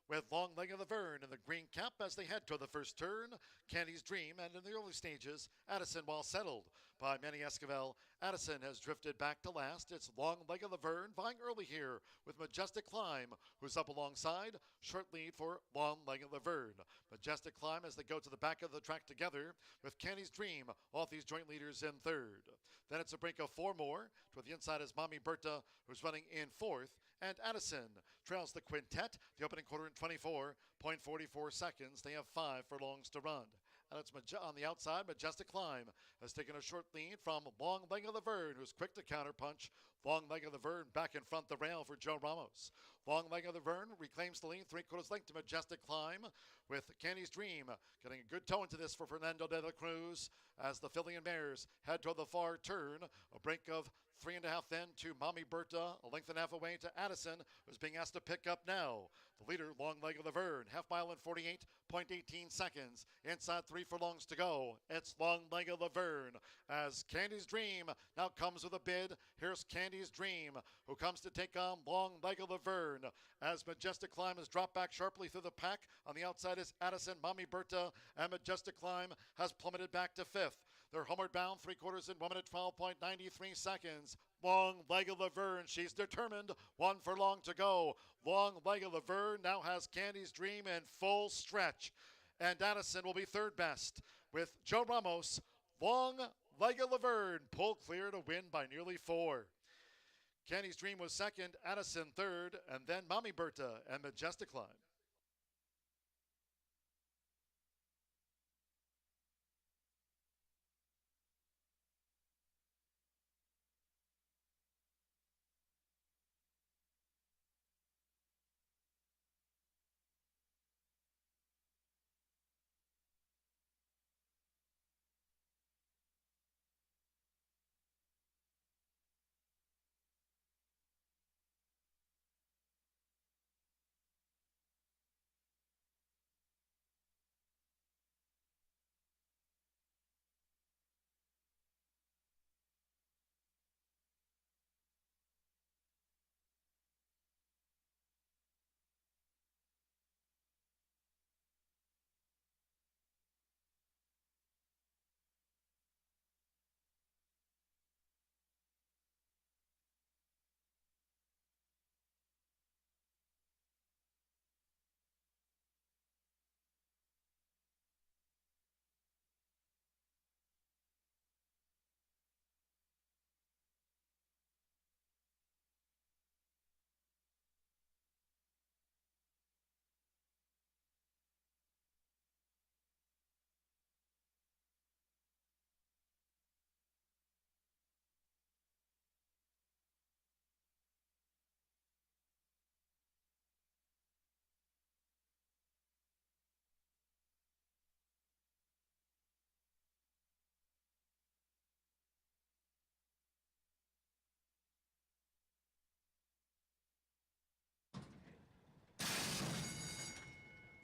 with Long Leg of the Vern in the green cap as they head toward the first turn. Candy's Dream, and in the early stages, Addison well settled by Manny Esquivel. Addison has drifted back to last. It's Long Leg of the Vern vying early here with Majestic Climb, who's up alongside. Short lead for Long Leg of the Vern. Majestic Climb as they go to the back of the track together with Candy's Dream, off these joint leaders in third. Then it's a break of four more. To the inside is Mommy Berta, who's running in fourth, and Addison trails the quintet. The opening quarter in 24.44 seconds. They have 5 furlongs to run. And it's on the outside, Majestic Climb has taken a short lead from Long Leg of the Vern, who's quick to counterpunch. Long Leg of the Vern back in front the rail for Joe Ramos. Long Leg of the Vern reclaims the lead, 3/4 length to Majestic Climb, with Candy's Dream getting a good toe into this for Fernando de la Cruz as the filly and mares head toward the far turn. A break of 3.5 then to Mommy Berta, a length and a half away to Addison, who's being asked to pick up now. The leader, Long Leg of the Vern, half mile in 48.18 seconds. Inside 3 furlongs to go. It's Long Leg of the Vern as Candy's Dream now comes with a bid. Here's Candy's Dream, who comes to take on Long Leg of the Vern as Majestic Climb has dropped back sharply through the pack. On the outside is Addison, Mommy Berta, and Majestic Climb has plummeted back to 5th. They're homeward bound 3/4 in 1 minute 12.93 seconds. Long Leg of the Vern, she's determined. 1 furlong to go. Long Leg of the Vern now has Candy's Dream in full stretch. And Addison will be third best with Joe Ramos. Long Leg of the Vern pull clear to win by nearly 4. Candy's Dream was second, Addison third, and then Mommy Berta and Majestic Climb.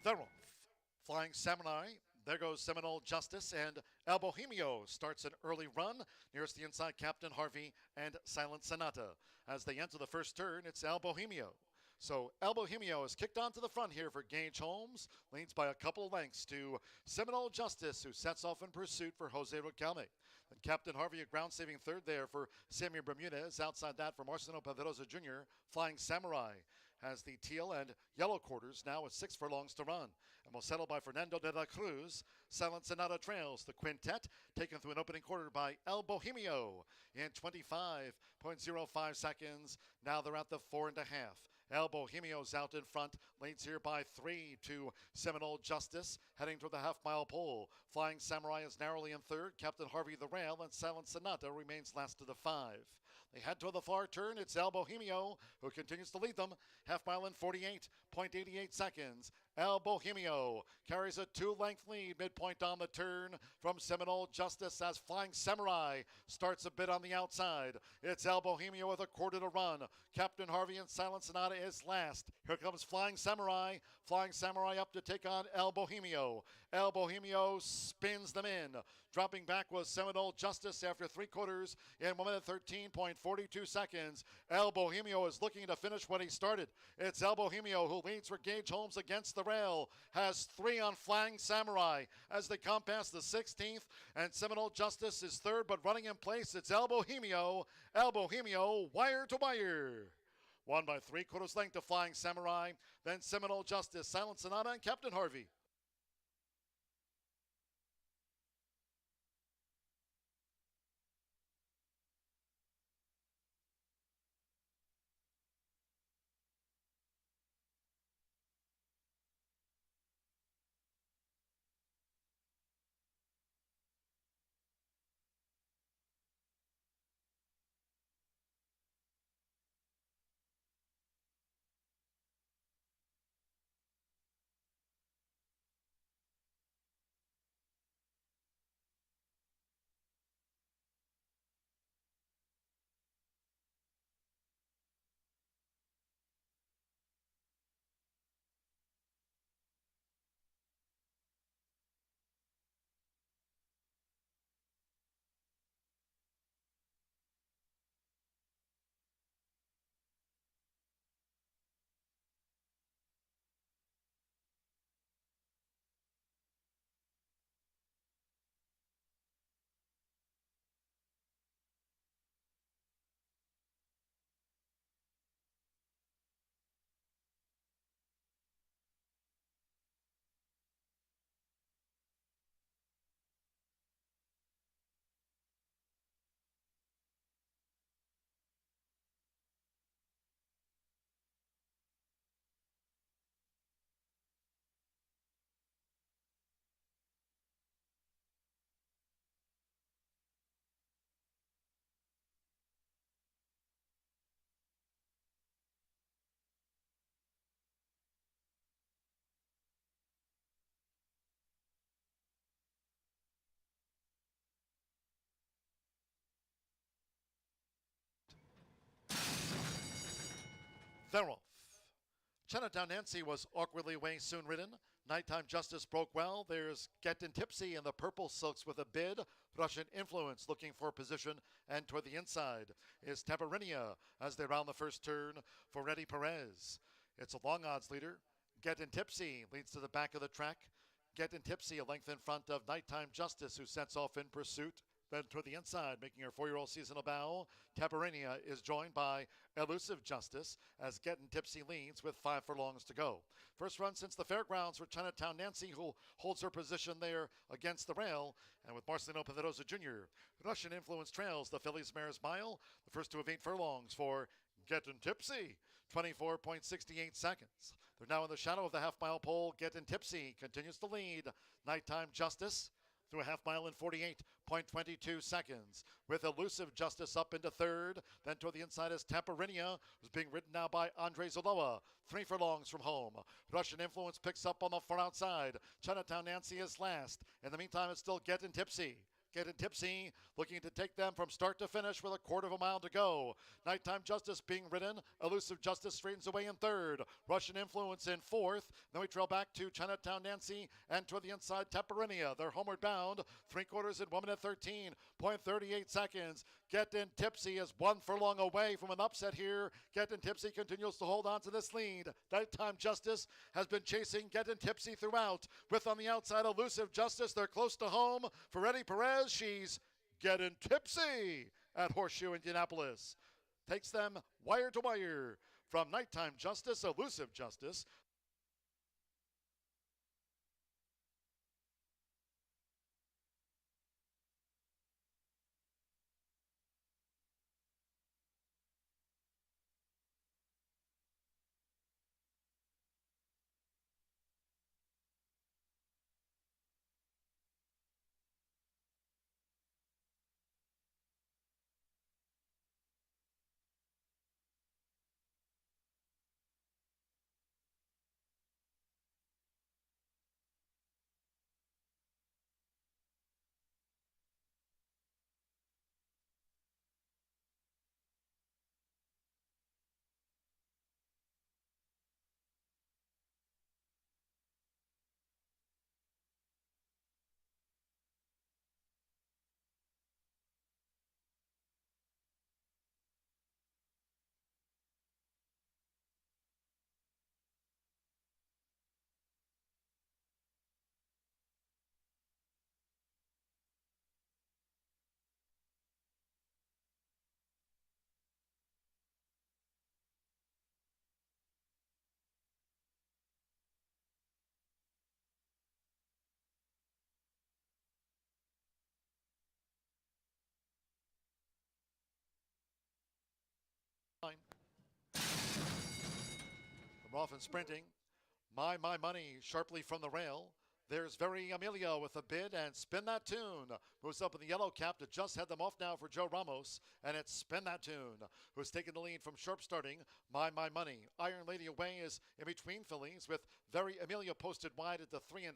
They're off. Flying Samurai. There goes Seminole Justice, and El Bohemio starts an early run. Nearest the inside, Captain Harvey and Silent Sonata. As they enter the first turn, it's El Bohemio. So El Bohemio is kicked onto the front here for Gage Holmes. Leads by a couple lengths to Seminole Justice, who sets off in pursuit for Jose Rocalme. And Captain Harvey, a ground-saving third there for Samir Bermudez. Outside that for Marcelo Pedrosa Jr. Flying Samurai has the teal and yellow quarters now with 6 furlongs to run. And will settle by Fernando de la Cruz. Silent Sonata trails the quintet, taken through an opening quarter by El Bohemio in 25.05 seconds. Now they're at the 4.5. El Bohemio's out in front, leads here by 3 to Seminole Justice, heading toward the half-mile pole. Flying Samurai is narrowly in third, Captain Harvey the rail, and Silent Sonata remains last to the 5. They head toward the far turn. It's El Bohemio who continues to lead them. Half mile in 48.88 seconds. El Bohemio carries a 2-length lead midpoint on the turn from Seminole Justice as Flying Samurai starts a bit on the outside. It's El Bohemio with a quarter to run. Captain Harvey and Silent Sonata is last. Here comes Flying Samurai. Flying Samurai up to take on El Bohemio. El Bohemio spins them in. Dropping back was Seminole Justice after 3/4 in 1 minute 13.42 seconds. El Bohemio is looking to finish what he started. It's El Bohemio who leads for Gage Holmes against the rail. Has 3 on Flying Samurai as they come past the 16th. And Seminole Justice is third, but running in place, it's El Bohemio. El Bohemio, wire to wire. Won by 3/4 length to Flying Samurai. Then Seminole Justice, Silent Sonata, and Captain Harvey. They're off. Chinatown Nancy was awkwardly away, soon ridden. Nighttime Justice broke well. There's Gettin' Tipsy in the purple silks with a bid. Russian Influence looking for position, and toward the inside is Taparinia as they round the first turn for Eddie Perez. It's a long odds leader. Gettin' Tipsy leads to the back of the track. Gettin' Tipsy a length in front of Nighttime Justice, who sets off in pursuit. Then toward the inside, making her 4-year-old seasonal bow, Taparinia is joined by Elusive Justice as Gettin' Tipsy leads with 5 furlongs to go. First run since the fairgrounds for Chinatown Nancy, who holds her position there against the rail, and with Marcelino Pedrosa Jr. Russian Influence trails the Phillies Mares Mile, the first to have 8 furlongs for Gettin' Tipsy, 24.68 seconds. They're now in the shadow of the half-mile pole. Gettin' Tipsy continues to lead. Nighttime Justice through a half mile in 48.22 seconds, with Elusive Justice up into third. Then toward the inside is Taparinia, who's being ridden now by Andre Zoloa, 3 furlongs from home. Russian Influence picks up on the far outside. Chinatown Nancy is last. In the meantime, it's still Gettin' Tipsy. Gettin' Tipsy looking to take them from start to finish with a 1/4 mile to go. Nighttime Justice being ridden. Elusive Justice straightens away in third. Russian Influence in fourth. Then we trail back to Chinatown Nancy and toward the inside Taparinia. They're homeward bound. 3/4 in 1 minute 13.38 seconds. Gettin' Tipsy is 1 furlong away from an upset here. Gettin' Tipsy continues to hold on to this lead. Nighttime Justice has been chasing Gettin' Tipsy throughout. With on the outside Elusive Justice. They're close to home for Eddie Perez. She's Gettin' Tipsy at Horseshoe Indianapolis. Takes them wire to wire from Nighttime Justice, Elusive Justice. From off and sprinting, my money sharply from the rail. There's Very Amelia with a bid and Spin That Tune. Moves up in the yellow cap to just head them off now for Joe Ramos. And it's Spin That Tune, who's taken the lead from sharp starting. My Money. Iron Lady Away is in between fillies with Very Amelia posted wide at the 3.5.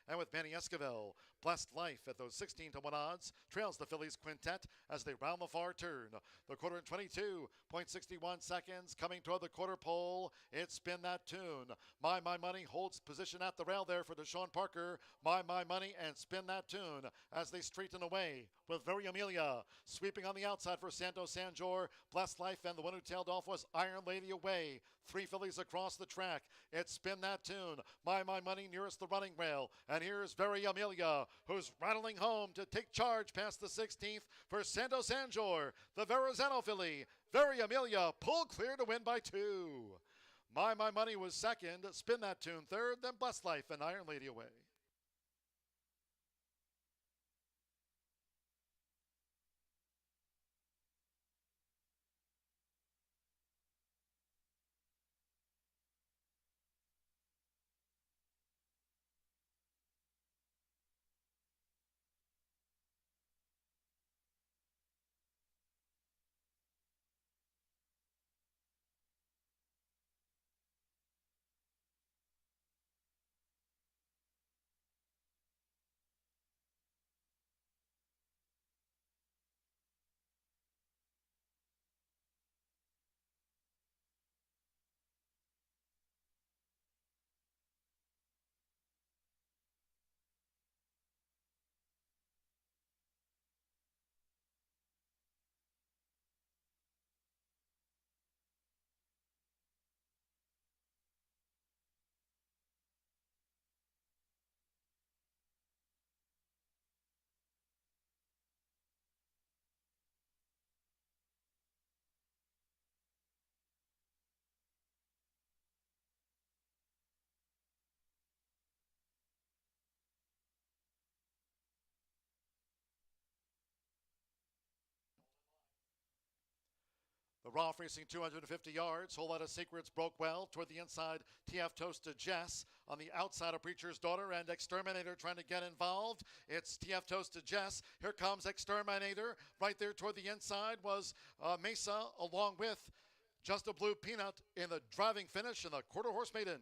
And with Manny Esquivel. Blessed Life at those 16 to 1 odds trails the fillies quintet as they round the far turn. The quarter in 22.61 seconds coming toward the quarter pole. It's Spin That Tune. My Money holds position at the rail there for Deshaun Parker. My Money and Spin That Tune as they straighten away with Very Amelia sweeping on the outside for Santos Sanjor. Blessed Life and the one who tailed off was Iron Lady Away. 3 fillies across the track. It's Spin That Tune. My Money nearest the running rail. And here's Very Amelia, who's rattling home to take charge past the 16th for Santos Sanjor. The Verrazano filly. Very Amelia pulled clear to win by 2. My Money was second. Spin That Tune third. Then Blessed Life and Iron Lady Away. The Roth racing 250 yards. Whole lot of secrets broke well toward the inside. TF Toast to Jess on the outside of Preacher's Daughter and Exterminator trying to get involved. It's TF Toast to Jess. Here comes Exterminator. Right there toward the inside was Mesa along with Just a Blue Peanut in the driving finish in the Quarter Horse Maiden.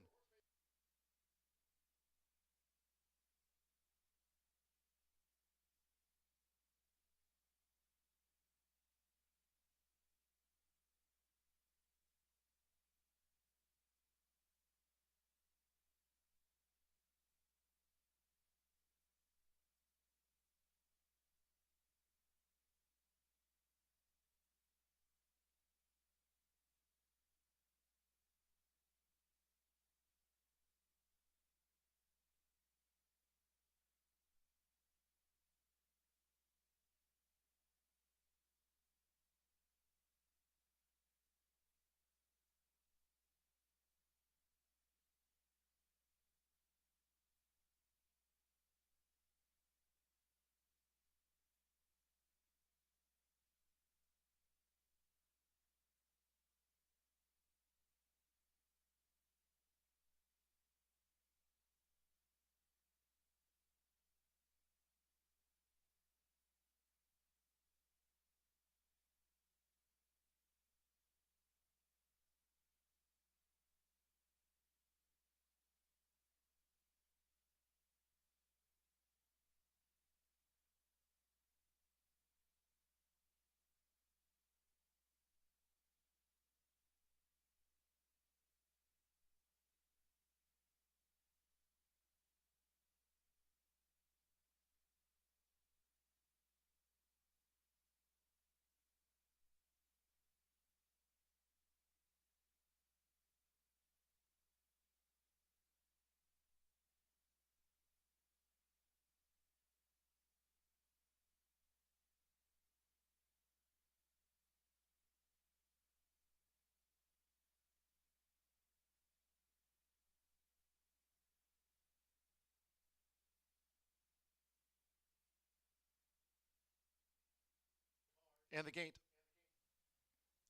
And the gate.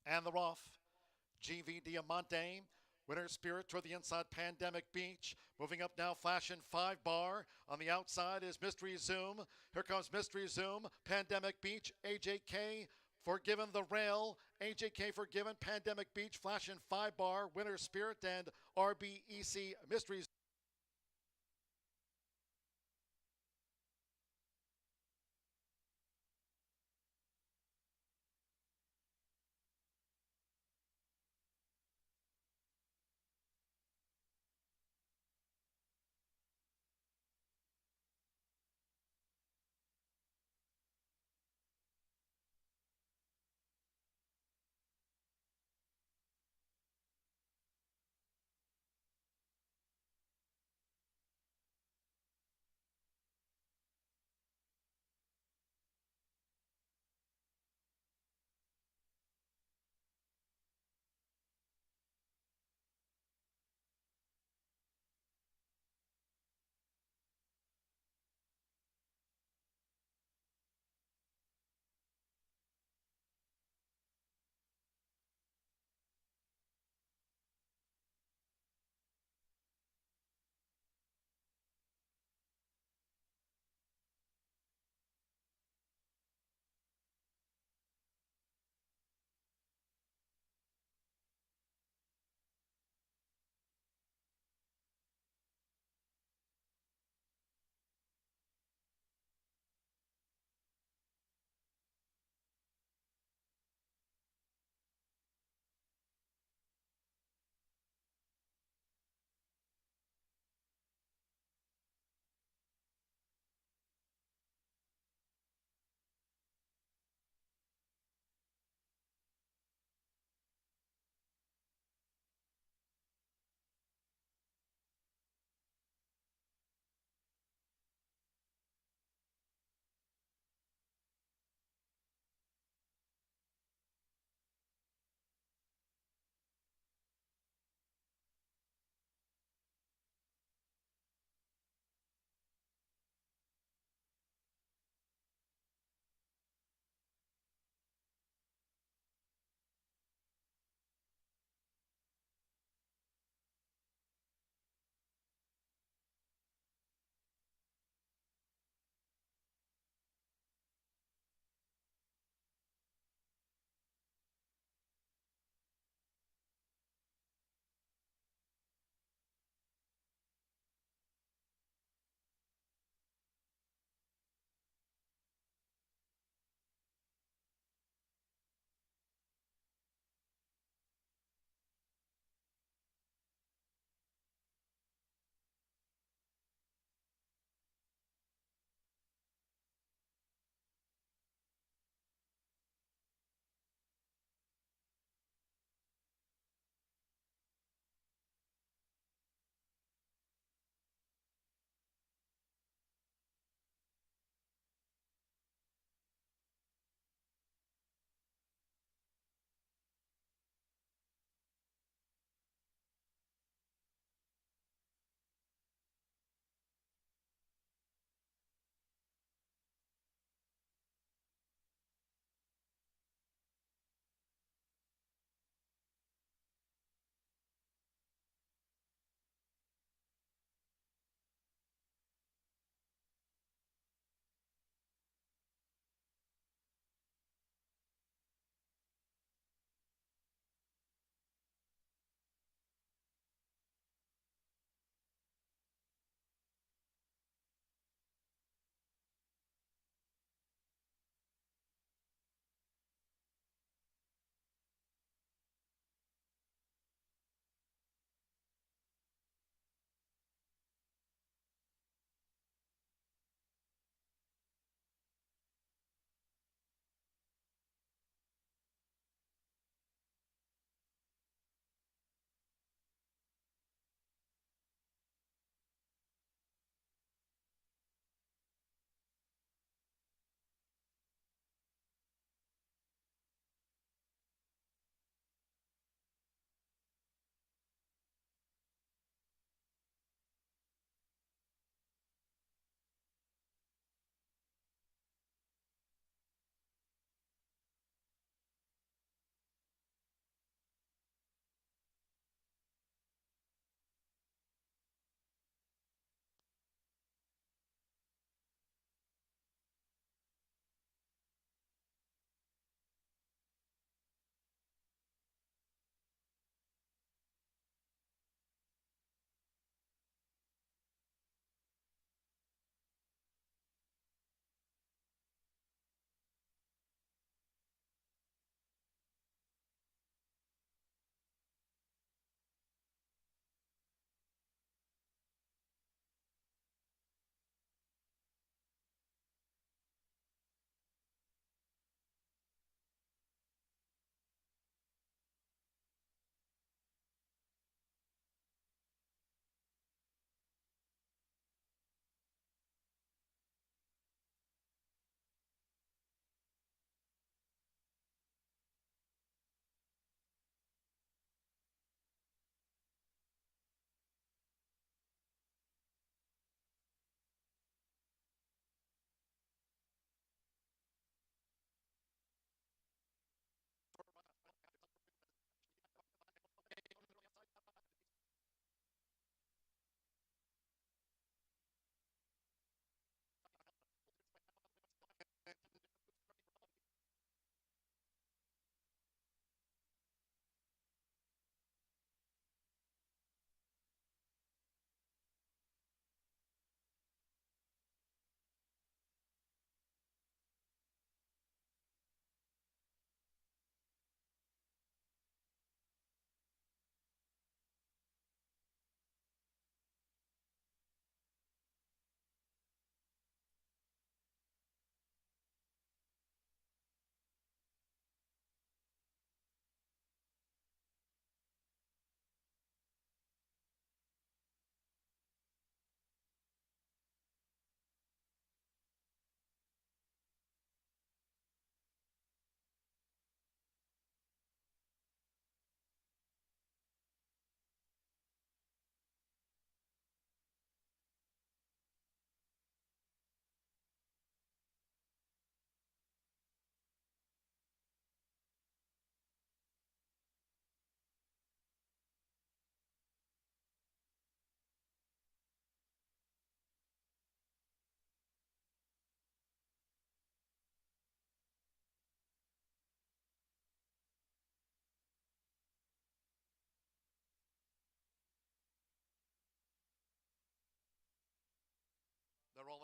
And the Roth. GV Diamante. Winter Spirit toward the inside, Pandemic Beach. Moving up now, Flash and 5 bar. On the outside is Mystery Zoom. Here comes Mystery Zoom, Pandemic Beach, AJK. Forgiven the Rail, AJK Forgiven, Pandemic Beach, Flash and 5 bar, Winter Spirit, and RBEC Mystery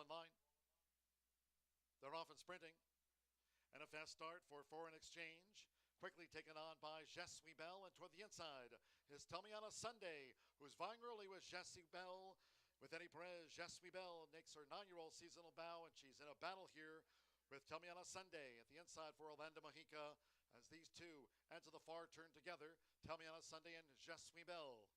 line. They're off and sprinting. And a fast start for Foreign Exchange. Quickly taken on by Jessie Bell, and toward the inside is Tell Me on a Sunday, who's vying early with Jessie Bell. With Eddie Perez, Jessie Bell makes her 9-year-old seasonal bow, and she's in a battle here with Tell Me on a Sunday at the inside for Orlando Mojica as these two enter the far turn together. Tell Me on a Sunday and Jessie Bell.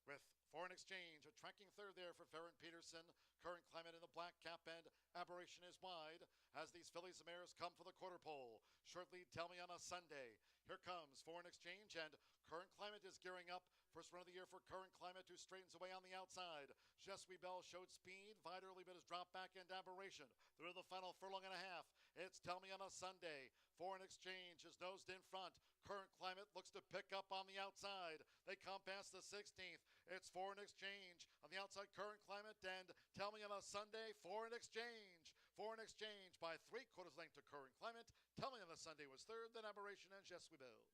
With Foreign Exchange, a tracking third there for Farron Peterson. Current Climate in the black cap, and Aberration is wide as these fillies and mares come for the quarter pole. Short lead, Tell Me on a Sunday. Here comes Foreign Exchange, and Current Climate is gearing up. First run of the year for Current Climate, who straightens away on the outside. Jessie Bell showed speed, vied early, but has dropped back into Aberration. Through the final furlong and a half, it's Tell Me on a Sunday. Foreign Exchange is nosed in front. Current Climate looks to pick up on the outside. They come past the 16th. It's Foreign Exchange on the outside. Current Climate and Tell Me on a Sunday. Foreign Exchange. Foreign Exchange by 3/4 length to Current Climate. Tell Me on a Sunday was third, then Aberration and Jessie Bell.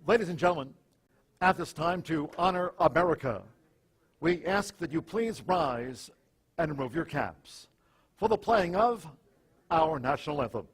Ladies and gentlemen, at this time to honor America, we ask that you please rise and remove your caps for the playing of our national anthem.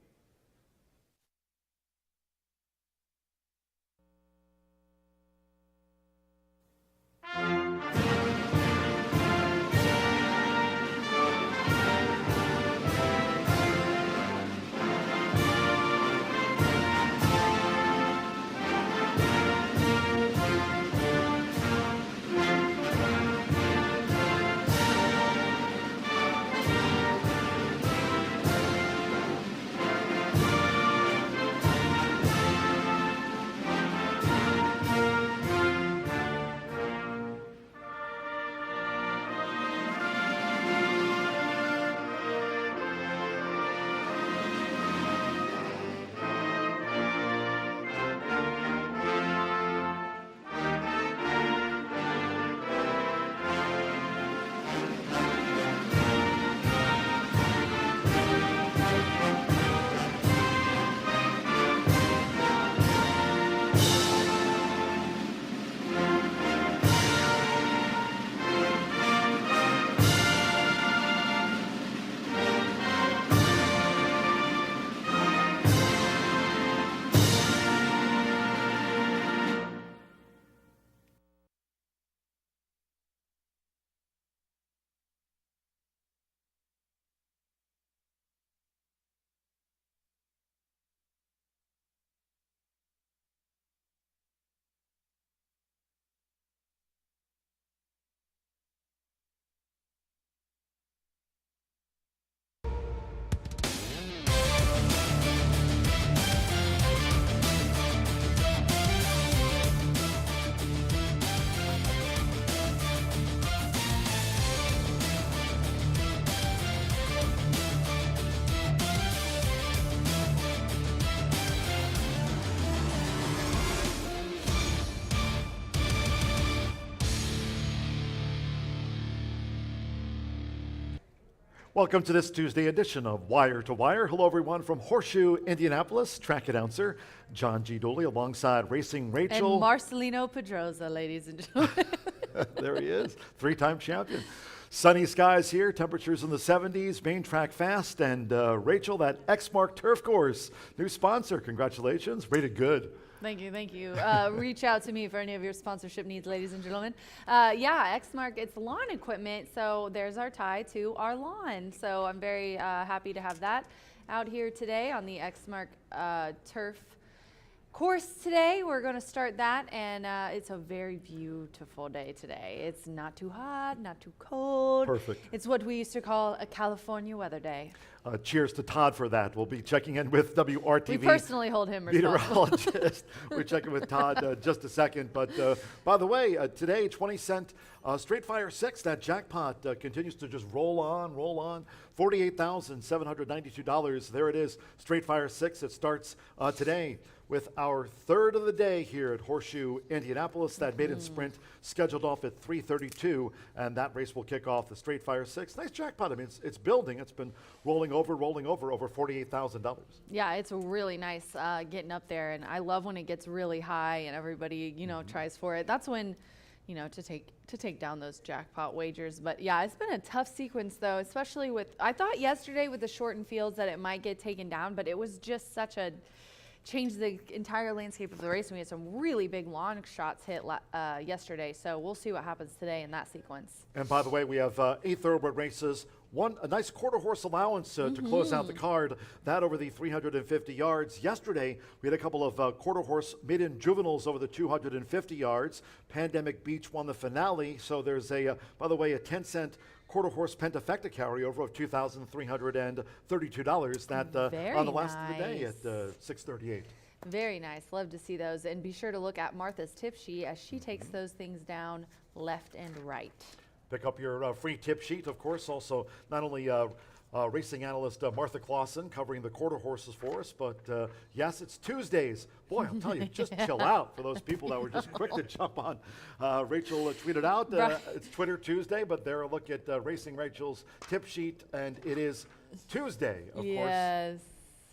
Welcome to this Tuesday edition of Wire to Wire. Hello, everyone, from Horseshoe, Indianapolis. Track announcer John G. Dooley alongside Racing Rachel. And Marcelino Pedroza, ladies and gentlemen. There he is, three-time champion. Sunny skies here, temperatures in the 70s, main track fast, and Rachel, that X-Mark turf course, new sponsor. Congratulations, rated good. Thank you, thank you. Reach out to me for any of your sponsorship needs, ladies and gentlemen. Yeah, Xmark, it's lawn equipment, so there's our tie to our lawn. So I'm very happy to have that out here today on the Xmark turf course today. We're going to start that, and it's a very beautiful day today. It's not too hot, not too cold. Perfect. It's what we used to call a California weather day. Cheers to Todd for that. We'll be checking in with WRTV. We personally hold him responsible. Meteorologist. We're checking with Todd just a second. But by the way, today, 20-cent Straight Fire 6, that jackpot continues to just roll on, roll on. $48,792. There it is, Straight Fire 6. It starts today with our third of the day here at Horseshoe Indianapolis. That maiden sprint scheduled off at 3:32, and that race will kick off the Straight Fire 6. Nice jackpot. I mean, it's building. It's been rolling over $48,000. Yeah, it's really nice getting up there, and I love when it gets really high and everybody, you know, tries for it. That's when, you know, to take down those jackpot wagers. But yeah, it's been a tough sequence though, especially with, I thought yesterday with the shortened fields that it might get taken down, but it was just such a change the entire landscape of the race. We had some really big long shots hit yesterday, so we'll see what happens today in that sequence. And by the way, we have 8 thoroughbred races, a nice quarter horse allowance to close out the card, that over the 350 yards. Yesterday, we had a couple of quarter horse maiden juveniles over the 250 yards. Pandemic Beach won the finale, so there's by the way, a 10-cent quarter horse pentafecta carryover of $2,332 that on the last of the day at 6:38. Very nice. Love to see those. And be sure to look at Martha's tip sheet as she takes those things down left and right. Pick up your free tip sheet, of course. Also, not only racing analyst Martha Clausen covering the quarter horses for us, but yes, it's Tuesdays. Boy, I'll tell you, just chill out for those people that were just quick to jump on. Rachel tweeted out, it's Twitter Tuesday, but there a look at Racing Rachel's tip sheet, and it is Tuesday, of course. Yes.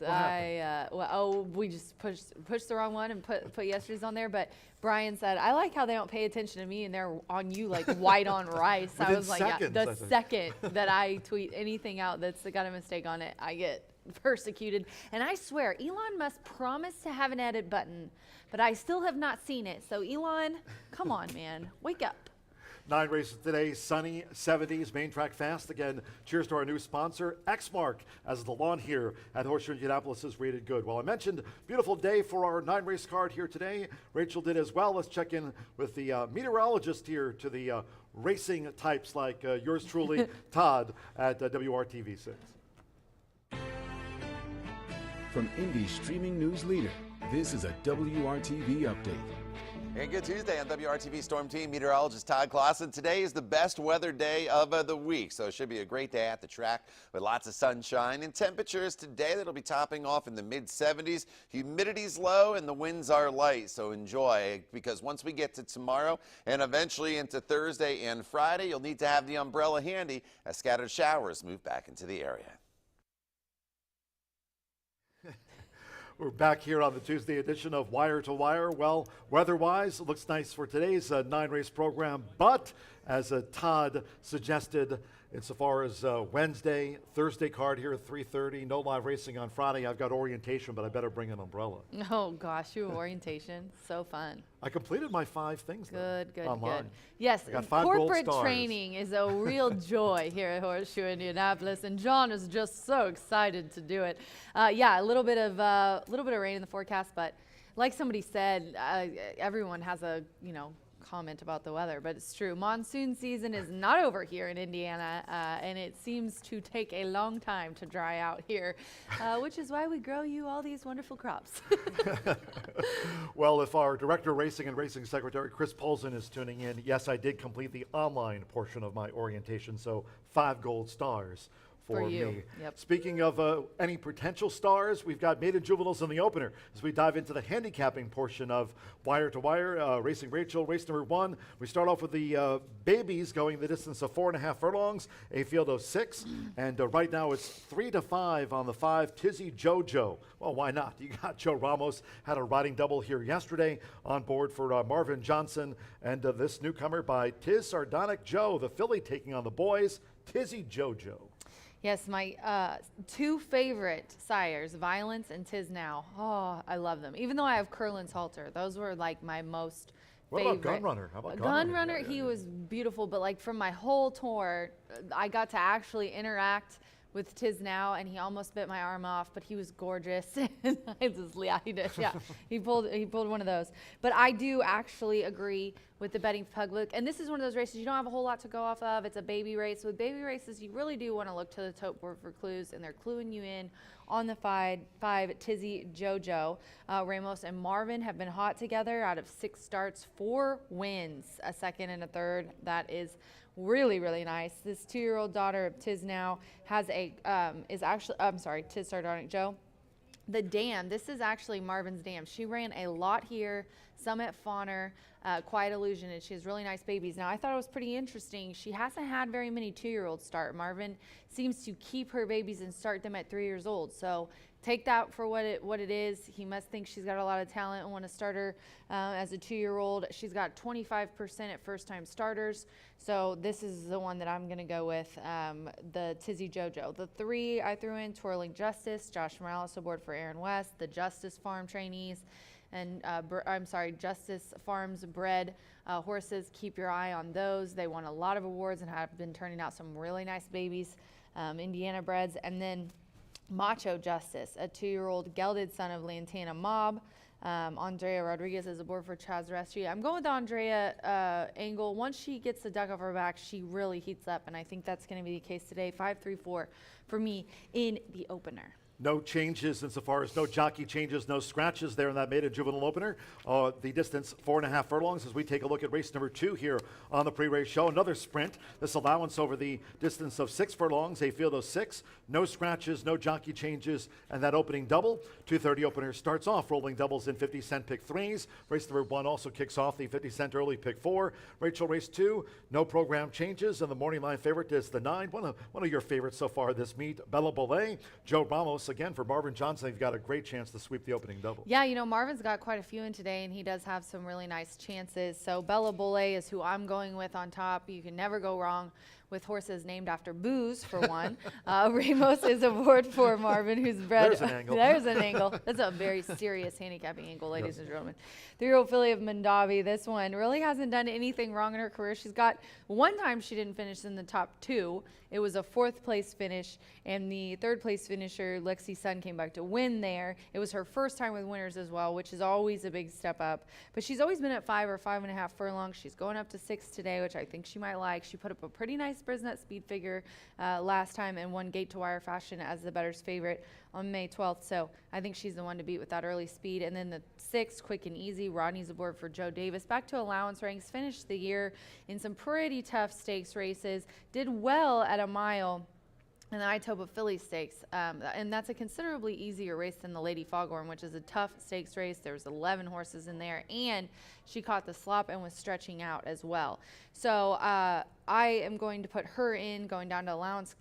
We just pushed the wrong one and put yesterday's on there. But Brian said, I like how they don't pay attention to me and they're on you like white on rice. I was like, seconds, yeah, the second that I tweet anything out that's got a mistake on it, I get persecuted. And I swear, Elon Musk promised to have an edit button, but I still have not seen it. So Elon, come on, man, wake up. 9 races today, sunny 70s, main track fast. Again, cheers to our new sponsor, Exmark, as the lawn here at Horseshoe Indianapolis is rated good. Well, I mentioned beautiful day for our 9 race card here today. Rachel did as well. Let's check in with the meteorologist here to the racing types like yours truly, Todd, at WRTV6. From Indy's streaming news leader, this is a WRTV update. And good Tuesday on WRTV Storm Team meteorologist Todd Clausen. Today is the best weather day of the week, so it should be a great day at the track with lots of sunshine and temperatures today that'll be topping off in the mid-70s. Humidity's low and the winds are light, so enjoy, because once we get to tomorrow and eventually into Thursday and Friday, you'll need to have the umbrella handy as scattered showers move back into the area. We're back here on the Tuesday edition of Wire to Wire. Well, weather-wise, it looks nice for today's 9-race program, but as Todd suggested, insofar as Wednesday, Thursday card here at 3:30, no live racing on Friday. I've got orientation, but I better bring an umbrella. Oh, gosh, you have orientation. So fun. I completed my 5 things, though, Good. online. Yes, I got 5 gold corporate stars. training is a real joy here at Horseshoe Indianapolis, and John is just so excited to do it. Yeah, a little bit of rain in the forecast, but like somebody said, everyone has a comment about the weather, but it's true. Monsoon season is not over here in Indiana, and it seems to take a long time to dry out here, which is why we grow you all these wonderful crops. Well, if our Director of Racing and Racing Secretary Chris Polson is tuning in, yes, I did complete the online portion of my orientation, so 5 gold stars for you. me. Yep. Speaking of any potential stars, we've got maiden juveniles in the opener as we dive into the handicapping portion of Wire to Wire. Racing Rachel, race number 1. We start off with the babies going the distance of 4.5 furlongs, a field of 6. And right now it's 3-5 on the 5, Tizzy Jojo. Well, why not? You got Joe Ramos, had a riding double here yesterday on board for Marvin Johnson. And this newcomer by Tiz Sardonic Joe, the filly taking on the boys, Tizzy Jojo. Yes, my 2 favorite sires, Violence and Tis Now. Oh, I love them. Even though I have Curlin's Halter, those were like my most favorite. What about Gunrunner? How about Gunrunner? He was beautiful, but like from my whole tour, I got to actually interact with Tis Now, and he almost bit my arm off, but he was gorgeous. And I just, he pulled one of those. But I do actually agree with the betting public, and this is one of those races you don't have a whole lot to go off of. It's a baby race. With baby races, you really do want to look to the tote board for clues, and they're cluing you in on the 5 Tizzy Jojo. Ramos and Marvin have been hot together. Out of 6 starts, 4 wins, a second and a third. That is really, really nice. This 2-year-old daughter of Tiz Now has Tiz Sardonic Joe. The dam, this is actually Marvin's dam. She ran a lot here, some at Fawner, Quiet Illusion, and she has really nice babies. Now, I thought it was pretty interesting. She hasn't had very many 2-year-olds start. Marvin seems to keep her babies and start them at 3 years old. So take that for what it is. He must think she's got a lot of talent and want to start her as a 2-year-old. She's got 25% at first-time starters. So this is the one that I'm going to go with, the Tizzy Jojo. The 3 I threw in, Twirling Justice, Josh Morales aboard for Aaron West, the Justice Farm trainees, and Justice Farms bred horses. Keep your eye on those. They won a lot of awards and have been turning out some really nice babies, Indiana breds. And then Macho Justice, a 2-year-old gelded son of Lantana Mob. Andrea Rodriguez is aboard for Chaz Rescue. I'm going with Andrea Engel. Once she gets the duck off her back, she really heats up, and I think that's going to be the case today. 5-3-4 for me in the opener. No changes insofar as no jockey changes, no scratches there in that maiden juvenile opener. The distance 4.5 furlongs as we take a look at race number 2 here on the pre-race show. Another sprint. This allowance over the distance of 6 furlongs, a field of 6. No scratches, no jockey changes, and that opening double. 2:30 opener starts off rolling doubles in 50-cent pick 3s. Race number 1 also kicks off the 50-cent early pick 4. Rachel, race 2, no program changes, and the morning line favorite is the 9. One of your favorites so far this meet, Bella Bollet. Joe Ramos again, for Marvin Johnson, they've got a great chance to sweep the opening double. Yeah, you know, Marvin's got quite a few in today, and he does have some really nice chances. So Bella Bolle is who I'm going with on top. You can never go wrong with horses named after booze, for one. Ramos is aboard for Marvin, who's bred. There's an angle. There's an angle. That's a very serious handicapping angle, ladies and gentlemen. 3-year-old filly of Mondavi. This one really hasn't done anything wrong in her career. She's got one time she didn't finish in the top 2. It was a 4th place finish, and the 3rd place finisher, Lexi Sun, came back to win there. It was her first time with winners as well, which is always a big step up. But she's always been at 5 or 5.5 furlongs. She's going up to 6 today, which I think she might like. She put up a pretty nice Brisnet speed figure last time and won gate to wire fashion as the bettor's favorite on May 12th. So I think she's the one to beat with that early speed. And then the 6, Quick and Easy. Rodney's aboard for Joe Davis. Back to allowance ranks. Finished the year in some pretty tough stakes races. Did well at a mile in the Itoba Philly Stakes, and that's a considerably easier race than the Lady Foghorn, which is a tough stakes race. There was 11 horses in there, and she caught the slop and was stretching out as well. So I am going to put her in, going down to allowance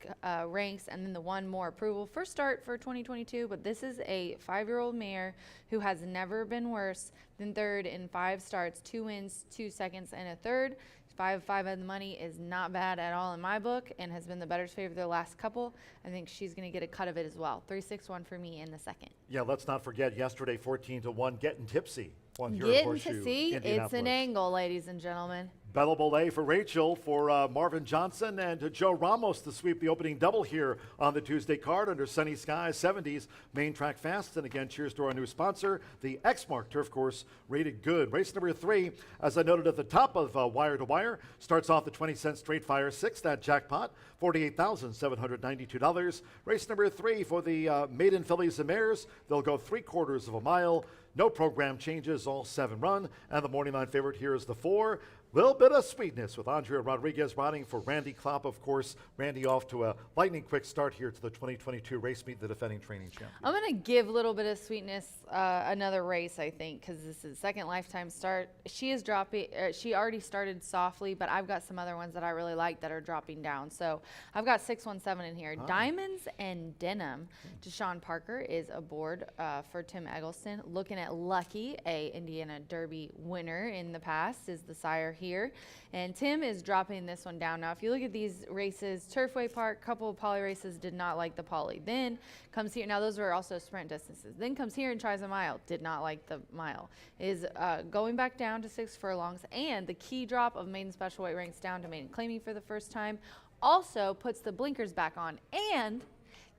ranks, and then the one more approval. First start for 2022, but this is a 5-year-old mare who has never been worse than 3rd in 5 starts, 2 wins, 2 seconds, and a 3rd. 5 on the money is not bad at all in my book, and has been the bettor's favorite the last couple. I think she's going to get a cut of it as well. 3-6-1 for me in the second. Yeah, let's not forget yesterday 14-1 Getting Tipsy. Getting to see, it's an angle, ladies and gentlemen. Bella Bolle for Rachel, for Marvin Johnson, and Joe Ramos to sweep the opening double here on the Tuesday card under sunny skies, 70s, main track fast. And again, cheers to our new sponsor, the Exmark Turf Course, rated good. Race number 3, as I noted at the top of Wire to Wire, starts off the 20-cent straight fire 6, that jackpot, $48,792. Race number 3 for the maiden fillies and mares. They'll go 3/4 of a mile. No program changes, all 7 run. And the morning line favorite here is the 4. Little bit of sweetness with Andrea Rodriguez riding for Randy Klopp, of course. Randy off to a lightning quick start here to the 2022 race meet, the defending training champion. I'm going to give a little bit of sweetness another race, I think, because this is second lifetime start. She is dropping. She already started softly, but I've got some other ones that I really like that are dropping down. So I've got 617 in here. Diamonds and Denim. Deshaun Parker is aboard for Tim Eggleston. Looking at Lucky, a Indiana Derby winner in the past, is the sire here, and Tim is dropping this one down. Now if you look at these races, Turfway Park, couple of poly races, did not like the poly. Then comes here, now those were also sprint distances, then comes here and tries a mile, did not like the mile, is going back down to 6 furlongs, and the key drop of maiden special weight ranks down to maiden claiming for the first time also puts the blinkers back on, and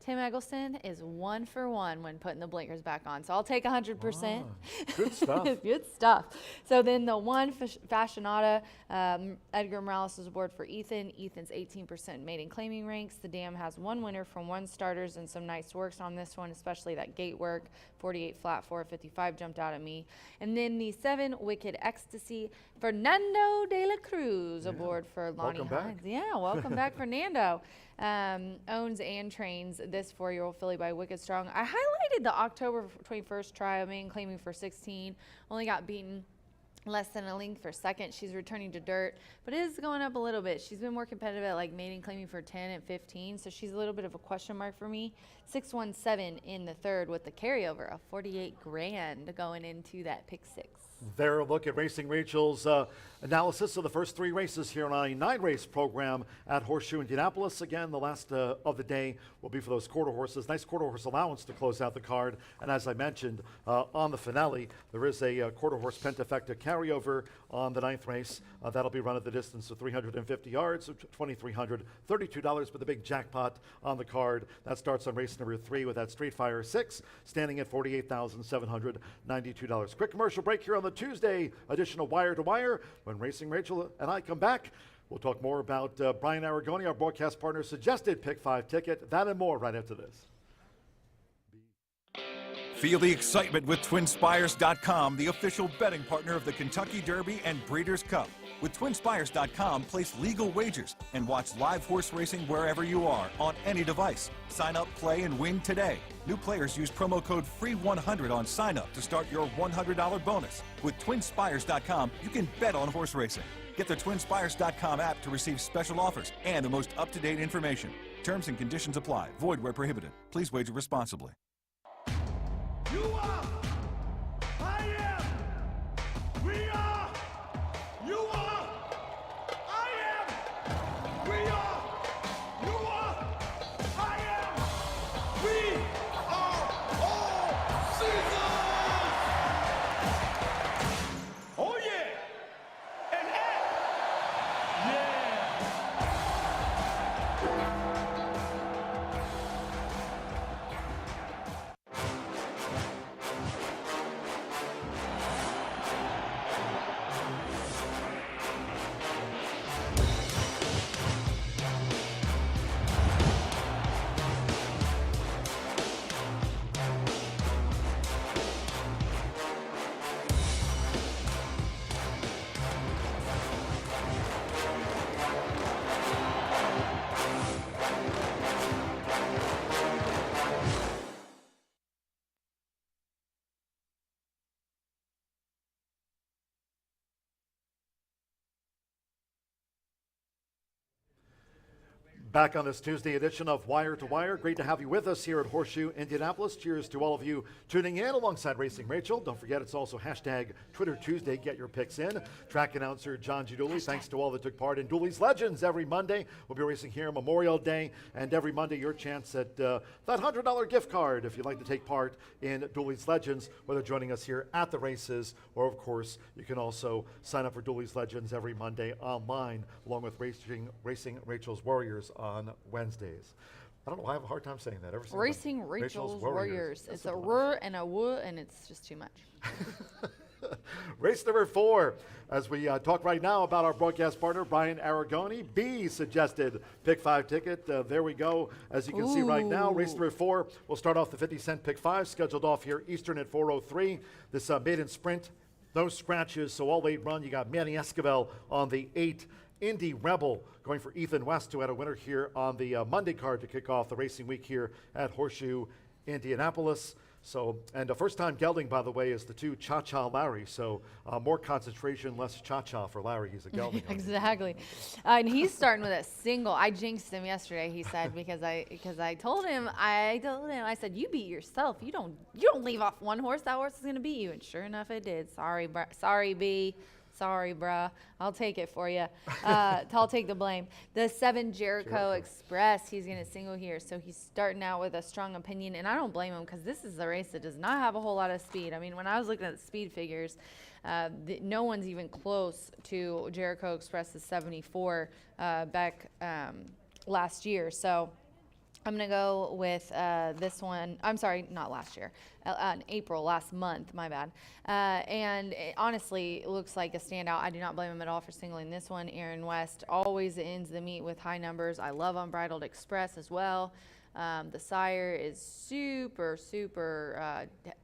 Tim Eggleston is 1 for 1 when putting the blinkers back on. So I'll take 100%. Good stuff. Good stuff. So then the 1 Fashionata, Edgar Morales is aboard for Ethan. Ethan's 18% maiden claiming ranks. The dam has 1 winner from 1 starters and some nice works on this one, especially that gate work. 48 flat 455 jumped out at me. And then the 7 Wicked Ecstasy, Fernando de la Cruz aboard for Lonnie Hines. Yeah, welcome back, Fernando. Owns and trains this 4-year-old filly by Wicked Strong. I highlighted the October 21st trial, maiden claiming for 16. Only got beaten less than a length for second. She's returning to dirt, but it is going up a little bit. She's been more competitive at like maiden claiming for 10 and 15, so she's a little bit of a question mark for me. 617 in the 3rd with the carryover of 48 grand going into that pick 6. Their look at Racing Rachel's analysis of the first 3 races here on a 9-race program at Horseshoe Indianapolis. Again, the last of the day will be for those quarter horses. Nice quarter horse allowance to close out the card. And as I mentioned, on the finale, there is a quarter horse pentafecta carryover on the 9th race. That'll be run at the distance of 350 yards, so $2,332, but the big jackpot on the card. That starts on race number 3 with that Straight Fire 6, standing at $48,792. Quick commercial break here on the Tuesday edition of Wire to Wire. When Racing Rachel and I come back, we'll talk more about Brian Aragoni, our broadcast partner's suggested Pick 5 ticket. That and more right after this. Feel the excitement with TwinSpires.com, the official betting partner of the Kentucky Derby and Breeders' Cup. With TwinSpires.com, place legal wagers and watch live horse racing wherever you are on any device. Sign up, play, and win today. New players use promo code FREE100 on sign up to start your $100 bonus. With TwinSpires.com, you can bet on horse racing. Get the TwinSpires.com app to receive special offers and the most up-to-date information. Terms and conditions apply. Void where prohibited. Please wager responsibly. You are. I am. We are. You are. I am. We are. You are. I am. We are all seasons. Oh yeah. And yeah. Back on this Tuesday edition of Wire to Wire. Great to have you with us here at Horseshoe Indianapolis. Cheers to all of you tuning in alongside Racing Rachel. Don't forget, it's also hashtag Twitter Tuesday. Get your picks in. Track announcer John G. Dooley. Thanks to all that took part in Dooley's Legends every Monday. We'll be racing here Memorial Day, and every Monday your chance at that $100 gift card if you'd like to take part in Dooley's Legends, whether joining us here at the races or, of course, you can also sign up for Dooley's Legends every Monday online, along with Racing Rachel's Warriors on Wednesdays. I don't know why I have a hard time saying that. Racing Rachel's Warriors. It's a R and a W, and it's just too much. Race number 4, as we talk right now about our broadcast partner, Brian Aragoni. B suggested pick 5 ticket. There we go. As you can see right now, race number 4 will start off the 50-cent pick 5, scheduled off here Eastern at 4:03. This maiden sprint, no scratches, so all late run. You got Manny Esquivel on the 8. Indy Rebel going for Ethan West, who had a winner here on the Monday card to kick off the racing week here at Horseshoe Indianapolis. So, and the first time gelding, by the way, is the 2 Cha-Cha Larry. So more concentration, less Cha-Cha for Larry. He's a gelding. Exactly. And he's starting with a single. I jinxed him yesterday, he said, because I told him, I said, you beat yourself. You don't leave off one horse. That horse is going to beat you. And sure enough, it did. Sorry, B. Sorry, bruh. I'll take it for you. I'll take the blame. The 7 Jericho Express, he's going to single here. So he's starting out with a strong opinion, and I don't blame him because this is a race that does not have a whole lot of speed. I mean, when I was looking at the speed figures, no one's even close to Jericho Express's 74 back last year. So I'm going to go with this one. I'm sorry, not last year. In April, last month, my bad. And it honestly looks like a standout. I do not blame him at all for singling this one. Aaron West always ends the meet with high numbers. I love Unbridled Express as well. The sire is super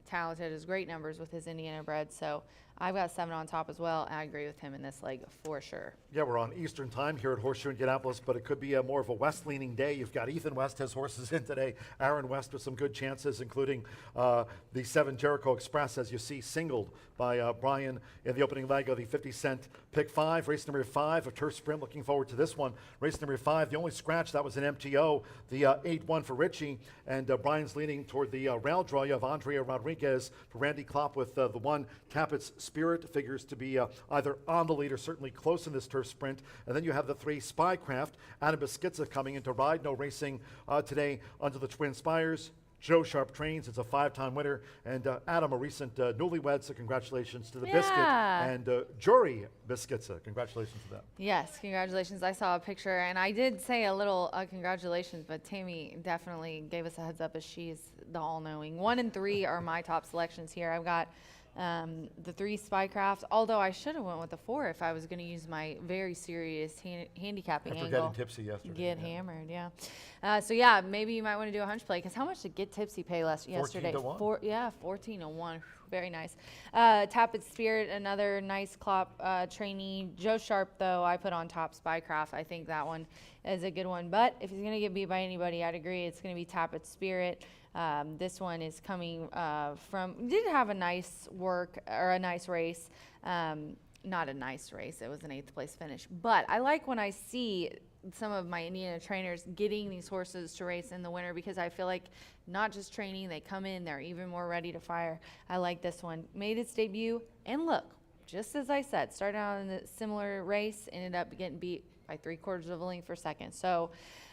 talented, has great numbers with his Indiana bred. So I've got 7 on top as well, and I agree with him in this leg for sure. Yeah, we're on Eastern time here at Horseshoe Indianapolis, but it could be more of a west-leaning day. You've got Ethan West has horses in today. Aaron West with some good chances, including the 7 Jericho Express, as you see, singled by Brian in the opening leg of the 50-cent pick 5. Race number 5, a turf sprint. Looking forward to this one. Race number 5, the only scratch, that was an MTO, the 8-1 for Richie, and Brian's leaning toward the rail draw. You have Andrea Rodriguez for Randy Klopp with the 1 Tappett's Spirit, figures to be either on the lead or certainly close in this turf sprint. And then you have the 3 Spycraft. Adam Beskica coming in to ride. No racing today under the Twin Spires. Joe Sharp trains. It's a 5-time winner. And Adam, a recent newlywed, so congratulations to the Biscuit. And Jory Beskica. Congratulations to them. Yes, congratulations. I saw a picture, and I did say a little congratulations, but Tammy definitely gave us a heads up as she's the all-knowing. 1 and 3 are my top selections here. I've got the 3 Spycraft, although I should have went with the 4 if I was going to use my very serious handicapping After angle. getting tipsy yesterday. Get hammered, yeah. So yeah, maybe you might want to do a hunch play, because how much did Get Tipsy pay yesterday? 14-1. Yeah, 14-1. Very nice. Tappett's Spirit, another nice Klopp trainee. Joe Sharp, though, I put on top Spycraft. I think that one is a good one. But if he's going to get beat by anybody, I'd agree it's going to be Tappett's Spirit. This one is coming did have a nice race. not a nice race. It was an 8th place finish. But I like when I see some of my Indiana trainers getting these horses to race in the winter, because I feel like not just training, they come in, they're even more ready to fire. I like this one. Made its debut, and look, just as I said, started out in a similar race, ended up getting beat by 3/4 of a length for second. So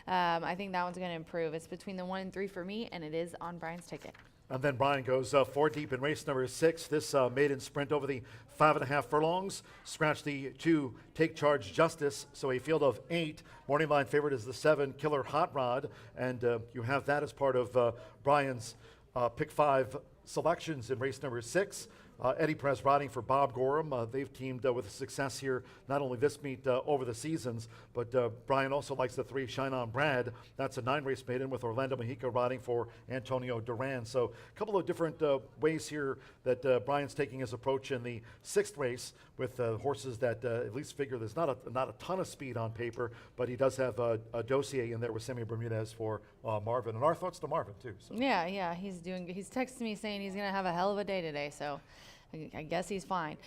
I think that one's going to improve. It's between the 1 and 3 for me, and it is on Brian's ticket. And then Brian goes 4 deep in race number 6. This maiden sprint over the 5.5 furlongs. Scratch the 2, Take Charge Justice. So a field of 8. Morning line favorite is the 7, Killer Hot Rod. And you have that as part of Brian's pick 5 selections in race number 6. Eddie Perez riding for Bob Gorham. They've teamed with success here, not only this meet over the seasons, but Brian also likes the 3, Shine On Brad. That's a 9-race maiden with Orlando Mejica riding for Antonio Duran. So a couple of different ways here that Brian's taking his approach in the 6th race with horses that at least figure there's not a ton of speed on paper, but he does have a dossier in there with Sammy Bermudez for Marvin. And our thoughts to Marvin, too. So. Yeah, he's texting me saying he's going to have a hell of a day today, so I guess he's fine.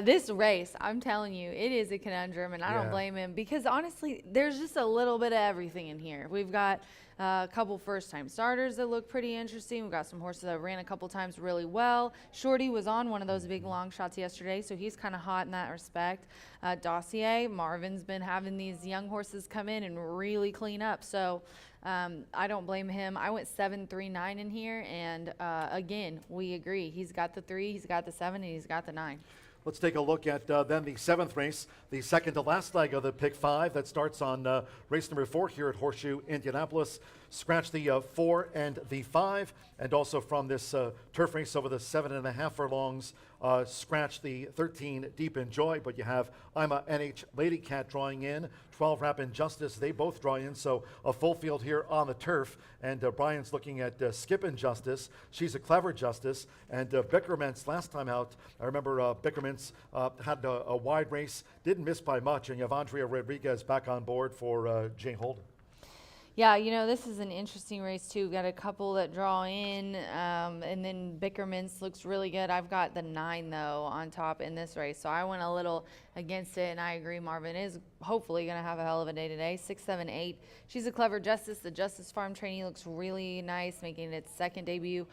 This race, I'm telling you, it is a conundrum, and I don't blame him, because honestly, there's just a little bit of everything in here. We've got a couple first-time starters that look pretty interesting. We've got some horses that ran a couple times really well. Shorty was on one of those big long shots yesterday, so he's kind of hot in that respect. Dossier, Marvin's been having these young horses come in and really clean up, so I don't blame him. I went 7, 3, 9 in here, and again, we agree. He's got the 3, he's got the 7, and he's got the 9. Let's take a look at then the 7th race, the second to last leg of the pick 5 that starts on race number 4 here at Horseshoe Indianapolis. Scratch the 4 and the 5, and also from this turf race over the 7.5 furlongs, scratch the 13, Deep in Joy, but you have Ima NH Lady Cat drawing in, 12 Rapid Justice, they both draw in, so a full field here on the turf, and Brian's looking at Skippin' Justice. She's a clever Justice, and Bickermans last time out, I remember Bickermans had a wide race, didn't miss by much, and you have Andrea Rodriguez back on board for Jay Holden. Yeah, you know, this is an interesting race, too. We've got a couple that draw in, and then Bickermans looks really good. I've got the 9, though, on top in this race, so I went a little against it, and I agree Marvin is hopefully going to have a hell of a day today. 6, 7, 8. She's a clever Justice. The Justice Farm trainee looks really nice, making its 2nd debut.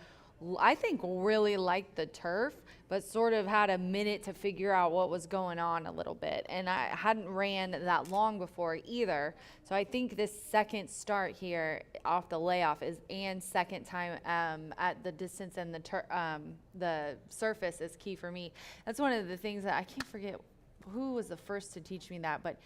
I think really liked the turf, but sort of had a minute to figure out what was going on a little bit. And I hadn't ran that long before either. So I think this second start here off the layoff is Anne's second time at the distance, and the surface is key for me. That's one of the things that I can't forget who was the first to teach me that, but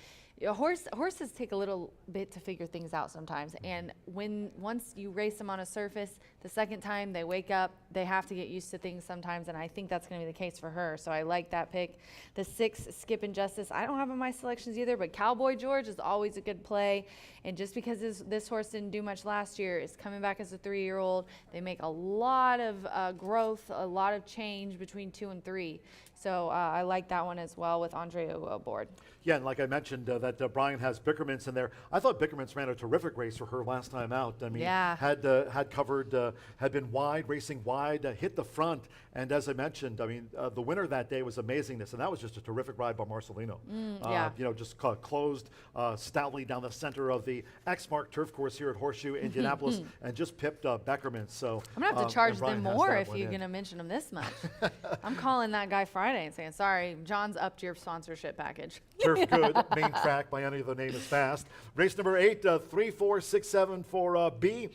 horses take a little bit to figure things out sometimes, and once you race them on a surface, the second time they wake up, they have to get used to things sometimes, and I think that's going to be the case for her, so I like that pick. The 6, Skippin' Justice, I don't have in my selections either, but Cowboy George is always a good play, and just because this horse didn't do much last year, is coming back as a 3-year-old. They make a lot of growth, a lot of change between 2 and 3. So I like that one as well with Andrea aboard. Yeah, and like I mentioned, that Brian has Bickermans in there. I thought Bickermans ran a terrific race for her last time out. I mean, had covered, had been wide, racing wide, hit the front, and as I mentioned, I mean, the winner that day was Amazingness, and that was just a terrific ride by Marcelino. You know, just closed stoutly down the center of the X-Mark turf course here at Horseshoe Indianapolis, and just pipped Bickermans. So I'm gonna have to charge them more if you're gonna mention them this much. I'm calling that guy Friday and saying, sorry, John's upped your sponsorship package. Turf Good, main track by any other name is fast. Race number 8, 3, 4, 6, 7 for B.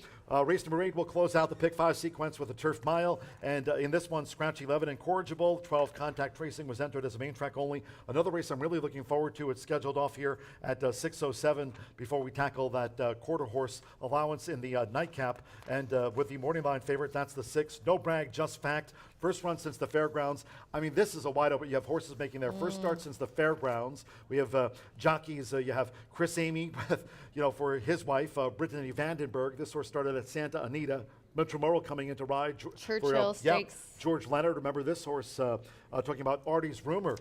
Race number 8 will close out the pick 5 sequence with a turf mile, and in this one, Scratch 11 Incorrigible. 12 Contact Tracing was entered as a main track only. Another race I'm really looking forward to. It's scheduled off here at 6:07 before we tackle that quarter horse allowance in the nightcap. And with the morning line favorite, that's the 6, No Brag, Just Fact. First run since the fairgrounds. I mean, this is a wide open. You have horses making their first start since the fairgrounds. We have jockeys. You have Chris Amy, with, for his wife, Brittany Vandenberg. This horse started at Santa Anita. Mitchell Morrow coming in to ride. Churchill Stakes. George Leonard. Remember this horse, talking about Artie's Rumor,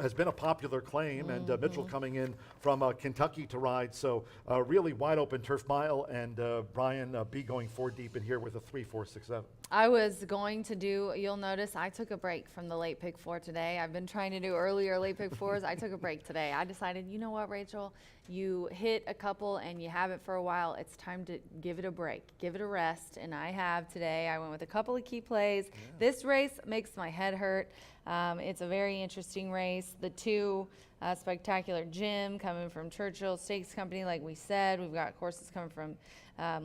has been a popular claim, and Mitchell coming in from Kentucky to ride. So really wide open turf mile, and Brian B going 4 deep in here with a 3, 4, 6, 7. I was going to do, you'll notice I took a break from the late pick four today. I've been trying to do earlier late pick fours. I took a break today. I decided, you know what, Rachel? You hit a couple and you have it for a while. It's time to give it a break, give it a rest. And I have today. I went with a couple of key plays. Yeah. This race makes my head hurt. It's a very interesting race. The two Spectacular Jim coming from Churchill Stakes Company, like we said. We've got horses coming from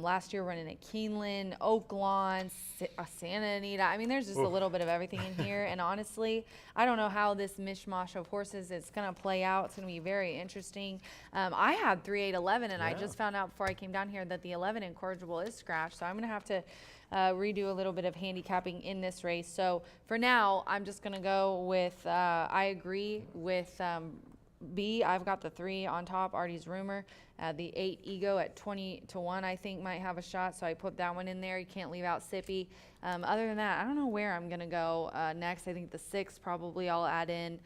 last year running at Keeneland, Oaklawn, Santa Anita. I mean, there's just a little bit of everything in here. And honestly, I don't know how this mishmash of horses is going to play out. It's going to be very interesting. I had 3, 8, 11, and I just found out before I came down here that the 11 incorrigible is scratched. So I'm going to have to redo a little bit of handicapping in this race. So for now, I'm just going to go with, I agree with B. I've got the 3 on top, Artie's Rumor. The 8 Ego at 20-1, I think, might have a shot. So I put that one in there. You can't leave out Sippy. Other than that, I don't know where I'm going to go next. I think the 6 probably I'll add in.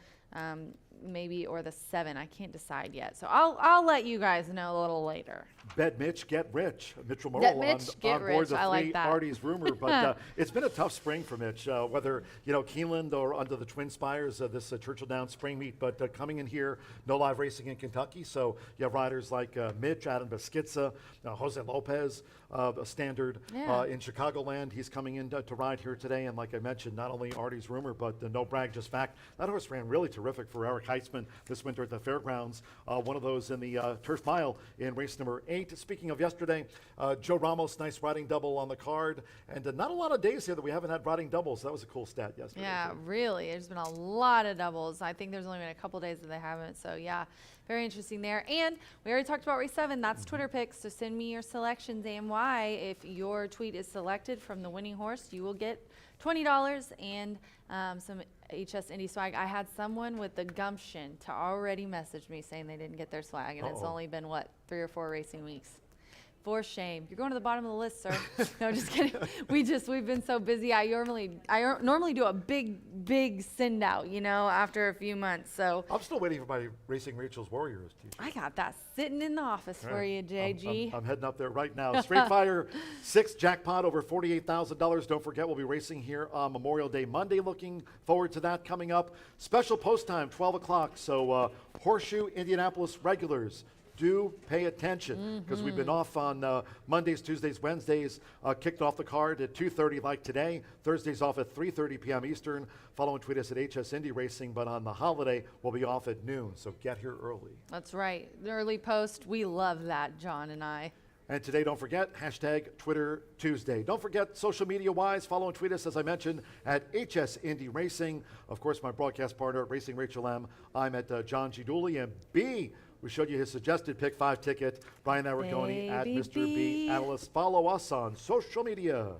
Maybe, or the 7. I can't decide yet. So I'll let you guys know a little later. Bet Mitch, get rich. Mitchell Morrill Bet Mitch, on board the I 3 like that. Artie's Rumor. But it's been a tough spring for Mitch, whether, Keeneland or under the Twin Spires, this Churchill Downs spring meet. But coming in here, no live racing in Kentucky. So you have riders like Mitch, Adam Beschizza, Jose Lopez, a standard in Chicagoland. He's coming in to ride here today. And like I mentioned, not only Artie's Rumor, but the No Brag Just Fact. That horse ran really terrific for Eric Heitzman this winter at the fairgrounds. One of those in the Turf Mile in race number 8. Speaking of yesterday, Joe Ramos, nice riding double on the card. And not a lot of days here that we haven't had riding doubles. That was a cool stat yesterday. Yeah, really. There's been a lot of doubles. I think there's only been a couple days that they haven't. So, yeah, very interesting there. And we already talked about race 7. That's Twitter picks. So send me your selections, AMY. If your tweet is selected from the winning horse, you will get $20 and some HS Indy swag. I had someone with the gumption to already message me saying they didn't get their swag, and it's only been, 3 or 4 racing weeks. For shame. You're going to the bottom of the list, sir. No, just kidding. We've been so busy. I normally do a big send out, after a few months. So I'm still waiting for my Racing Rachel's Warriors t-shirt. I got that sitting in the office for you, JG. I'm heading up there right now. Straight Fire 6 jackpot over $48,000. Don't forget, we'll be racing here on Memorial Day Monday. Looking forward to that coming up. Special post time, 12 o'clock. So Horseshoe Indianapolis regulars, do pay attention because we've been off on Mondays, Tuesdays, Wednesdays, kicked off the card at 2:30 like today. Thursdays off at 3:30 p.m. Eastern. Follow and tweet us at HS Indy Racing, but on the holiday, we'll be off at noon, so get here early. That's right. The early post, we love that, John and I. And today, don't forget, hashtag Twitter Tuesday. Don't forget, social media-wise, follow and tweet us, as I mentioned, at HS Indy Racing. Of course, my broadcast partner at Racing Rachel M. I'm at John G. Dooley. And B, we showed you his suggested Pick 5 ticket. Brian Aragoni at Mr. B. Analyst. Follow us on social media.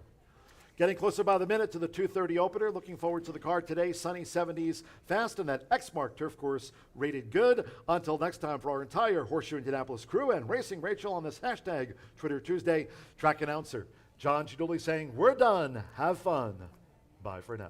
Getting closer by the minute to the 2:30 opener. Looking forward to the card today. Sunny 70s, fast, and that X-Mark turf course rated good. Until next time, for our entire Horseshoe Indianapolis crew and Racing Rachel on this hashtag Twitter Tuesday, track announcer John G. Dooley saying, we're done. Have fun. Bye for now.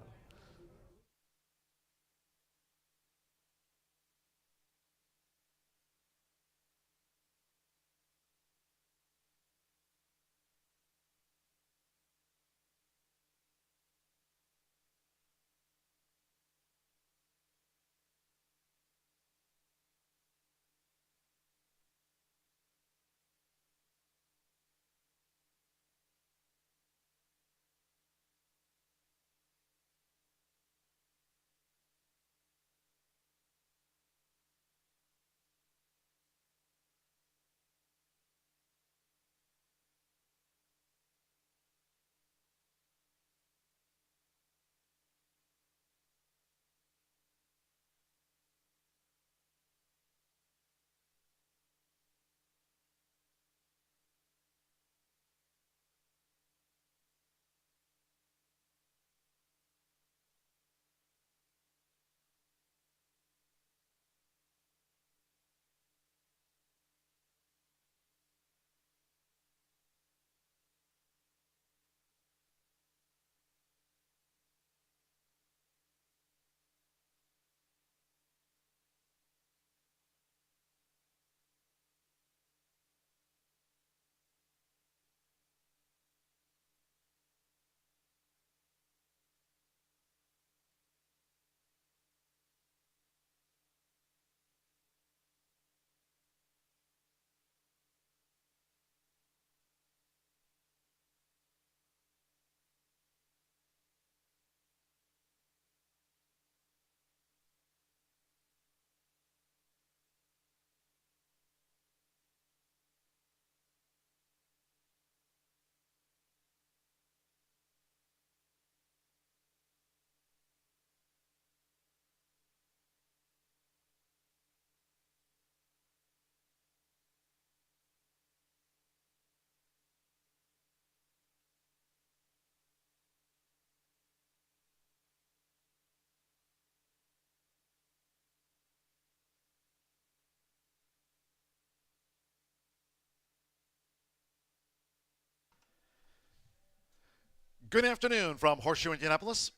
Good afternoon from Horseshoe Indianapolis.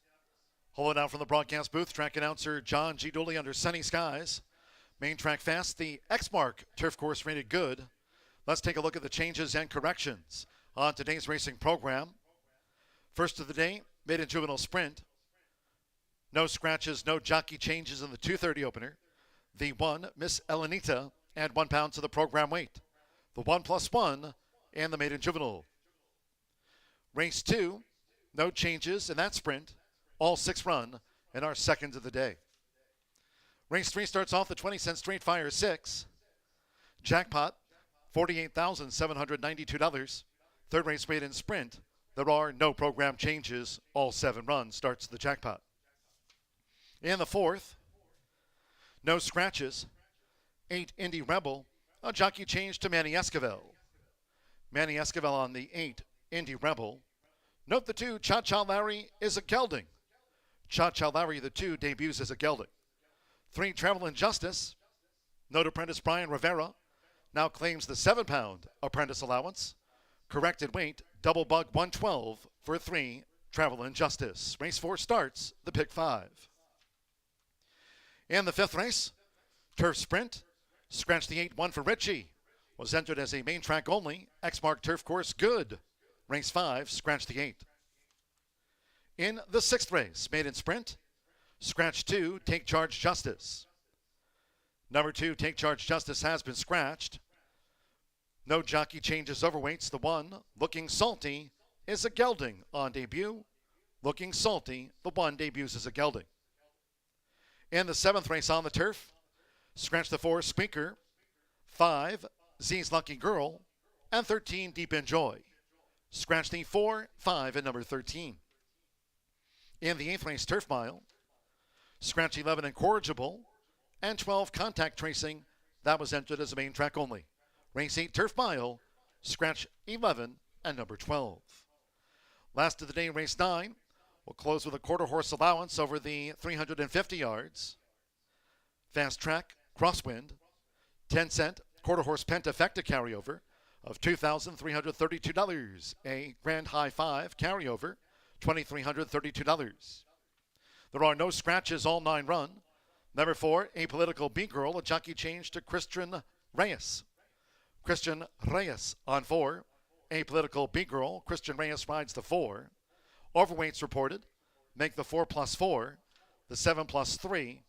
Holding out from the broadcast booth, track announcer John G. Dooley under sunny skies. Main track fast, the X-Mark turf course rated good. Let's take a look at the changes and corrections on today's racing program. First of the day, maiden juvenile sprint. No scratches, no jockey changes in the 2:30 opener. The 1, Miss Elenita, add 1 pound to the program weight. The 1+1 and the maiden juvenile. Race 2, no changes in that sprint. All 6 run in our second of the day. Race 3 starts off the 20-cent straight fire 6. Jackpot, $48,792. Third race weight in sprint. There are no program changes. All 7 runs starts the jackpot. In the fourth, no scratches. 8 Indy Rebel. A jockey change to Manny Esquivel. Manny Esquivel on the 8 Indy Rebel. Note the 2 Cha-Cha Larry is a gelding. Cha-Cha Larry, the 2, debuts as a gelding. 3 Traveling Justice. Note apprentice Brian Rivera now claims the 7-pound apprentice allowance. Corrected weight, double bug 112 for 3 Traveling Justice. Race 4 starts the pick 5. In the 5th race, turf sprint. Scratch the 8-1 for Richie. Was entered as a main track only. X-Mark turf course good. Race 5, scratch the 8. In the 6th race, maiden sprint. Scratch 2, Take Charge Justice. Number 2, Take Charge Justice has been scratched. No jockey changes overweights. The 1, Looking Salty, is a gelding on debut. Looking Salty, the 1 debuts as a gelding. In the 7th race on the turf, scratch the 4, Speaker. 5, Z's Lucky Girl. And 13, Deep Enjoy. Scratch the 4, 5, and number 13. In the 8th race turf mile, scratch 11 Incorrigible and 12 Contact Tracing. That was entered as a main track only. Race 8 turf mile, scratch 11 and number 12. Last of the day, race 9. We'll close with a quarter horse allowance over the 350 yards. Fast track, crosswind, 10-cent quarter horse pentafecta carryover of $2,332. A grand high 5 carryover, $2,332. There are no scratches, all 9 run. Number 4, Apolitical B-Girl, a jockey change to Christian Reyes. Christian Reyes on 4. Apolitical B-Girl, Christian Reyes rides the 4. Overweights reported. Make the 4+4, the 7+3,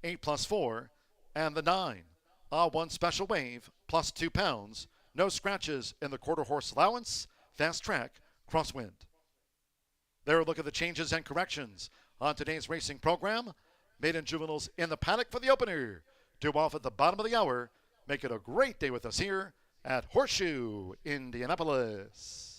8+4, and the 9. 1 special wave, plus 2 pounds. No scratches in the quarter horse allowance. Fast track, crosswind. There, a look at the changes and corrections on today's racing program. Maiden juveniles in the paddock for the opener. 2 off at the bottom of the hour. Make it a great day with us here at Horseshoe Indianapolis.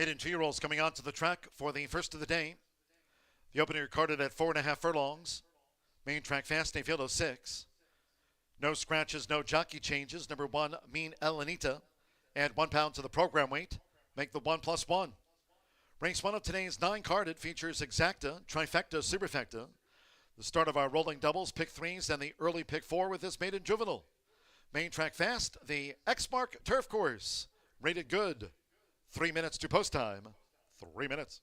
Maiden 2-year-olds coming onto the track for the first of the day. The opener carded at 4.5 furlongs. Main track fast, a field of 6. No scratches, no jockey changes. Number 1, Mean Elenita. Add 1 pound to the program weight. Make the 1+1. Race 1 of today's 9 carded features Exacta, Trifecta, Superfecta. The start of our rolling doubles, pick 3s, and the early pick 4 with this maiden juvenile. Main track fast, the X-Mark Turf Course. Rated good. 3 minutes to post time. 3 minutes.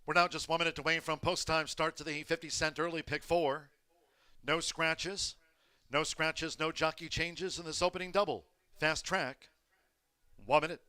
We're now just 1 minute away from post time start to the 50-cent early pick 4. No scratches. No scratches, no jockey changes in this opening double. Fast track. 1 minute.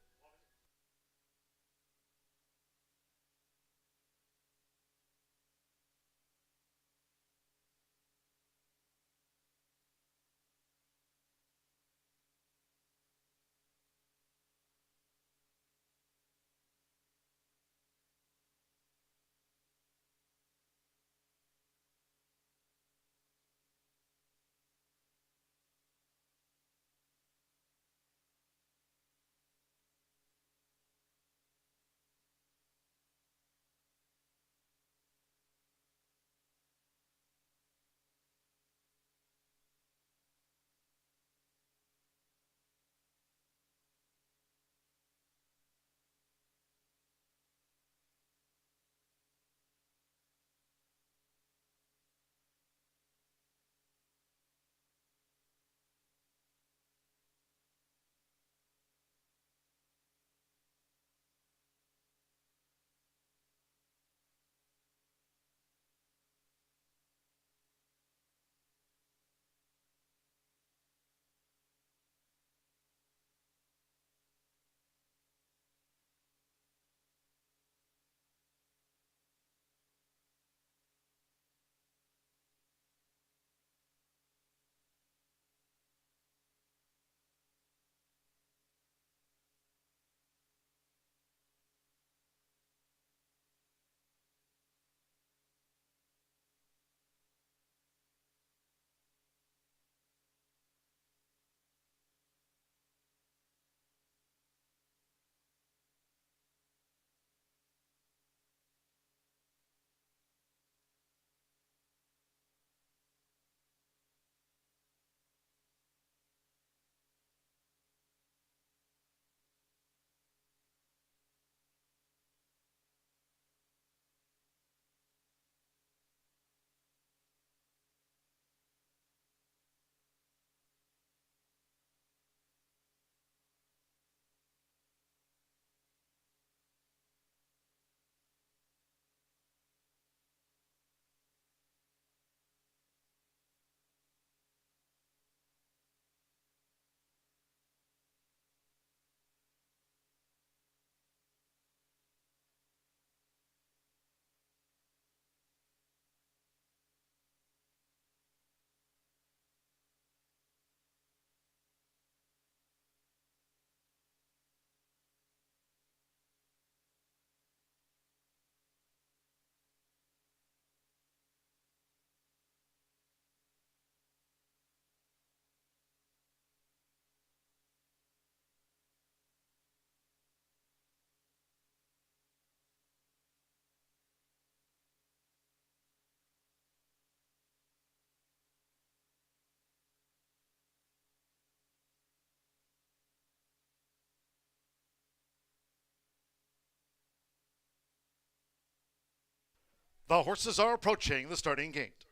The horses are approaching the starting gate.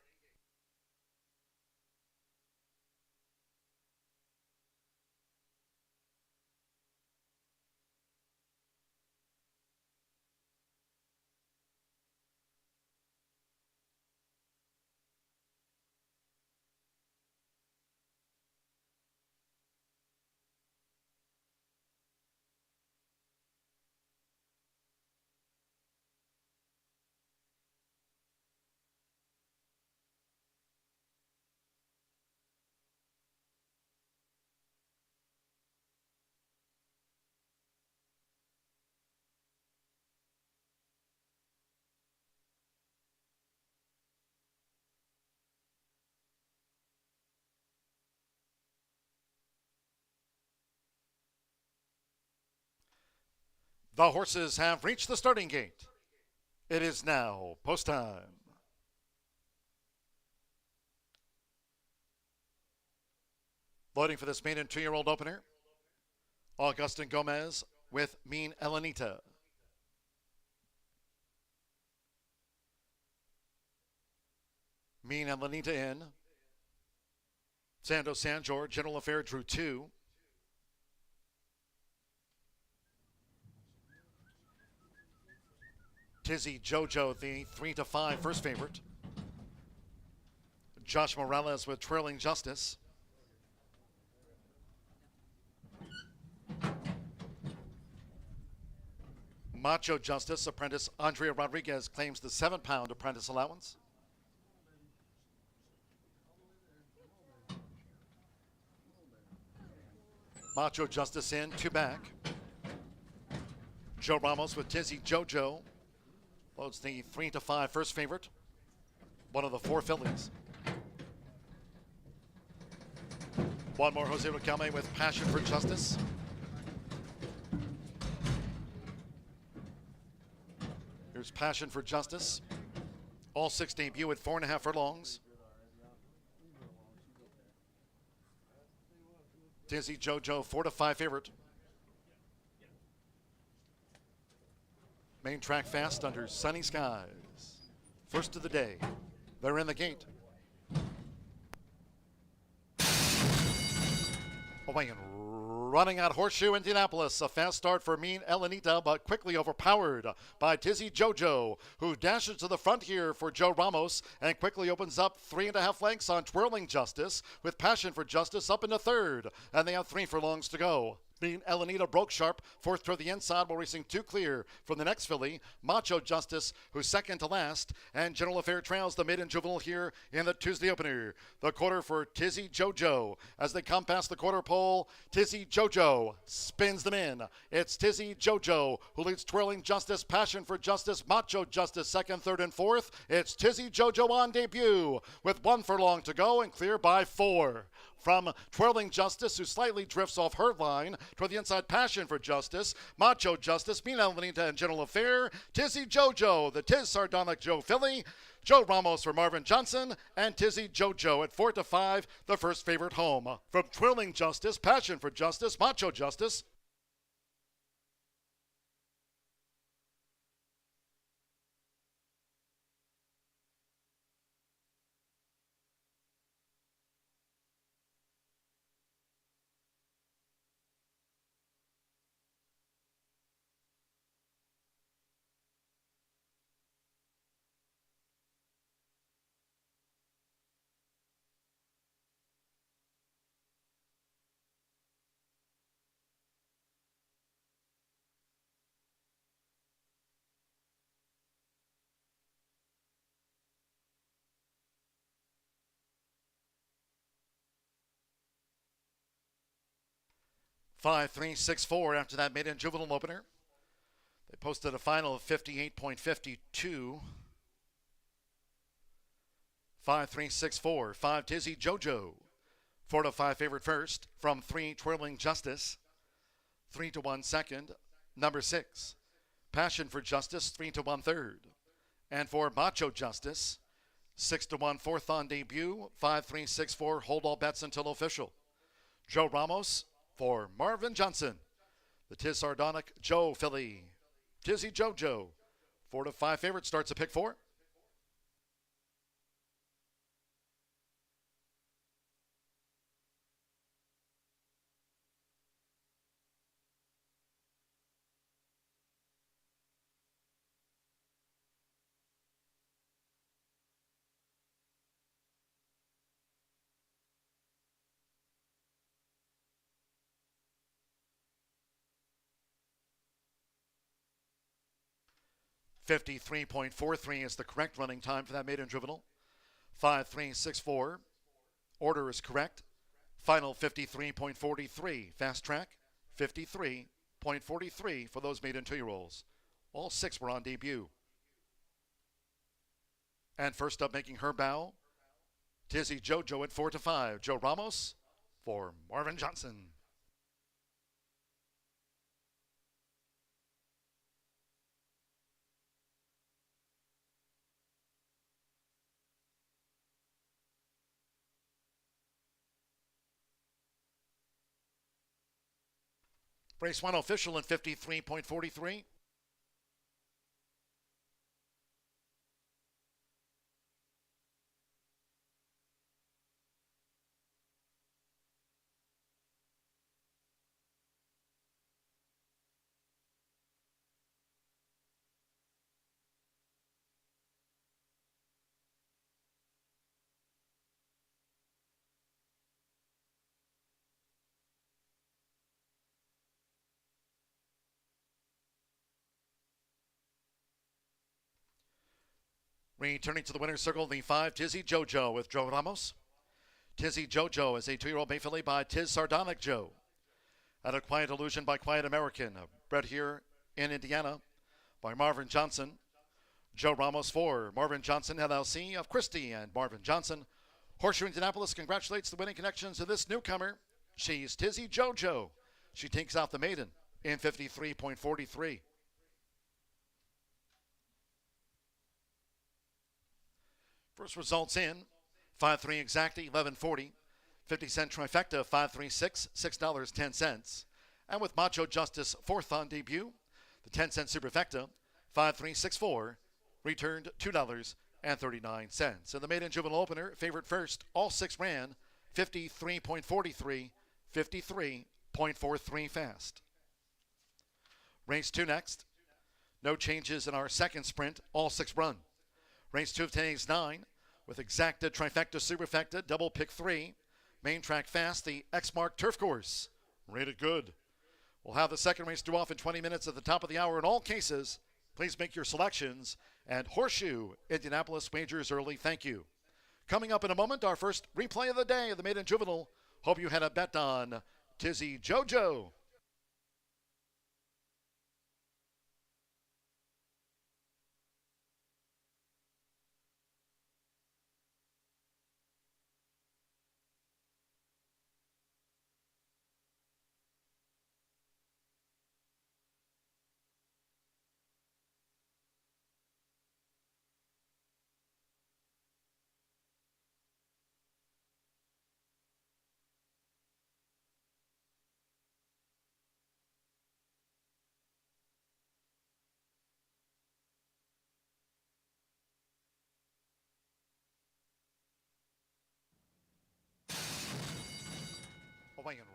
The horses have reached the starting gate. It is now post time. Loading for this maiden 2-year-old opener, Augustin Gomez with Mean Elenita. Mean Elenita in. Sando San George, General Affair drew 2. Tizzy Jojo, the 3-5 first favorite. Josh Morales with Trailing Justice. Macho Justice, apprentice Andrea Rodriguez claims the 7-pound apprentice allowance. Macho Justice in, 2 back. Joe Ramos with Tizzy Jojo. Loads the 3-5 first favorite. One of the 4 fillies. One more Jose Riquelme with Passion for Justice. Here's Passion for Justice. All 6 debut at 4.5 furlongs. Tizzy Jojo, 4-5 favorite. Main track fast under sunny skies. First of the day. They're in the gate. Away and running out Horseshoe Indianapolis. A fast start for Mean Elenita, but quickly overpowered by Tizzy Jojo, who dashes to the front here for Joe Ramos and quickly opens up 3.5 lengths on Twirling Justice with Passion for Justice up into third. And they have 3 furlongs to go. Mean Elenita broke sharp, 4th to the inside while racing 2 clear from the next filly, Macho Justice, who's second to last, and General Affair trails the maiden juvenile here in the Tuesday opener. The quarter for Tizzy Jojo. As they come past the quarter pole, Tizzy Jojo spins them in. It's Tizzy Jojo who leads Twirling Justice, Passion for Justice, Macho Justice second, third, and fourth. It's Tizzy Jojo on debut with 1 furlong to go and clear by 4. From Twirling Justice, who slightly drifts off her line toward the inside, Passion for Justice, Macho Justice, Mean Elenita, and General Affair, Tizzy Jojo, the Tiz Sardonic Joe filly, Joe Ramos for Marvin Johnson, and Tizzy Jojo at 4-5, the first favorite home. From Twirling Justice, Passion for Justice, Macho Justice, 5-3-6-4 after that maiden juvenile opener. They posted a final of 58.52. 5-3-6-4. 5 Tizzy Jojo. 4-5 favorite first from 3 Twirling Justice. 3-1 second. Number 6. Passion for Justice, 3-1 third. And for Macho Justice, 6-1 fourth on debut. 5-3-6-4. Hold all bets until official. Joe Ramos for Marvin Johnson. The Tiz Sardonic Joe filly. Tizzy Jojo. 4-5 favorite starts a pick 4. 53.43 is the correct running time for that maiden juvenile. 5364. Order is correct. Final 53.43. Fast track 53.43 for those maiden 2-year-olds. All 6 were on debut. And first up making her bow, Tizzy JoJo at 4-5. Joe Ramos for Marvin Johnson. Race 1 official in 53.43. Returning to the winner's circle, the 5, Tizzy JoJo with Joe Ramos. Tizzy JoJo is a 2-year-old made filly by Tiz Sardonic Joe. At a Quiet Illusion by Quiet American, bred here in Indiana by Marvin Johnson. Joe Ramos for Marvin Johnson LLC of Christie and Marvin Johnson. Horseshoe Indianapolis congratulates the winning connections to this newcomer. She's Tizzy JoJo. She takes out the maiden in 53.43. First results in 5-3 exacta, 11.40. 50-cent trifecta, 5-3-6, $6.10. And with Macho Justice fourth on debut, the 10-cent superfecta, 5-3-6-4, returned $2.39. In the maiden juvenile opener, favorite first, all 6 ran 53.43, 53.43 fast. Race 2 next. No changes in our second sprint, all 6 run. Race 2 of today's 9 with exacta, trifecta, superfecta, double pick 3. Main track fast, the X-Mark turf course. Rated good. We'll have the second race due off in 20 minutes at the top of the hour. In all cases, please make your selections. And Horseshoe Indianapolis wagers early. Thank you. Coming up in a moment, our first replay of the day of the maiden juvenile. Hope you had a bet on Tizzy JoJo. Away and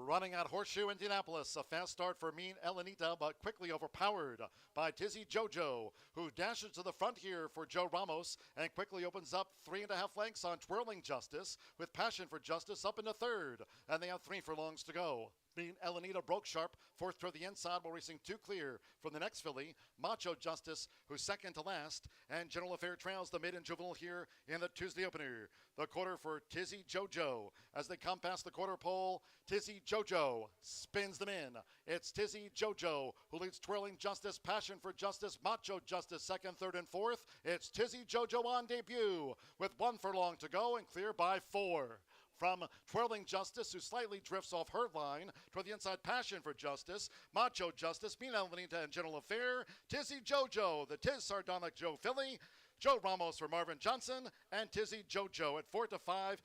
running out Horseshoe Indianapolis. A fast start for Mean Elenita, but quickly overpowered by Tizzy JoJo, who dashes to the front here for Joe Ramos and quickly opens up 3.5 lengths on Twirling Justice, with Passion for Justice up into third. And they have 3 furlongs to go. Mean Elenita broke sharp, fourth toward the inside while racing 2 clear from the next filly, Macho Justice, who's second to last. And General Affair trails the maiden juvenile here in the Tuesday opener. The quarter for Tizzy JoJo. As they come past the quarter pole, Tizzy JoJo spins them in. It's Tizzy JoJo who leads Twirling Justice, Passion for Justice, Macho Justice second, third, and fourth. It's Tizzy JoJo on debut with 1 furlong to go and clear by 4. From Twirling Justice, who slightly drifts off her line, toward the inside, Passion for Justice, Macho Justice, Mean Elenita, and General Affair, Tizzy JoJo, the Tiz Sardonic Joe filly, Joe Ramos for Marvin Johnson, and Tizzy JoJo at 4-5.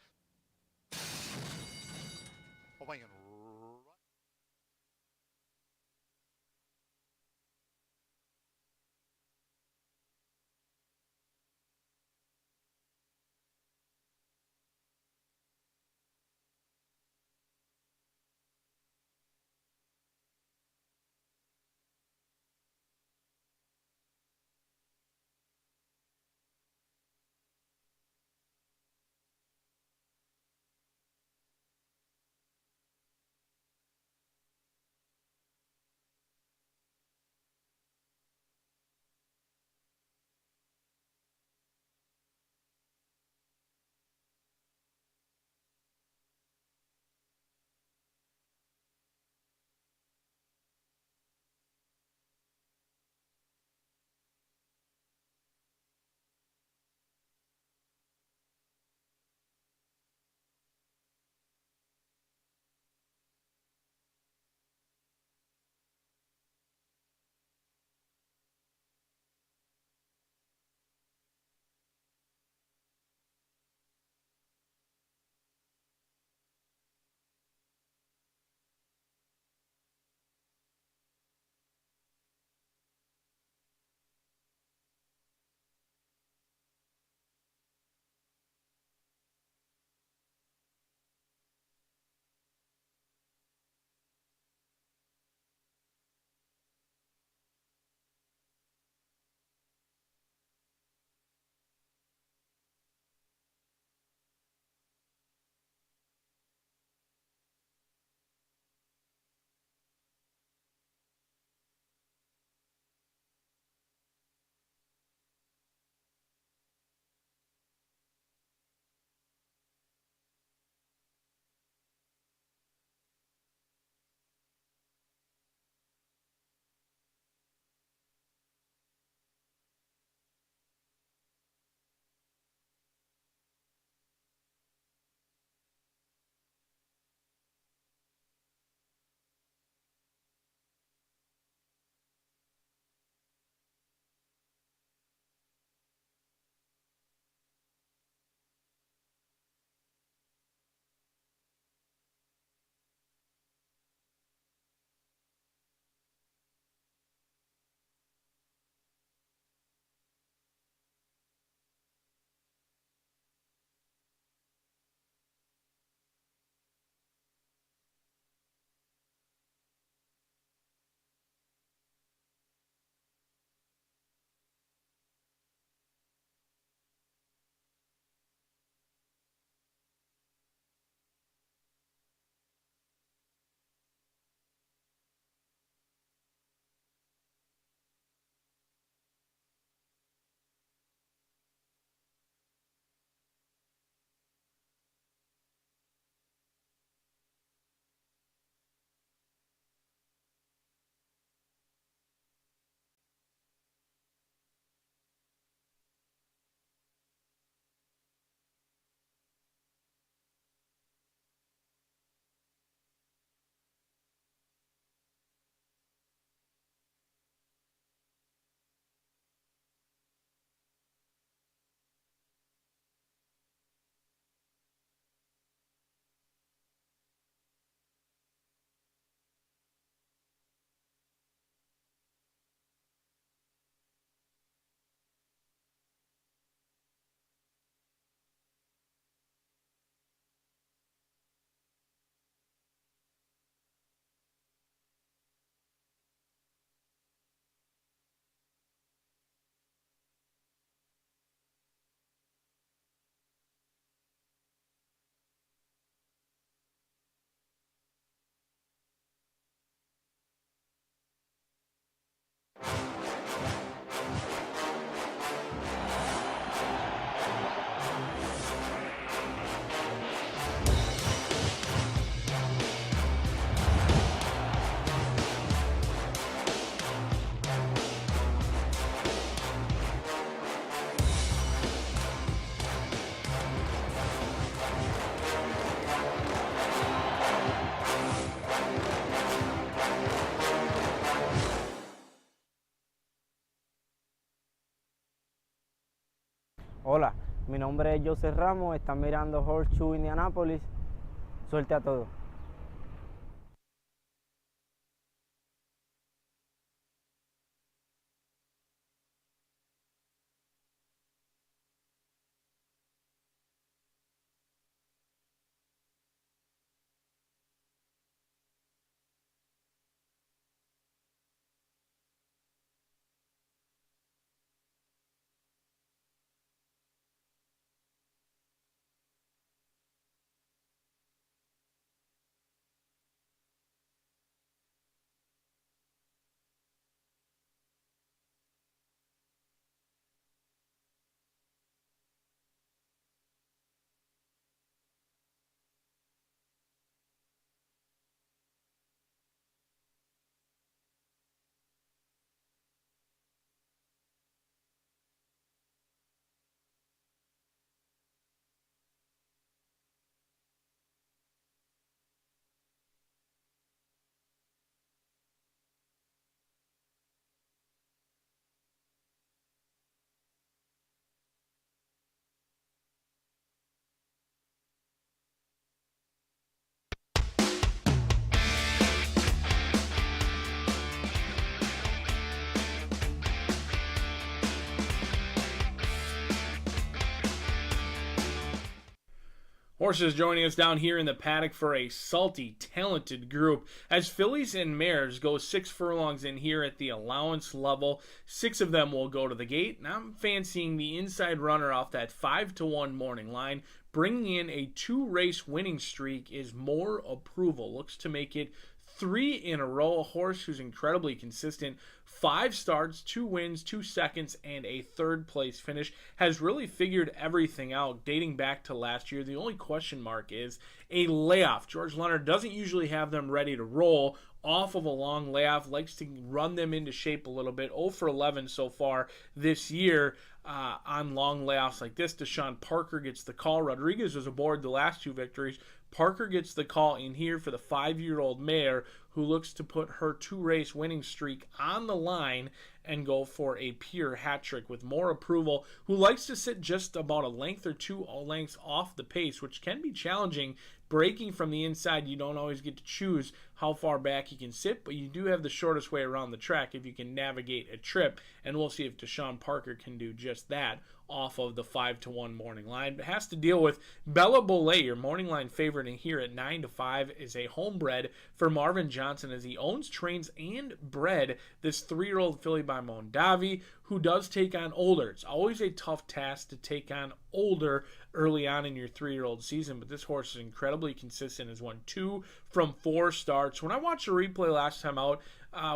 Away and Mi nombre es José Ramos, están mirando Horseshoe Indianapolis. Suerte a todos. Horses joining us down here in the paddock for a salty, talented group as fillies and mares go 6 furlongs in here at the allowance level. 6 of them will go to the gate, and I'm fancying the inside runner off that 5-1 morning line. Bringing in a 2-race winning streak is More Approval. Looks to make it 3 in a row. A horse who's incredibly consistent. 5 starts, 2 wins, 2 seconds, and a 3rd place finish. Has really figured everything out dating back to last year. The only question mark is a layoff. George Leonard doesn't usually have them ready to roll off of a long layoff. Likes to run them into shape a little bit. 0 for 11 so far this year on long layoffs like this. Deshaun Parker gets the call. Rodriguez was aboard the last 2 victories. Parker gets the call in here for the 5-year-old mare who looks to put her 2-race winning streak on the line and go for a pure hat trick with More Approval, who likes to sit just about a length or 2 lengths off the pace, which can be challenging. Breaking from the inside, you don't always get to choose how far back you can sit, but you do have the shortest way around the track if you can navigate a trip, and we'll see if Deshaun Parker can do just that off of the 5-1 morning line. But has to deal with Bella Bollet, your morning line favorite in here at 9-5, is a homebred for Marvin Johnson as he owns, trains, and bred this 3-year-old filly by Mondavi, who does take on older. It's always a tough task to take on older early on in your 3-year-old season, but this horse is incredibly consistent. Has won 2 from 4 starts. When I watched the replay last time out,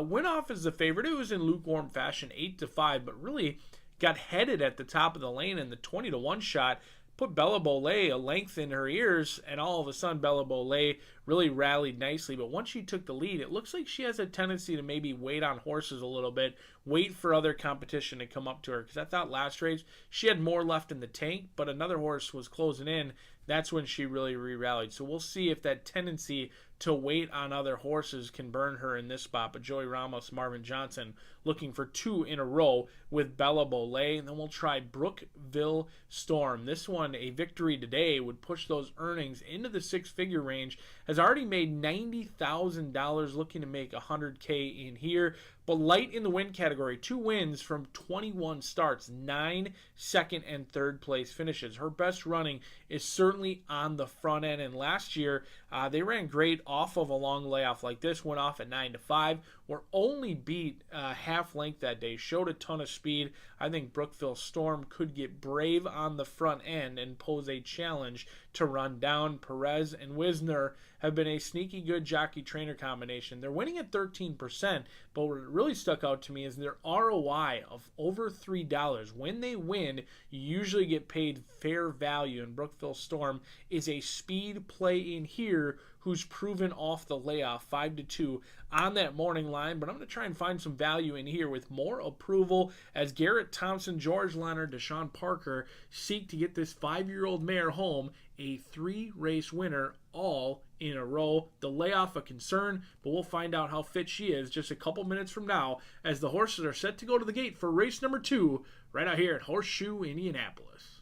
went off as the favorite. It was in lukewarm fashion, 8-5, but really got headed at the top of the lane, and the 20-1 shot put Bella Bollet a length in her ears, and all of a sudden Bella Bollet really rallied nicely. But once she took the lead, it looks like she has a tendency to maybe wait on horses a little bit, wait for other competition to come up to her, because I thought last race she had more left in the tank, but another horse was closing in. That's when she really re-rallied. So we'll see if that tendency to wait on other horses can burn her in this spot. But Joey Ramos, Marvin Johnson looking for 2 in a row with Bella Bollet. And then we'll try Brookville Storm. This one, a victory today, would push those earnings into the 6-figure range. Has already made $90,000, looking to make $100K in here. But light in the win category, 2 wins from 21 starts, 9 second and 3rd place finishes. Her best running is certainly on the front end, and last year they ran great off of a long layoff like this. Went off at 9-5, were only beat half length that day, showed a ton of speed. I think Brookville Storm could get brave on the front end and pose a challenge to run down. Perez and Wisner have been a sneaky good jockey-trainer combination. They're winning at 13%, but what really stuck out to me is their ROI of over $3. When they win, you usually get paid fair value, and Brookville Storm is a speed play in here who's proven off the layoff 5-2 on that morning line. But I'm going to try and find some value in here with More Approval as Garrett Thompson, George Leonard, Deshaun Parker seek to get this 5-year-old mare home, a 3-race winner all in a row. The layoff a concern, but we'll find out how fit she is just a couple minutes from now as the horses are set to go to the gate for race number 2 right out here at Horseshoe Indianapolis.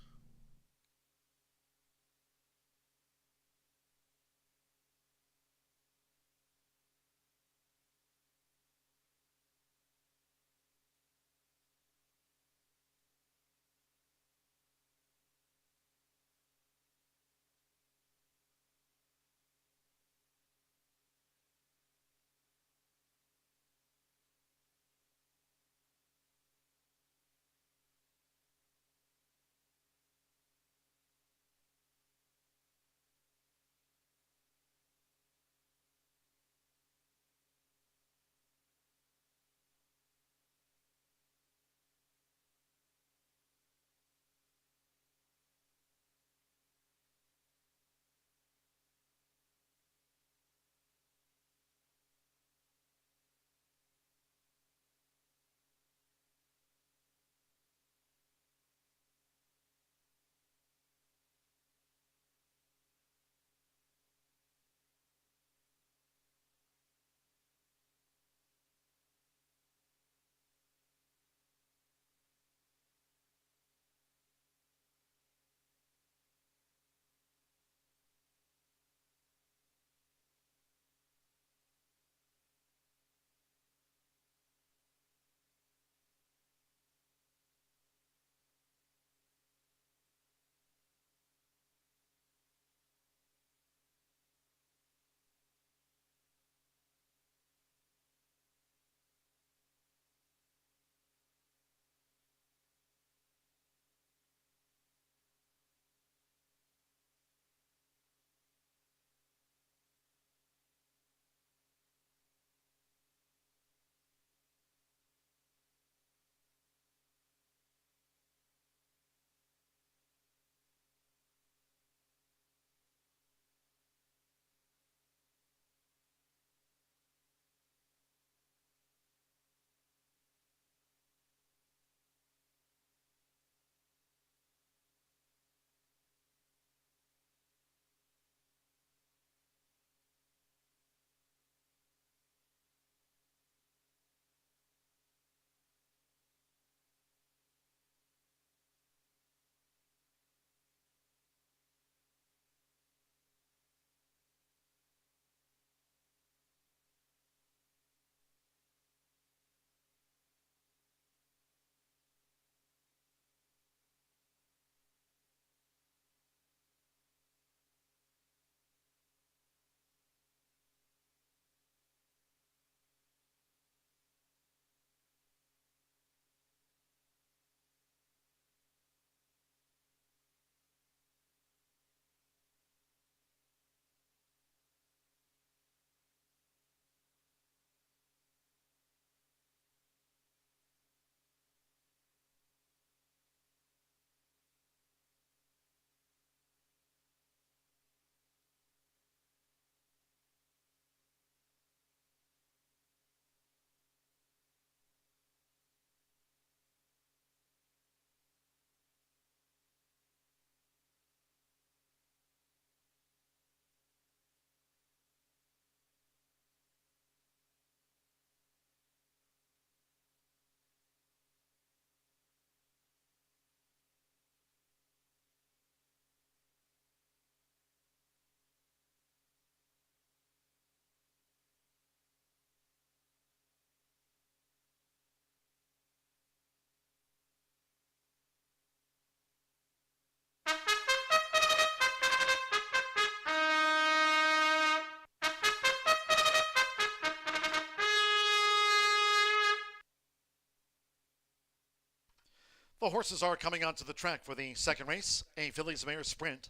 The horses are coming onto the track for the second race, a Fillies Mare Sprint.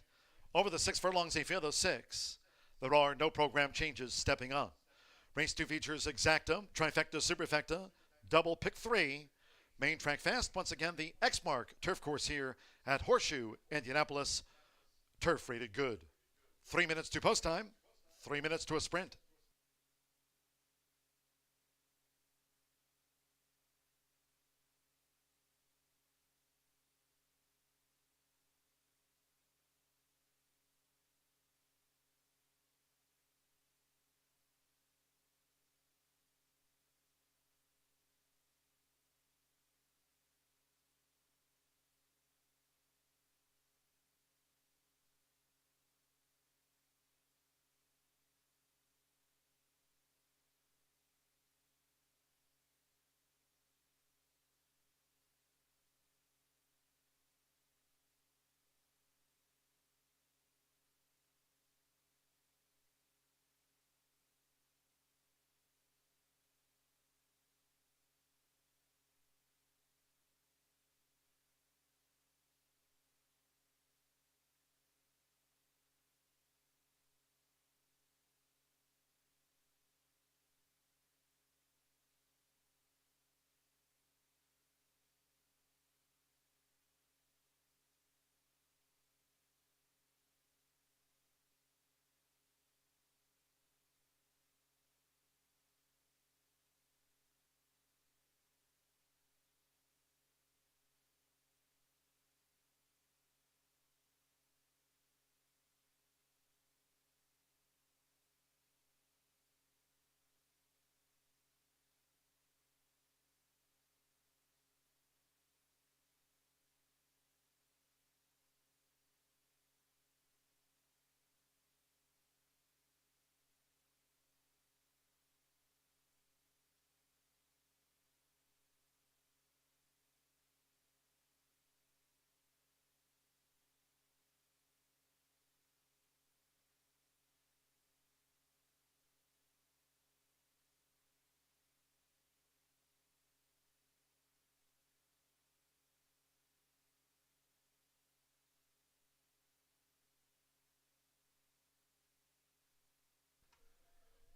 Over the 6 furlongs, a field of 6. There are no program changes stepping on. Race 2 features Exacta, Trifecta, Superfecta, Double Pick 3. Main track fast, once again, the X-Mark turf course here at Horseshoe, Indianapolis. Turf rated good. 3 minutes to post time, 3 minutes to a sprint.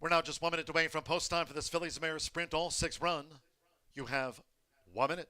We're now just 1 minute away from post time for this Fillies Mare Sprint all 6 run. You have 1 minute.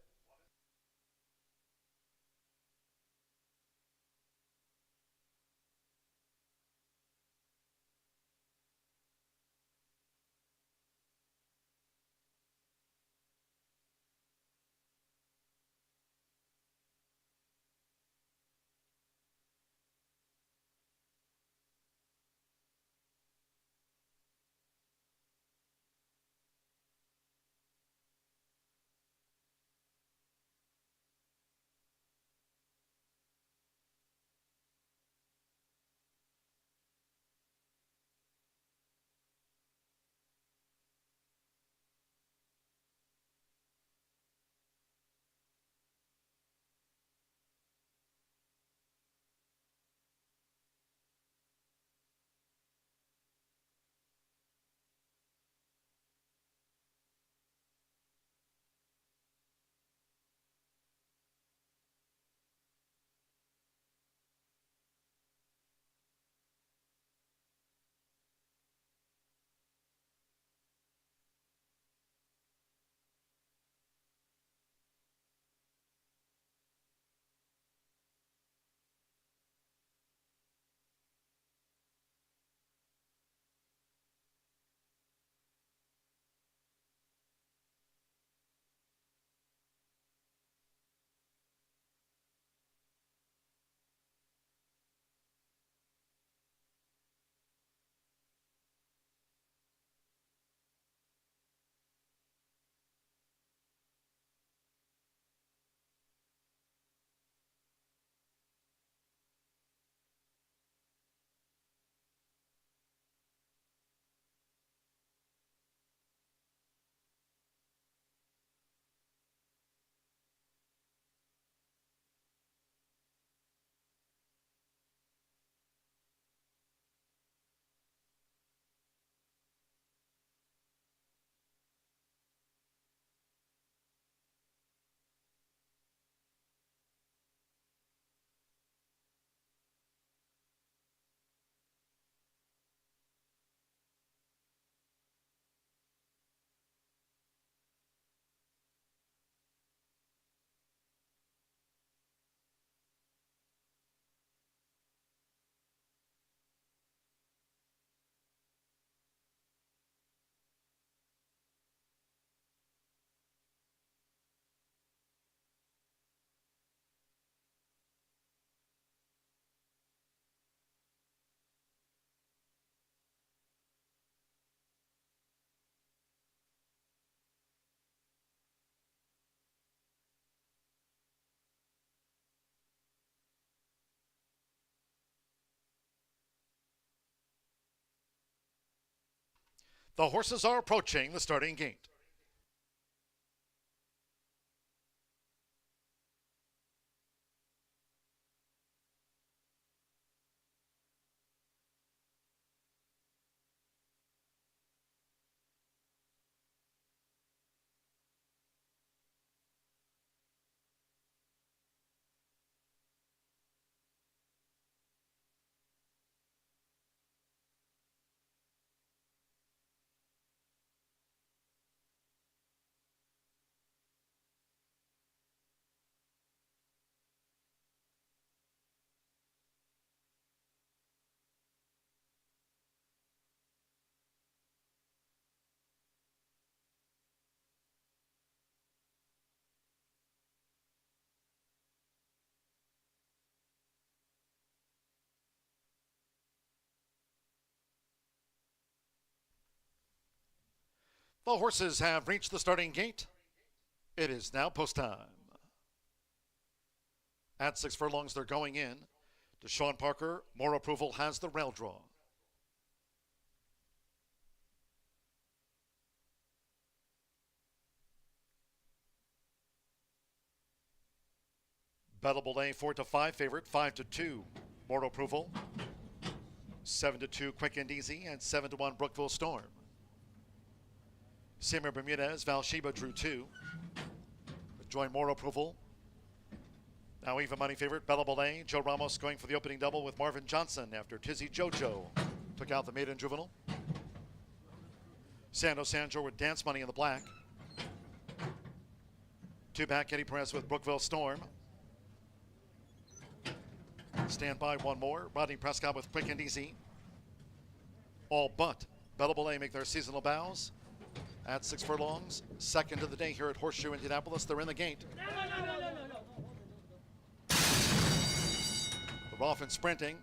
The horses are approaching the starting gate. The horses have reached the starting gate. It is now post time. At 6 furlongs, they're going in. Deshaun Parker, more approval, has the rail draw. Bettable A 4-5 favorite, 5-2. More approval. 7-2 Quick and Easy, and 7-1 Brookville Storm. Simmer Bermudez, Valsheba drew 2. Join more approval. Now even money favorite, Bellable A. Joe Ramos going for the opening double with Marvin Johnson after Tizzy Jojo took out the maiden juvenile. Sando Sanjo with Dance Money in the black. 2 back, Eddie Perez with Brookville Storm. Stand by, 1 more. Rodney Prescott with Quick and Easy. All but Bellable A make their seasonal bows at 6 furlongs. Second of the day here at Horseshoe Indianapolis. They're in the gate. They're off and sprinting.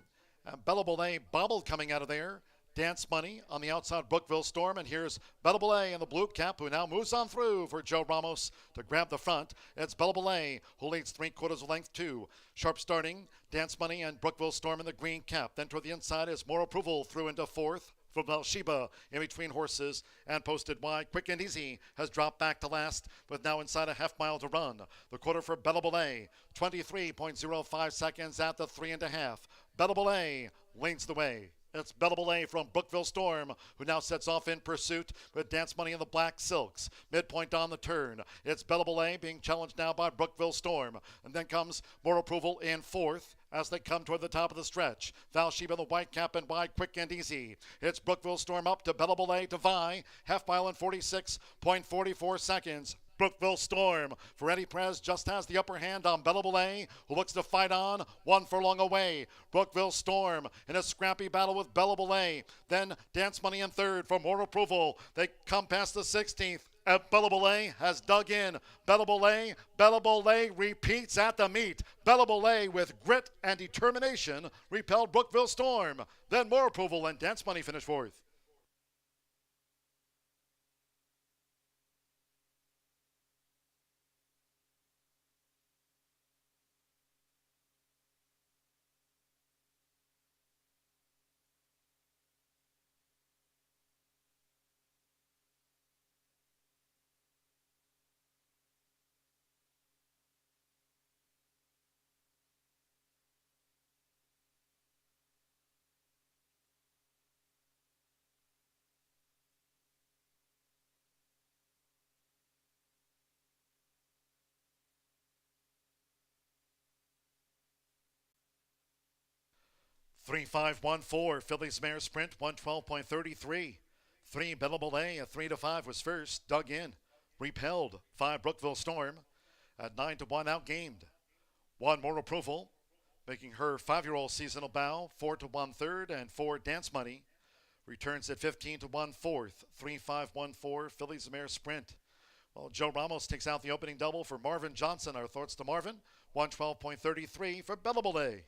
And Bellable A bobbled coming out of there. Dance Money on the outside, Brookville Storm. And here's Bellable A in the blue cap, who now moves on through for Joe Ramos to grab the front. It's Bellable A who leads 3/4 length, 2. Sharp starting, Dance Money and Brookville Storm in the green cap. Then toward the inside is More Approval through into 4th. From Valsheba in between horses and posted wide. Quick and Easy has dropped back to last with now inside a half mile to run. The quarter for Bellable A, 23.05 seconds at the 3.5. Bellable A leads the way. It's Bellable A from Brookville Storm, who now sets off in pursuit with Dance Money in the black silks. Midpoint on the turn. It's Bellable A being challenged now by Brookville Storm. And then comes More Approval in 4th as they come toward the top of the stretch. Valsheba, the white cap, and wide, Quick and Easy. It's Brookville Storm up to Bellable A to vie. Half mile in 46.44 seconds. Brookville Storm for Eddie Perez just has the upper hand on Bellable A, who looks to fight on 1 furlong away. Brookville Storm in a scrappy battle with Bellable A. Then Dance Money in 3rd for More Approval. They come past the 16th. Bellable A has dug in. Bellable A repeats at the meet. Bellable A with grit and determination repelled Brookville Storm. Then More Approval and Dance Money finish 4th. Three, 5, 1, 4. Phillies Mare Sprint 112.33. 3 Bellable A at 3-5 was first. Dug in. Repelled. 5 Brookville Storm at 9-1 outgamed. 1 More Approval, making her 5-year-old seasonal bow. 4-1 third and 4 Dance Money. Returns at 15-1 fourth. 3, 5, 1, 4. Phillies Mare Sprint. Well, Joe Ramos takes out the opening double for Marvin Johnson. Our thoughts to Marvin. 112.33 for Bellable A.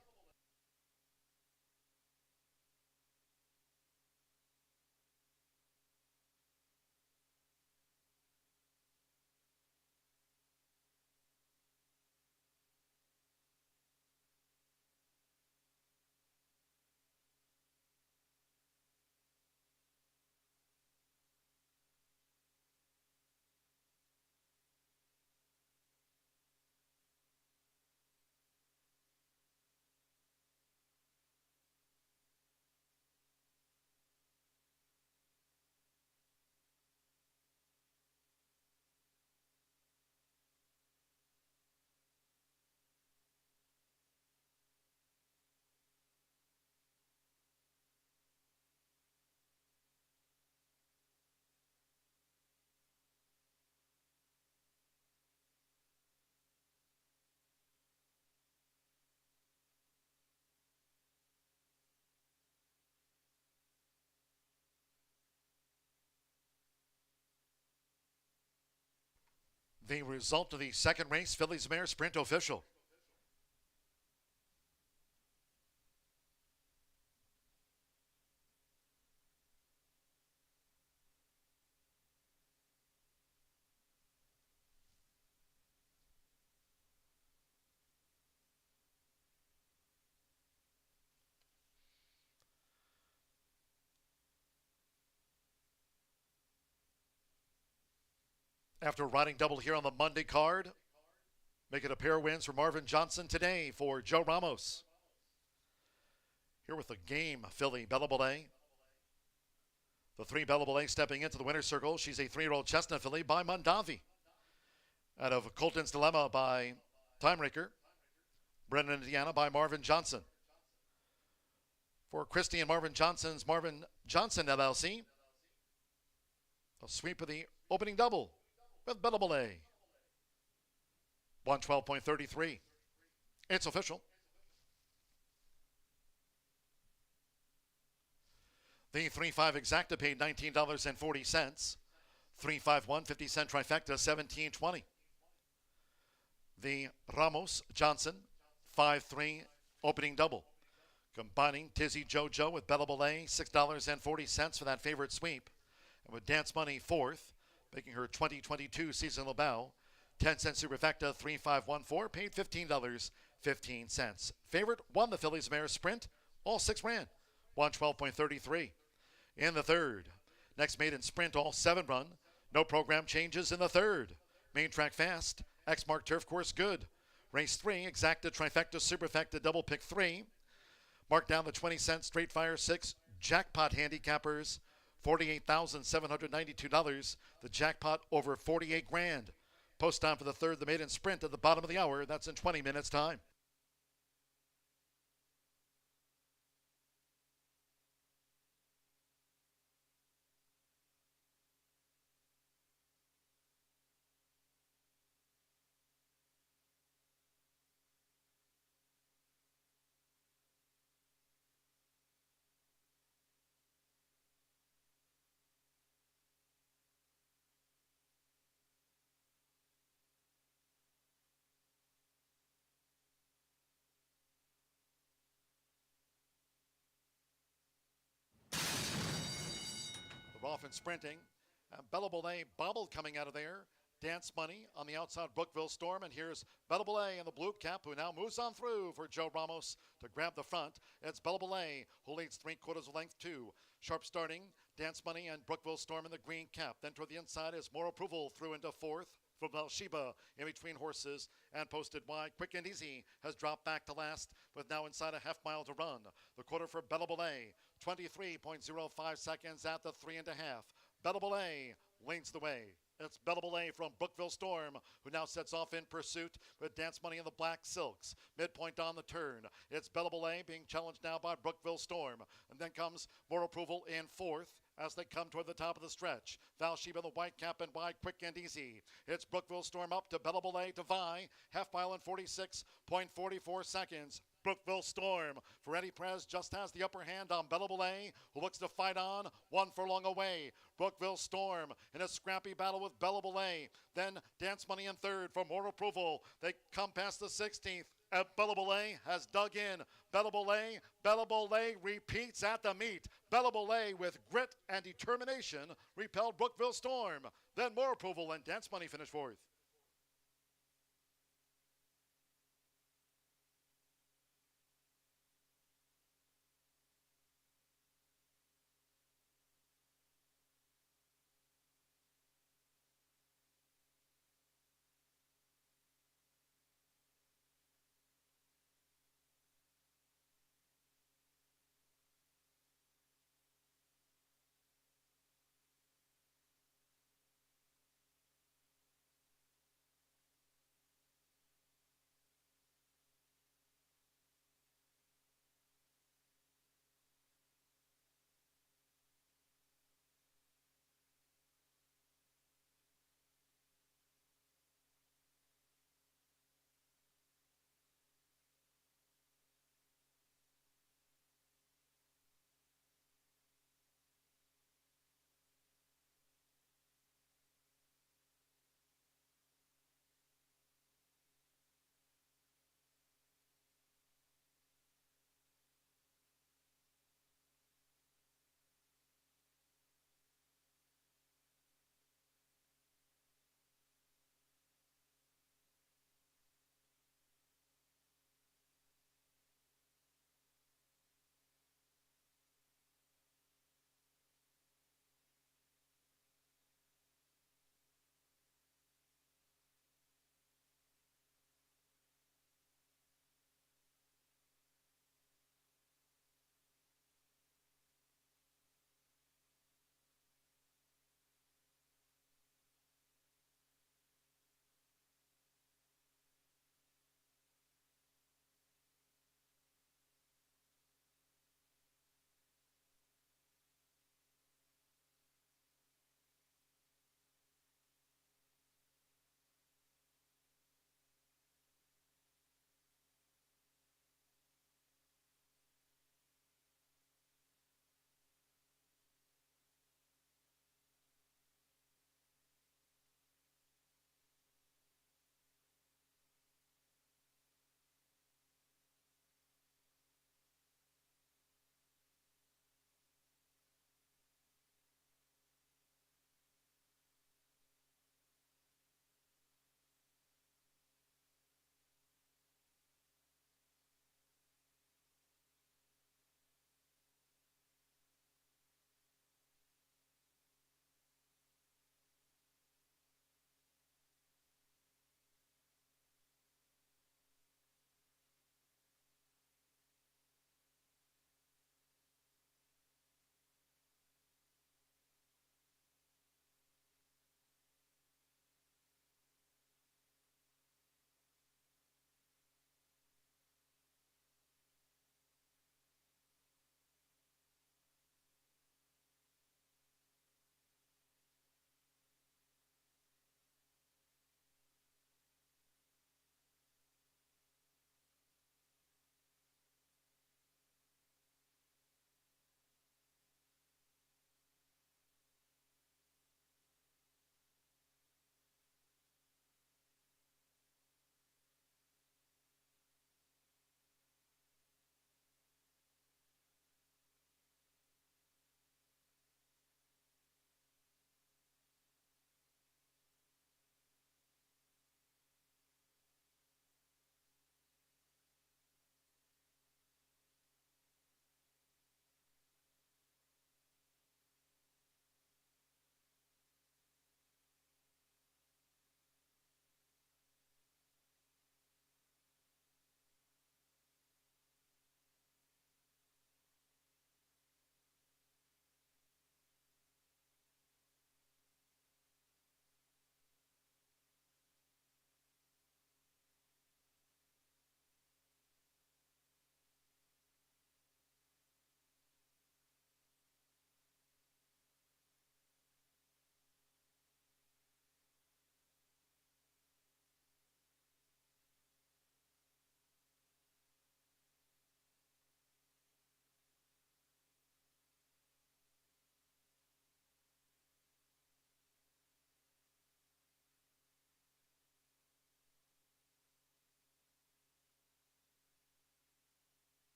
The result of the second race, Phillies Mare Sprint official. After riding double here on the Monday card, make it a pair of wins for Marvin Johnson today for Joe Ramos. Here with the game filly Bella Belay. The 3 Bella Belay stepping into the winner's circle. She's a 3-year-old chestnut filly by Mondavi. Out of Colton's Dilemma by Timeraker. Brendan, Indiana by Marvin Johnson. For Christy and Marvin Johnson's Marvin Johnson LLC. A sweep of the opening double with Bella Belay. 112.33. It's official. The 3-5 exacta paid $19.40. 3-5-1 50-cent trifecta $17.20. The Ramos Johnson 5-3 opening double. Combining Tizzy JoJo with Bella Belay, $6.40 for that favorite sweep. And with Dance Money fourth, making her 2022 seasonal bow, 10-cent superfecta 3514 paid $15.15. Favorite won the Phillies Mare Sprint. All 6 ran. 112.33. In the third. Next maiden sprint, all 7 run. No program changes in the third. Main track fast. X-Mark turf course good. Race 3, exacta trifecta superfecta double pick 3. Mark down the 20-cent straight fire 6 jackpot handicappers. $48,792. The jackpot over 48 grand. Post time for the third, the maiden sprint at the bottom of the hour. That's in 20 minutes time. Often sprinting. Bella Belay bobbled coming out of there. Dance Money on the outside, Brookville Storm. And here's Bella Belay in the blue cap, who now moves on through for Joe Ramos to grab the front. It's Bella Belay, who leads 3/4 of length, 2. Sharp starting, Dance Money and Brookville Storm in the green cap. Then toward the inside is More Approval through into 4th. From Bathsheba in between horses and posted wide. Quick and Easy has dropped back to last with now inside a half mile to run. The quarter for Bella Belay, 23.05 seconds at the 3.5. Bella Belay leads the way. It's Bella Belay from Brookville Storm, who now sets off in pursuit with Dance Money in the black silks. Midpoint on the turn. It's Bella Belay being challenged now by Brookville Storm. And then comes More Approval in 4th. As they come toward the top of the stretch. Valsheba, the white cap, and wide, Quick and Easy. It's Brookville Storm up to Bella Belay to Vi. Half mile in 46.44 seconds. Brookville Storm for Eddie Perez just has the upper hand on Bella Belay, who looks to fight on 1 furlong away. Brookville Storm in a scrappy battle with Bella Belay. Then Dance Money in 3rd for More Approval. They come past the 16th. Bella Belay has dug in. Bella Belay repeats at the meet. Bella Belay with grit and determination repelled Brookville Storm. Then More Approval and Dance Money finish 4th.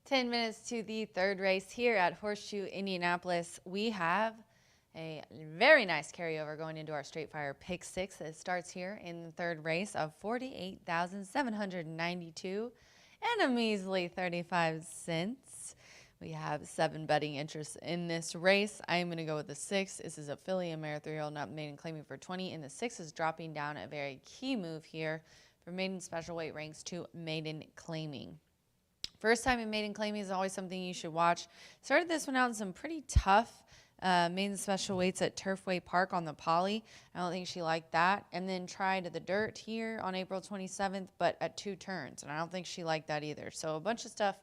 10 minutes to the third race here at Horseshoe Indianapolis. We have a very nice carryover going into our Straight Fire Pick 6 that starts here in the third race of 48,792 and a measly 35 cents. We have 7 betting interests in this race. I am going to go with the 6. This is a filly and mare 3-year-old, not maiden claiming for 20, and the 6 is dropping down a very key move here for maiden special weight ranks to maiden claiming. First time in maiden claiming is always something you should watch. Started this one out in some pretty tough maiden special weights at Turfway Park on the Poly. I don't think she liked that. And then tried the dirt here on April 27th, but at 2 turns. And I don't think she liked that either. So a bunch of stuff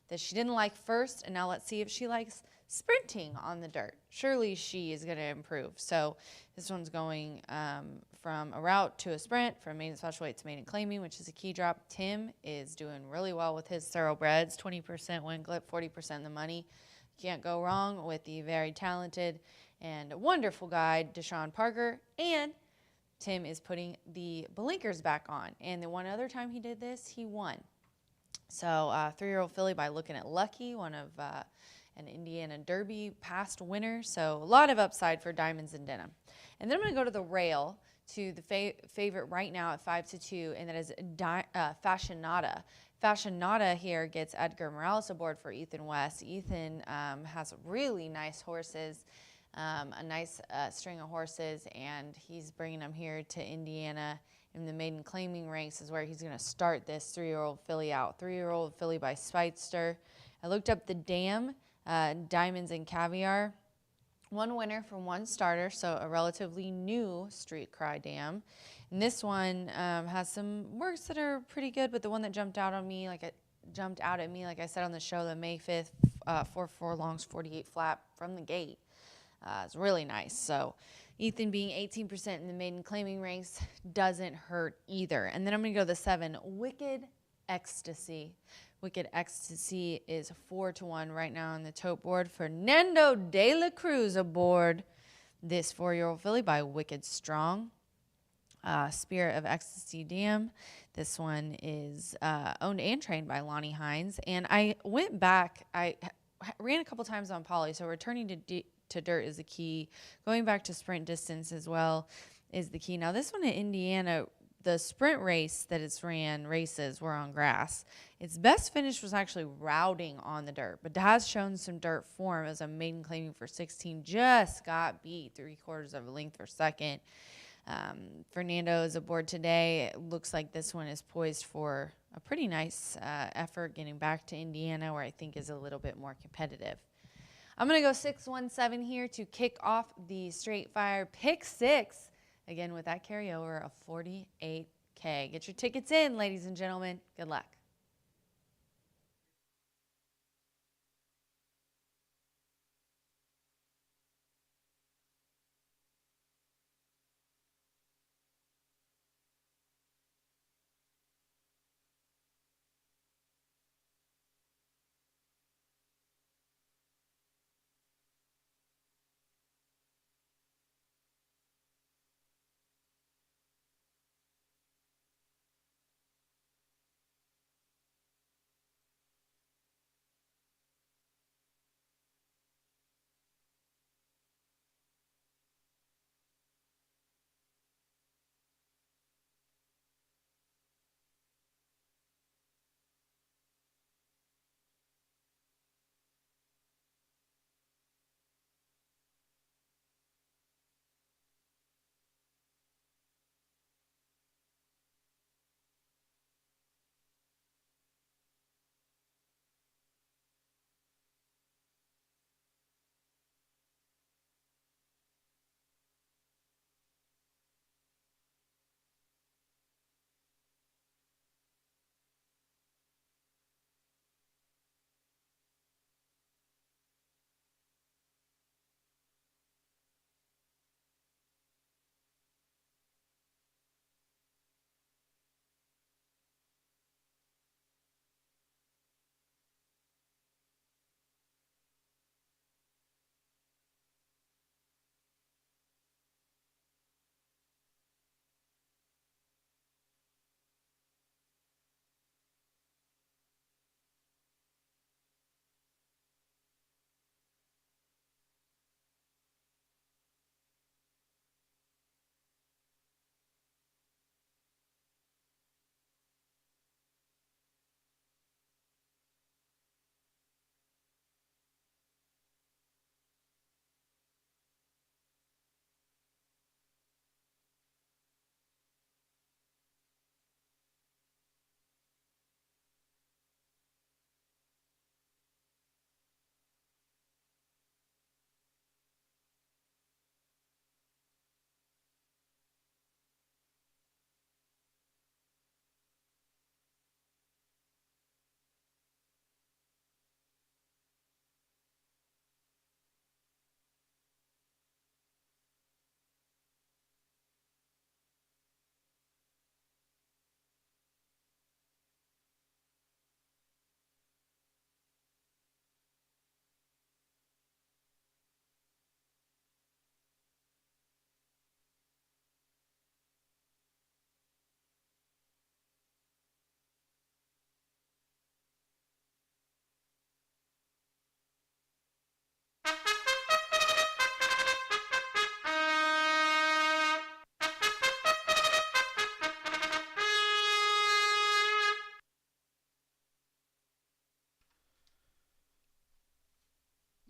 that she didn't like first. And now let's see if she likes sprinting on the dirt. Surely she is going to improve. So this one's going from a route to a sprint, from maiden special weight to maiden claiming, which is a key drop. Tim is doing really well with his thoroughbreds, 20% win clip, 40% the money. Can't go wrong with the very talented and wonderful guide, Deshaun Parker. And Tim is putting the blinkers back on. And the one other time he did this, he won. So 3-year-old filly by Looking at Lucky, one of an Indiana Derby past winner. So a lot of upside for Diamonds and Denim. And then I'm going to go to the rail to the favorite right now at 5-2, and that is Fashionata. Fashionata here gets Edgar Morales aboard for Ethan West. Ethan has really nice horses, a nice string of horses, and he's bringing them here to Indiana in the maiden claiming ranks is where he's going to start this 3-year-old filly out. 3-year-old filly by Speitster. I looked up the dam, Diamonds and Caviar. 1 winner from 1 starter, so a relatively new Street Cry dam. And this one has some works that are pretty good, but the one that jumped out at me, like I said on the show, the May 5th 4 furlongs 48 flat from the gate. It's really nice. So Ethan being 18% in the maiden claiming ranks doesn't hurt either. And then I'm going to go to the 7, Wicked Ecstasy. Wicked Ecstasy is 4-1 right now on the tote board. Fernando de la Cruz aboard this 4-year-old filly by Wicked Strong. Spirit of Ecstasy Dam. This one is owned and trained by Lonnie Hines. And I went back. I ran a couple times on Poly, so returning to dirt is the key. Going back to sprint distance as well is the key. Now, this one in Indiana, the sprint race that it's ran races were on grass. Its best finish was actually routing on the dirt, but has shown some dirt form as a maiden claiming for 16. Just got beat 3/4 of a length for second. Fernando is aboard today. It looks like this one is poised for a pretty nice effort getting back to Indiana, where I think is a little bit more competitive. I'm going to go 6-1-7 here to kick off the Straight Fire Pick 6. Again, with that carryover of $48K. Get your tickets in, ladies and gentlemen. Good luck.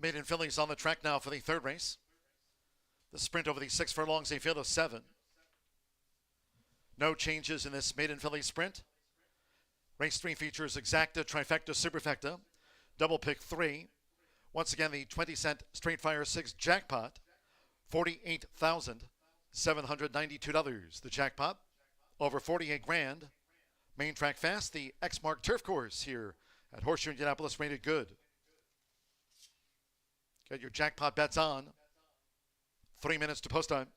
Maiden fillies on the track now for the third race. The sprint over the 6 furlongs, a field of 7. No changes in this maiden filly sprint. Race 3 features exacta, trifecta, superfecta, double pick 3. Once again, the 20-cent Straight Fire 6 jackpot, $48,792. The jackpot, over 48 grand. Main track fast, the X-Mark Turf Course here at Horseshoe Indianapolis, rated good. Get your jackpot bets on. 3 minutes to post time.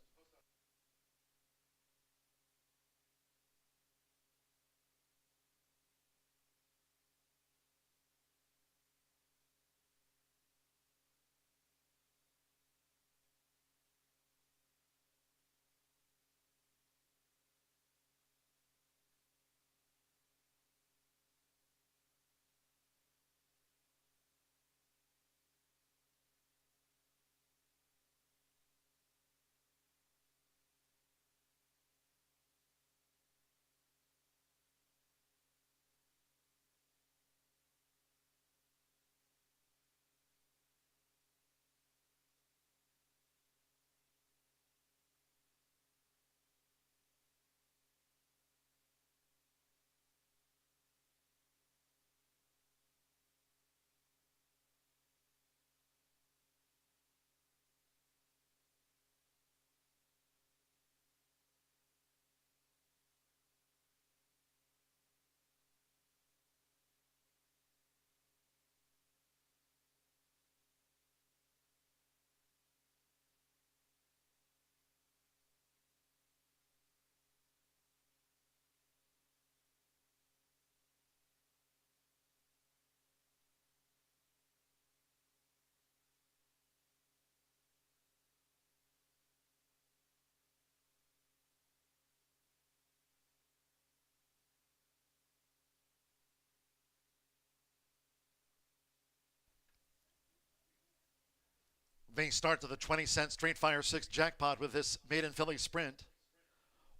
They start to the 20-cent Straight Fire 6 jackpot with this maiden filly sprint.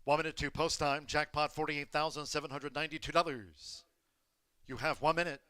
1 minute to post time. Jackpot $48,792. You have 1 minute.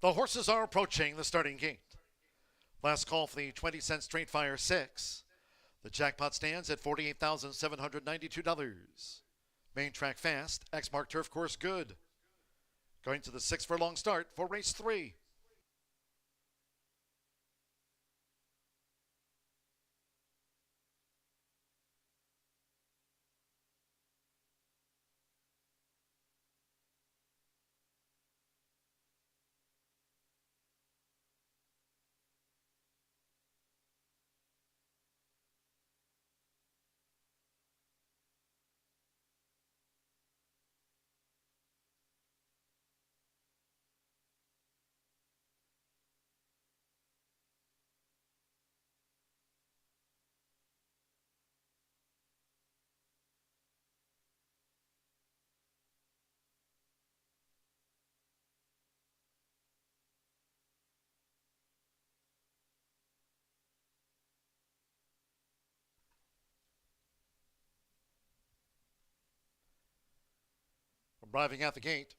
The horses are approaching the starting gate. Last call for the 20-cent Straight Fire 6. The jackpot stands at $48,792. Main track fast, X-Mark turf course good. Going to the 6 furlong start for race 3. Arriving at the gate,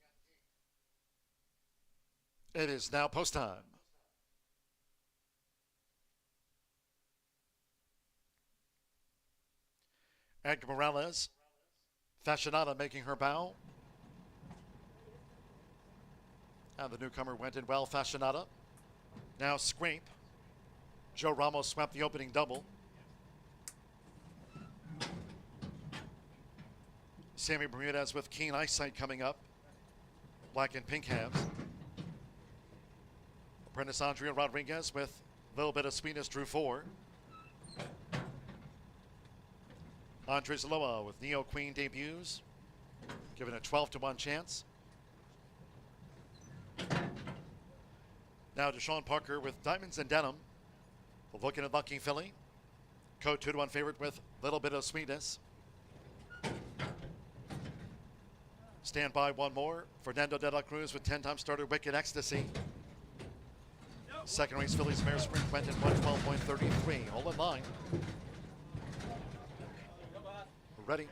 it is now post time. Edgar Morales, Fashionata making her bow. And the newcomer went in well, Fashionata. Now Scrape. Joe Ramos swept the opening double. Sammy Bermudez with Keen Eyesight coming up. Black and pink halves. Apprentice Andrea Rodriguez with a little bit of sweetness drew 4. Andre Zaloa with Neo Queen debuts. Given a 12-1 chance. Now Deshaun Parker with Diamonds and Denim. The Looking at Lucky filly. Code 2-1 favorite with a little bit of sweetness. Stand by one more. Fernando de la Cruz with 10-time starter Wicked Ecstasy. Second race fillies mare sprint went in 112.33. All in line. We're ready.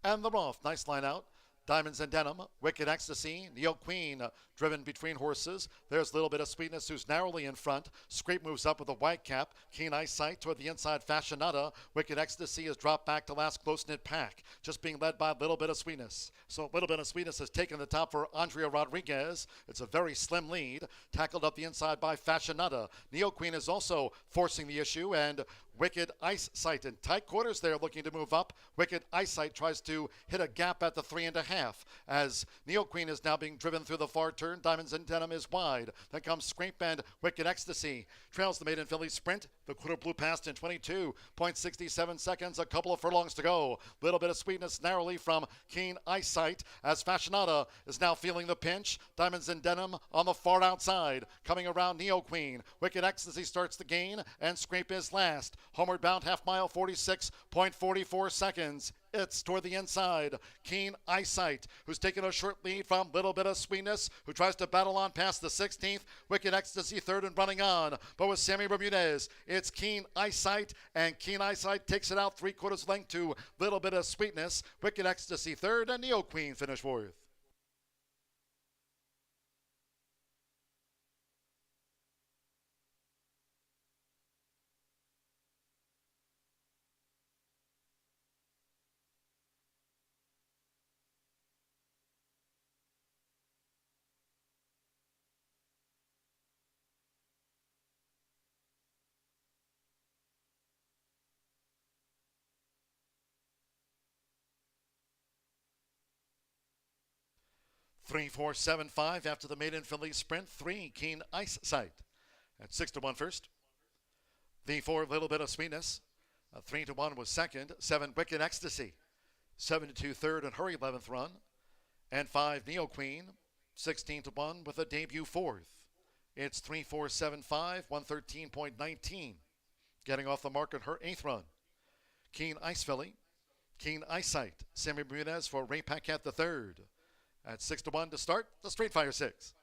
And the off. Nice line out. Diamonds and Denim, Wicked Ecstasy, Neo Queen, driven between horses. There's a little bit of sweetness who's narrowly in front. Scrape moves up with a white cap. Keen Eyesight toward the inside, Fashionata. Wicked Ecstasy has dropped back to last close-knit pack, just being led by a little bit of sweetness. So a little bit of sweetness has taken the top for Andrea Rodriguez. It's a very slim lead. Tackled up the inside by Fashionata. Neo Queen is also forcing the issue, and Wicked Eyesight in tight quarters there looking to move up. Wicked Eyesight tries to hit a gap at the 3.5 as Neo Queen is now being driven through the far turn. Diamonds and Denim is wide. Then comes Scrape and Wicked Ecstasy. Trails the maiden filly sprint. The quarter blue passed in 22.67 seconds. A couple of furlongs to go. Little bit of sweetness narrowly from Keen Eyesight as Fashionata is now feeling the pinch. Diamonds and Denim on the far outside. Coming around Neo Queen. Wicked Ecstasy starts the gain and Scrape is last. Homeward bound half mile, 46.44 seconds. It's toward the inside. Keen Eyesight, who's taken a short lead from Little Bit of Sweetness, who tries to battle on past the 16th. Wicked Ecstasy third and running on. But with Sammy Bermudez, it's Keen Eyesight, and Keen Eyesight takes it out 3/4 length to Little Bit of Sweetness. Wicked Ecstasy third, and Neo Queen finish fourth. Three, 4, 7, 5 after the maiden filly sprint. 3, Keen Eyesight at 6-1 first. The 4, Little Bit of Sweetness. 3-1 was second. 7, Wicked Ecstasy. 7-2 third and her 11th run. And 5, Neo Queen. 16-1 with a debut fourth. It's 3, 4, 7, 5, 113.19. Getting off the mark in her 8th run. Keen Ice Filly. Keen Eyesight. Sammy Bermudez for Ray Paquette the third. At 6-1 to start the Straight Fire 6.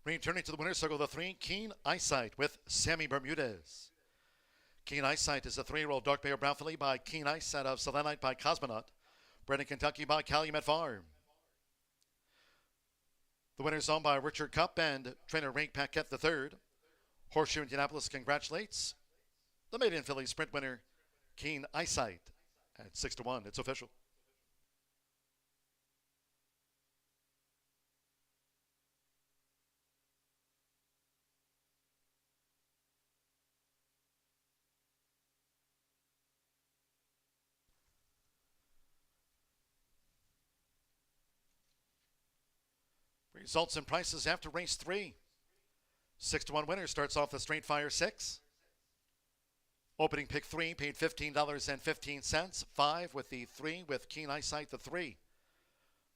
Returning to the winner's circle, the 3, Keen Eyesight with Sammy Bermudez. Keen Eyesight is a 3-year-old dark bay brown filly by Keen Eyesight of Selenite by Cosmonaut, bred in Kentucky by Calumet Farm. The winner is owned by Richard Cup and trainer Ray Paquette III. Horseshoe Indianapolis congratulates the maiden filly sprint winner, Keen Eyesight, at 6-1. It's official. Results and prices after race 3. 6-1 winner starts off the straight fire 6. Opening pick 3 paid $15.15. 5 with the 3 with Keen Eyesight the 3.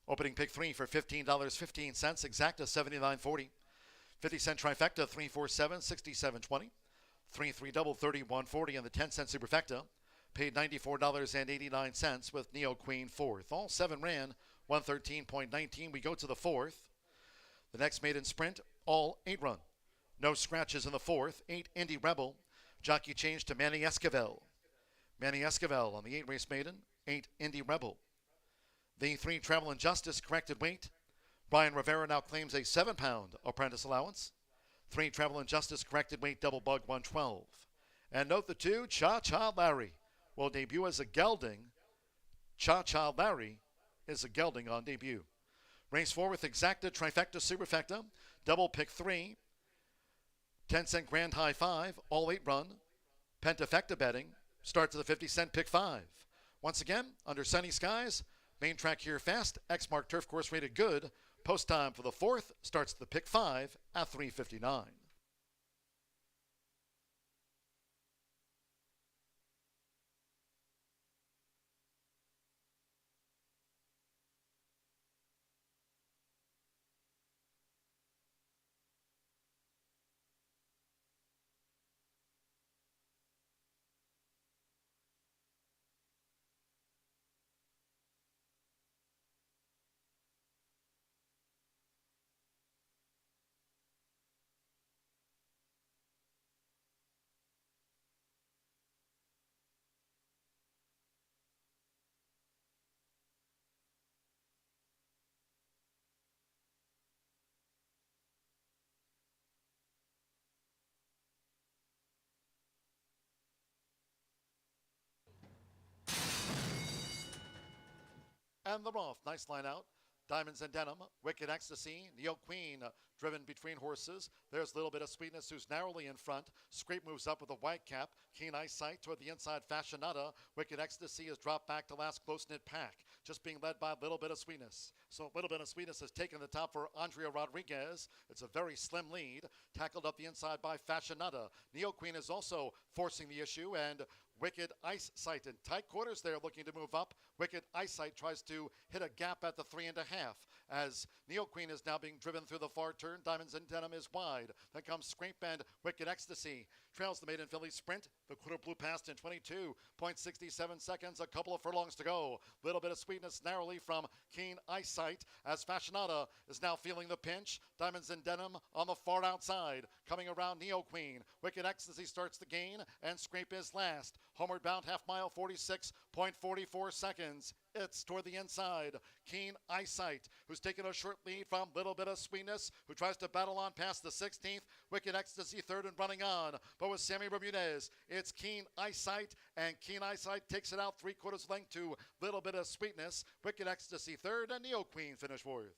Opening pick 3 for $15.15. Exacta $79.40. 50-cent trifecta 347 67.20. 3-3 double 31.40 and the 10-cent superfecta paid $94.89 with Neo Queen 4th. All 7 ran 113.19. We go to the 4th. The next maiden sprint, all 8 run. No scratches in the 4th. 8 Indy Rebel. Jockey change to Manny Esquivel. Manny Esquivel on the 8 race maiden. 8 Indy Rebel. The 3 Travel and Justice corrected weight. Brian Rivera now claims a 7-pound apprentice allowance. 3 Travel and Justice corrected weight double bug 112. And note the 2 Cha Cha Larry will debut as a gelding. Cha Cha Larry is a gelding on debut. Race 4 with Exacta, Trifecta, Superfecta, double pick 3, 10-cent grand high 5, all 8 run, pentafecta betting, starts at the 50-cent pick 5. Once again, under sunny skies, main track here fast, X-Mark turf course rated good, post time for the 4th, starts at the pick 5 at 3:59. And the Roth, nice line out. Diamonds and Denim, Wicked Ecstasy, Neo Queen, driven between horses. There's a little bit of Sweetness, who's narrowly in front. Scrape moves up with a white cap. Keen Eyesight toward the inside, Fashionata. Wicked Ecstasy has dropped back to last close-knit pack, just being led by a little bit of Sweetness. So a little bit of Sweetness has taken the top for Andrea Rodriguez. It's a very slim lead. Tackled up the inside by Fashionata. Neo Queen is also forcing the issue, and Wicked Eyesight in tight quarters there, looking to move up. Wicked Eyesight tries to hit a gap at the 3.5 as Neo Queen is now being driven through the far turn. Diamonds and Denim is wide. Then comes Scrape and Wicked Ecstasy. Trails the maiden filly sprint. The quarter blue passed in 22.67 seconds. A couple of furlongs to go. Little bit of Sweetness narrowly from Keen Eyesight as Fashionata is now feeling the pinch. Diamonds and Denim on the far outside. Coming around Neo Queen. Wicked Ecstasy starts the gain and Scrape is last. Homeward bound half mile, 46.44 seconds. It's toward the inside. Keen Eyesight, who's taken a short lead from Little Bit of Sweetness, who tries to battle on past the 16th. Wicked Ecstasy third and running on. But with Sammy Bermudez, it's Keen Eyesight, and Keen Eyesight takes it out 3/4 length to Little Bit of Sweetness. Wicked Ecstasy third, and Neo Queen finish fourth.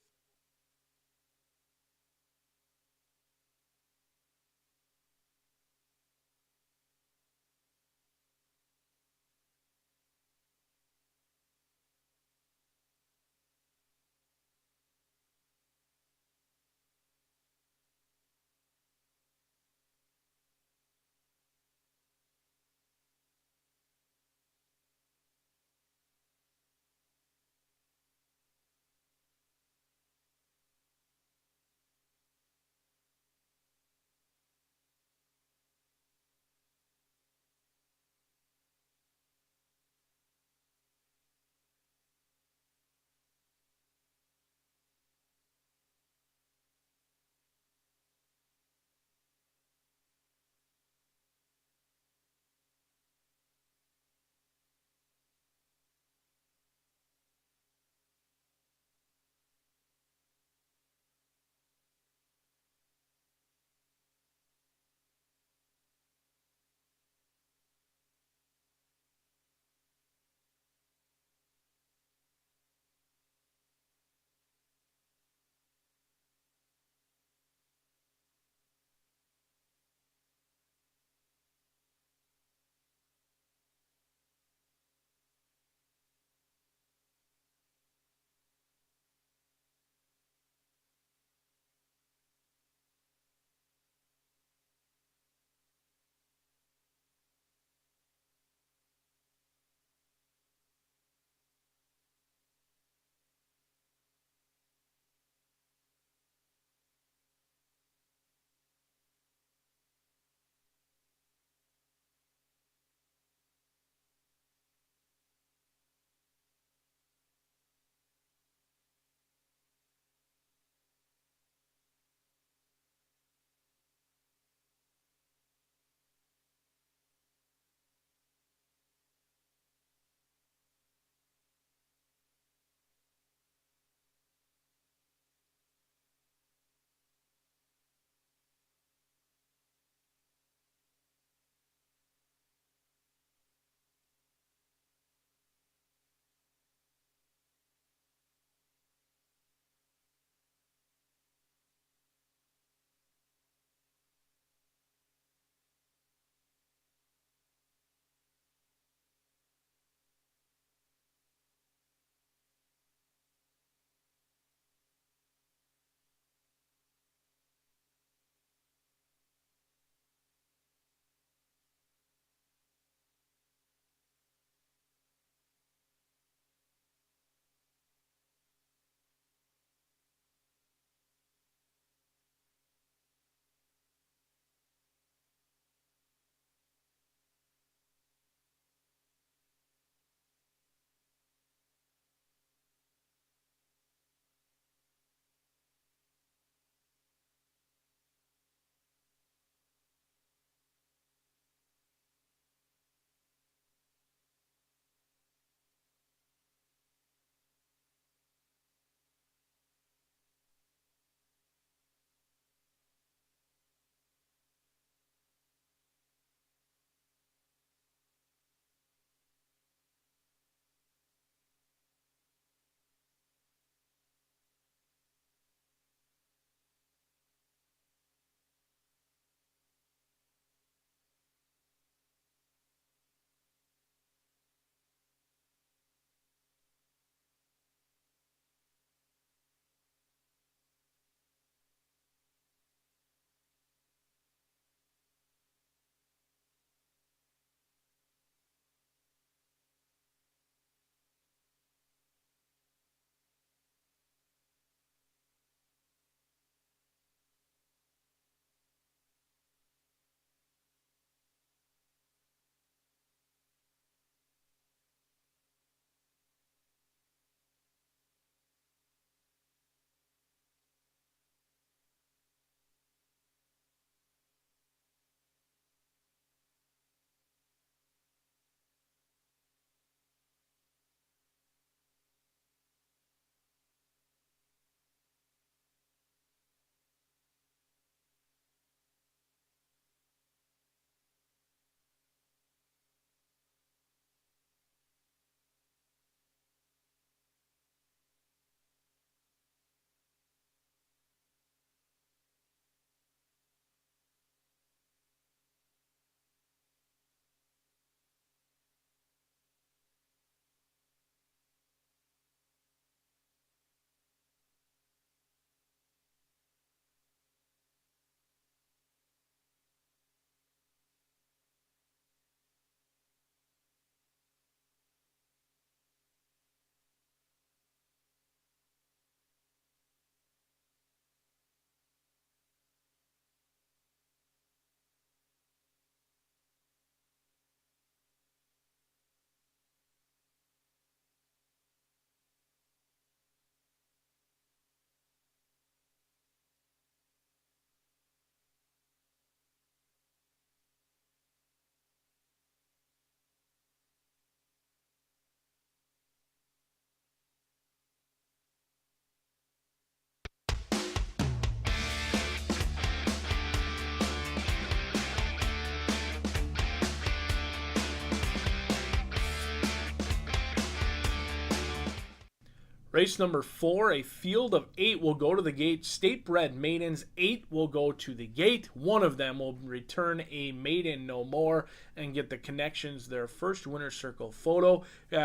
Race number 4, a field of 8 will go to the gate. State-bred maidens, 8 will go to the gate. One of them will return a maiden no more and get the connections, their first winner's circle photo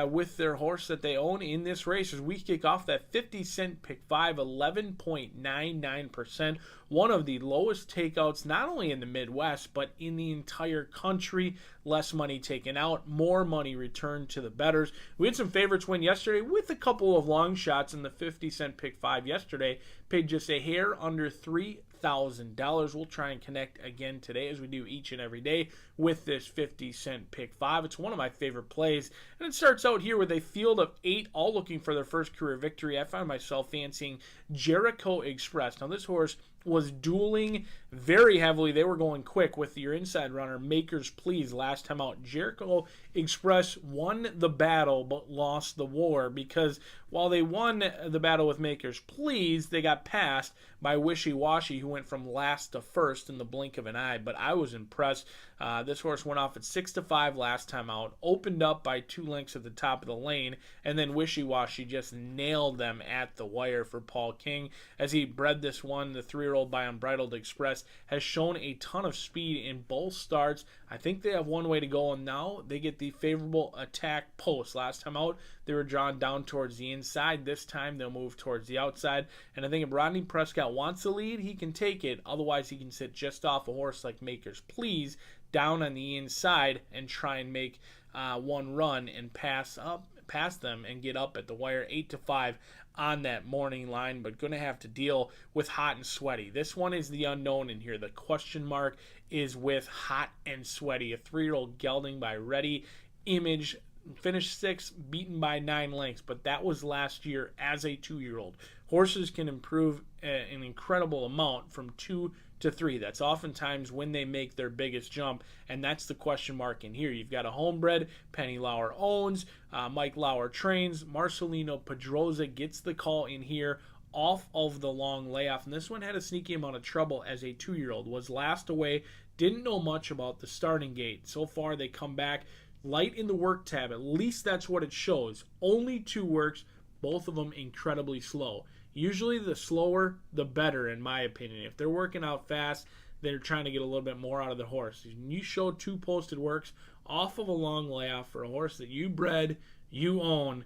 with their horse that they own in this race. As we kick off that 50-cent pick 5, 11.99%. One of the lowest takeouts, not only in the Midwest, but in the entire country. Less money taken out, more money returned to the bettors. We had some favorites win yesterday with a couple of long shots in the 50-cent pick 5 yesterday. Paid just a hair under $3,000. We'll try and connect again today, as we do each and every day, with this 50-cent pick 5. It's one of my favorite plays. And it starts out here with a field of 8, all looking for their first career victory. I find myself fancying Jericho Express. Now, this horse was dueling very heavily. They were going quick with your inside runner, Makers Please, last time out. Jericho Express won the battle but lost the war, because while they won the battle with Makers Please, they got passed by Wishy Washy, who went from last to first in the blink of an eye. But I was impressed. This horse went off at 6-5 last time out, opened up by 2 lengths at the top of the lane, and then Wishy Washy just nailed them at the wire for Paul King. As he bred this one, the 3-year-old by Unbridled Express has shown a ton of speed in both starts. I think they have one way to go, and now they get the favorable attack post. Last time out, they were drawn down towards the inside. This time, they'll move towards the outside. And I think if Rodney Prescott wants the lead, he can take it. Otherwise, he can sit just off a horse like Makers Please down on the inside and try and make one run and pass them and get up at the wire. 8-5 on that morning line, but going to have to deal with Hot and Sweaty. This one is the unknown in here. The question mark is with Hot and Sweaty, a 3-year-old gelding by Ready Image. Finished 6th, beaten by 9 lengths, but that was last year as a 2-year-old. Horses can improve an incredible amount from 2 to 3. That's oftentimes when they make their biggest jump, and that's the question mark in here. You've got a homebred, Penny Lauer owns, Mike Lauer trains, Marcelino Pedroza gets the call in here off of the long layoff, and this one had a sneaky amount of trouble as a 2-year-old. Was last away, didn't know much about the starting gate. So far, they come back light in the work tab. At least that's what it shows. Only 2 works, both of them incredibly slow. Usually the slower, the better, in my opinion. If they're working out fast, they're trying to get a little bit more out of the horse. You show 2 posted works off of a long layoff for a horse that you bred, you own,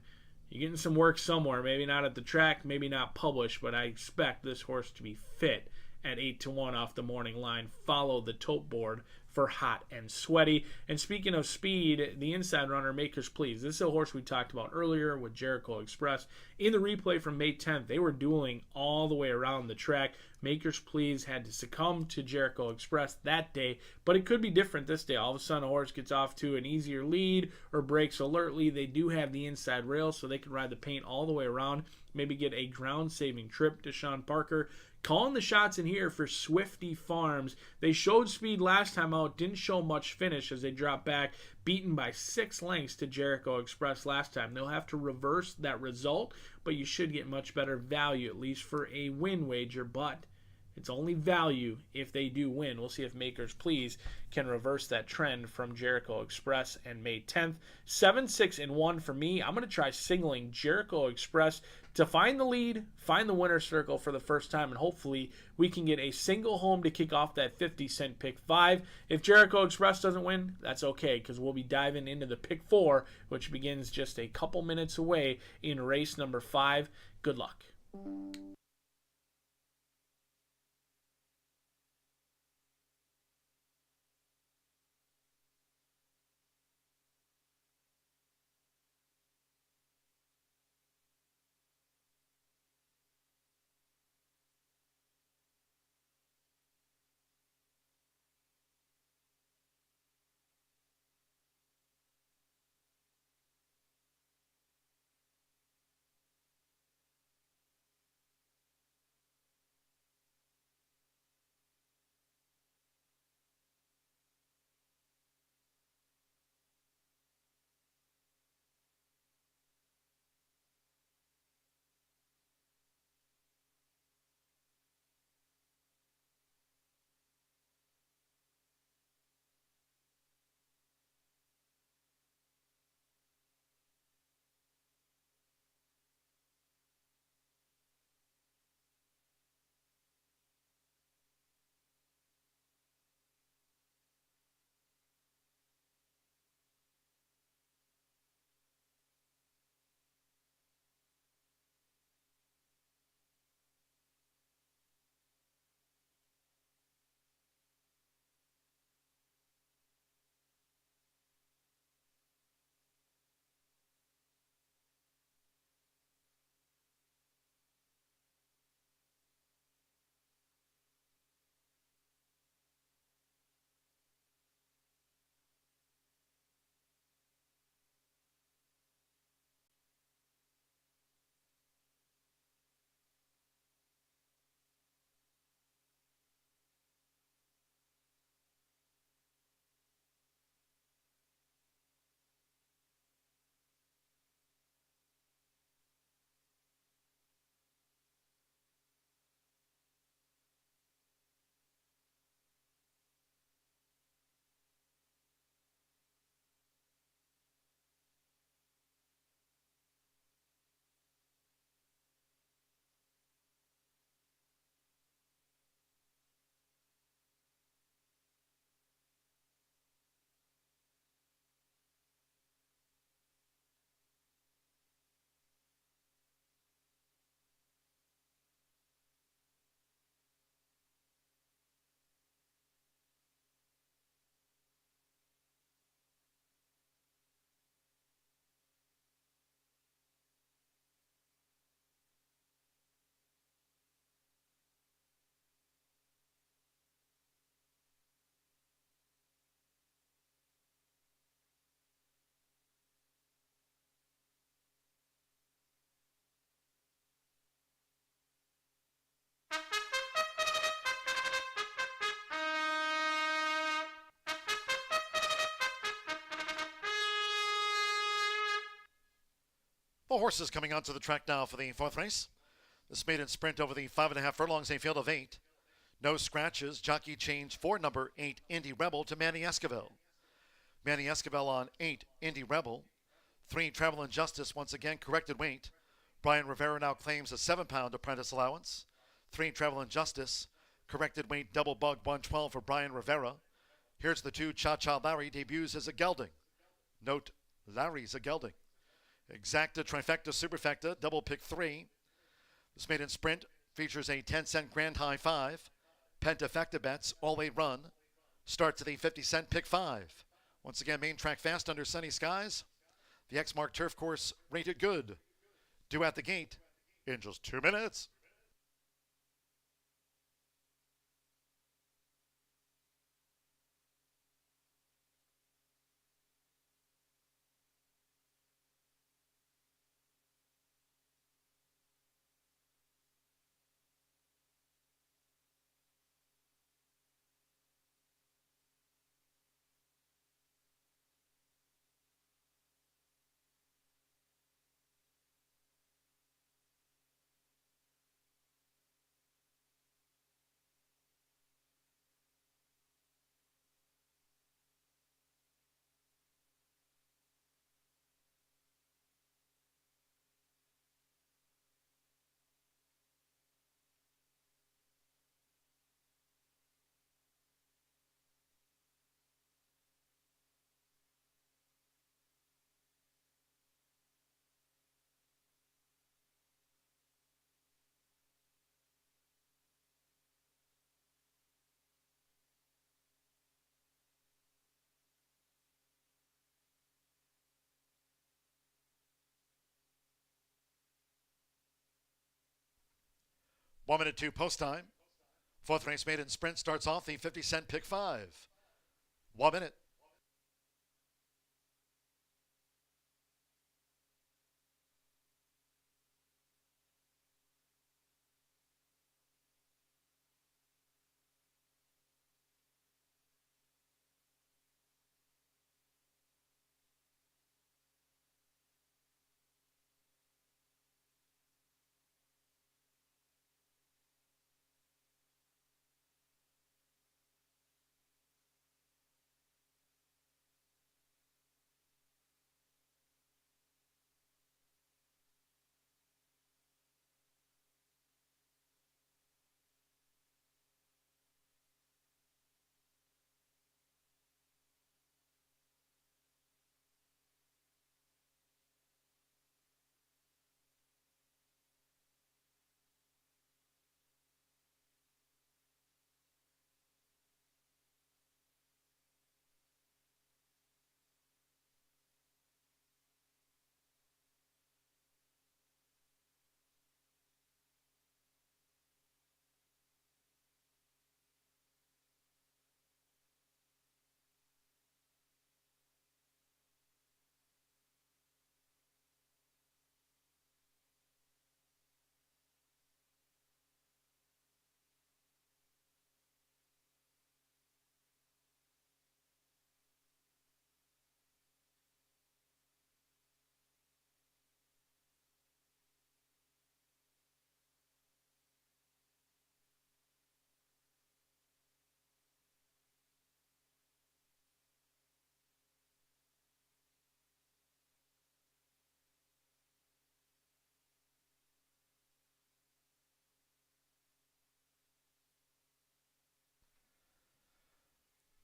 you're getting some work somewhere. Maybe not at the track, maybe not published, but I expect this horse to be fit at 8-1 off the morning line. Follow the tote board for Hot and Sweaty. And speaking of speed, the inside runner, Makers Please. This is a horse we talked about earlier with Jericho Express. In the replay from May 10th, they were dueling all the way around the track. Makers Please had to succumb to Jericho Express that day, but it could be different this day. All of a sudden, a horse gets off to an easier lead or breaks alertly. They do have the inside rail, so they can ride the paint all the way around, maybe get a ground-saving trip to Sean Parker. Calling the shots in here for Swifty Farms. They showed speed last time out, didn't show much finish as they dropped back, beaten by 6 lengths to Jericho Express last time. They'll have to reverse that result, but you should get much better value, at least for a win wager, but it's only value if they do win. We'll see if Makers Please can reverse that trend from Jericho Express and May 10th. 7-6-1 for me. I'm going to try singling Jericho Express to find the lead, find the winner's circle for the first time, and hopefully we can get a single home to kick off that 50-cent pick 5. If Jericho Express doesn't win, that's okay, because we'll be diving into the pick 4, which begins just a couple minutes away in race number 5. Good luck. The horses coming onto the track now for the fourth race. This maiden sprint over the 5.5 furlongs, a field of 8. No scratches. Jockey change for number 8, Indy Rebel, to Manny Esquivel. Manny Esquivel on 8, Indy Rebel. 3, Traveling Justice, once again corrected weight. Brian Rivera now claims a 7-pound apprentice allowance. 3, Traveling Justice, corrected weight, double bug, 112 for Brian Rivera. Here's the 2, Cha Cha Larry, debuts as a gelding. Note, Larry's a gelding. Exacta, Trifecta, Superfecta, double pick 3. This maiden sprint features a 10-cent grand high 5. Pentafecta bets, all 8 run. Starts at the 50-cent pick 5. Once again, main track fast under sunny skies. The X-Mark turf course rated good. Due at the gate in just 2 minutes. One minute 2 post time. Fourth race maiden sprint starts off the 50-cent pick 5. 1 minute.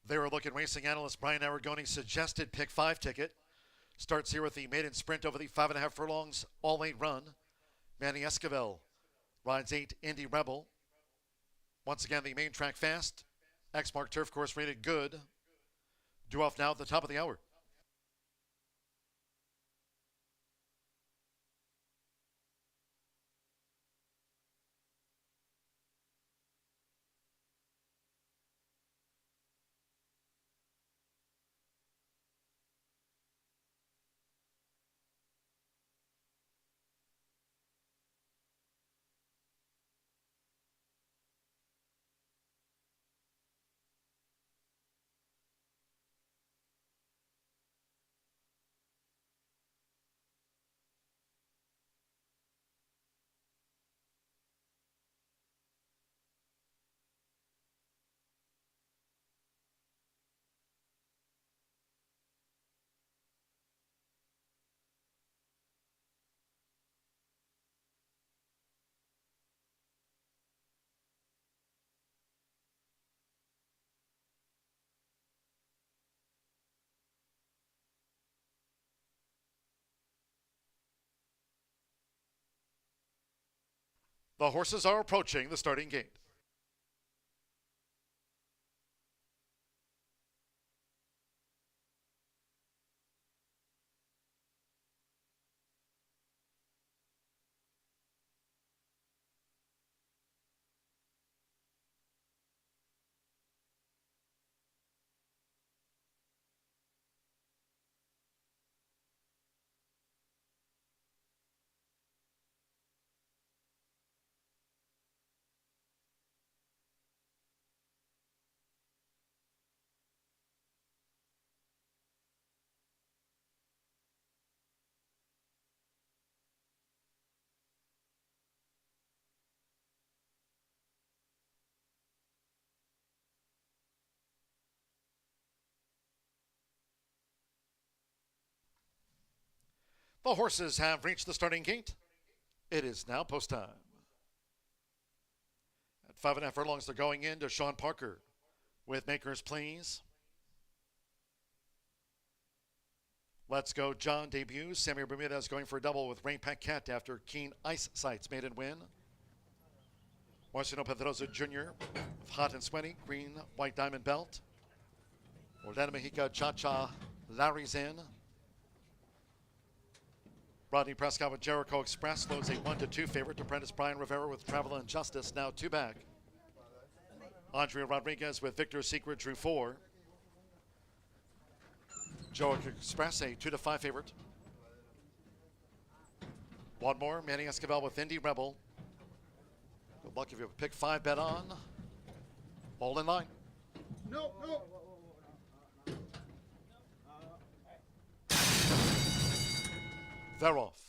They were looking racing analyst Brian Aragoni's suggested pick 5 ticket. Starts here with the maiden sprint over the 5.5 furlongs, all 8 run. Manny Esquivel rides 8, Indy Rebel. Once again, the main track fast. X-Mark turf course rated good. Due off now at the top of the hour. The horses are approaching the starting gate. The horses have reached the starting gate. It is now post time. At 5.5 furlongs, they're going into Sean Parker with Makers Please. Let's Go John debuts. Samir Bermudez going for a double with Rain Paquette after Keen Ice Sights maiden win. Marcino Pedrosa Jr. Hot and Sweaty, green, white diamond belt. Orlando Mexica Cha-Cha Larry's in. Rodney Prescott with Jericho Express loads a 1-2 favorite. Apprentice Brian Rivera with Travel and Justice now 2 back. Andrea Rodriguez with Victor Secret drew 4. Jericho Express a 2-5 favorite. One more, Manny Escobar with Indy Rebel. Good luck if you pick 5 bet on. All in line. No, no. They're off.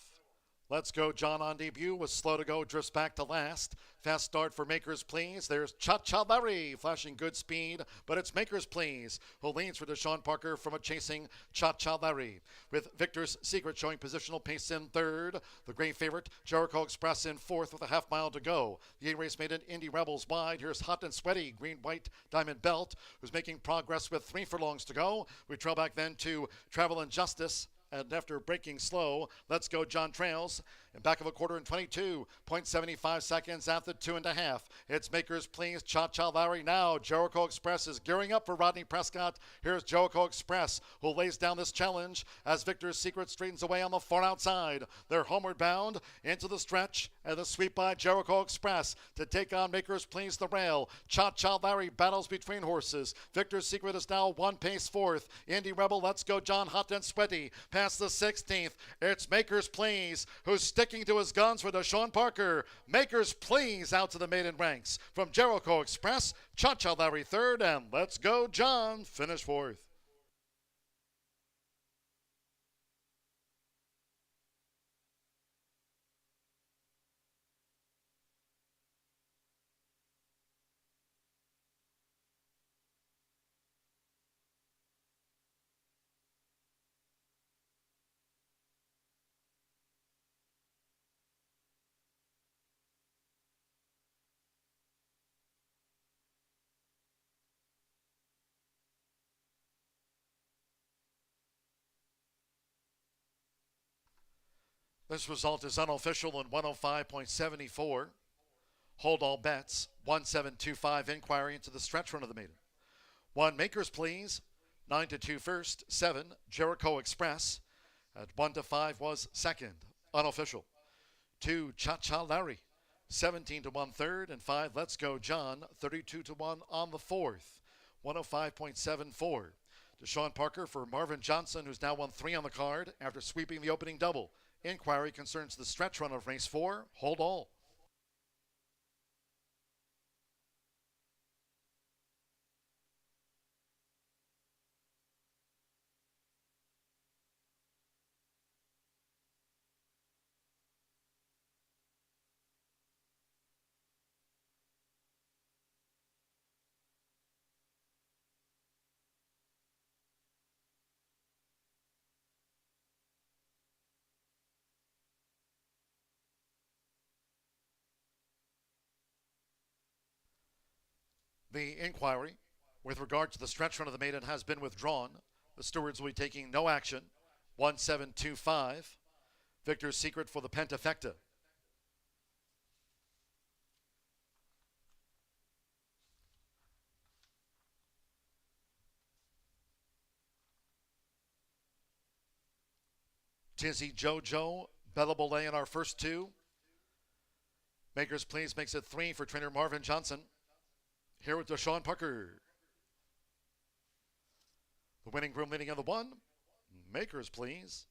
Let's Go John on debut was slow to go, drifts back to last. Fast start for Makers Please. There's Cha-Cha Larry flashing good speed, but it's Makers Please who leans for Deshaun Parker from a chasing Cha-Cha Larry. With Victor's Secret showing positional pace in third. The great favorite, Jericho Express in fourth with a half mile to go. The A-race made it Indy Rebels wide. Here's Hot and Sweaty, green, white, diamond belt, who's making progress with 3 furlongs to go. We trail back then to Travel and Justice. And after breaking slow, Let's Go John trails. In back of a quarter and 22.75 seconds after 2.5. It's Makers Please, Cha-Cha Larry now. Jericho Express is gearing up for Rodney Prescott. Here's Jericho Express, who lays down this challenge as Victor's Secret straightens away on the far outside. They're homeward bound into the stretch and the sweep by Jericho Express to take on Makers Please the rail. Cha-Cha Larry battles between horses. Victor's Secret is now 1 pace fourth. Indy Rebel, Let's Go John, hot and sweaty. Past the 16th, it's Makers Please, who's sticking to his guns for Deshaun Parker. Makers Please out to the maiden ranks. From Jericho Express, Cha-Cha Larry third, and Let's Go John finish fourth. This result is unofficial in 105.74. Hold all bets, 1725 inquiry into the stretch run of the maiden. 1 Makers Please, 9-2 first, 7 Jericho Express. At 1-5 was second, unofficial. 2 Cha-Cha Larry, 17-1 third, and 5 Let's Go John, 32-1 on the fourth, 105.74. Deshaun Parker for Marvin Johnson, who's now won 3 on the card after sweeping the opening double. Inquiry concerns the stretch run of race 4. Hold all. The inquiry with regard to the stretch run of the maiden has been withdrawn. The stewards will be taking no action. 1725. Victor's Secret for the Pentafecta. Tizzy Jojo, Bella Bolay in our first two. Makers Please makes it 3 for trainer Marvin Johnson. Here with Deshaun Parker. The winning groom leading in the 1. Makers Please.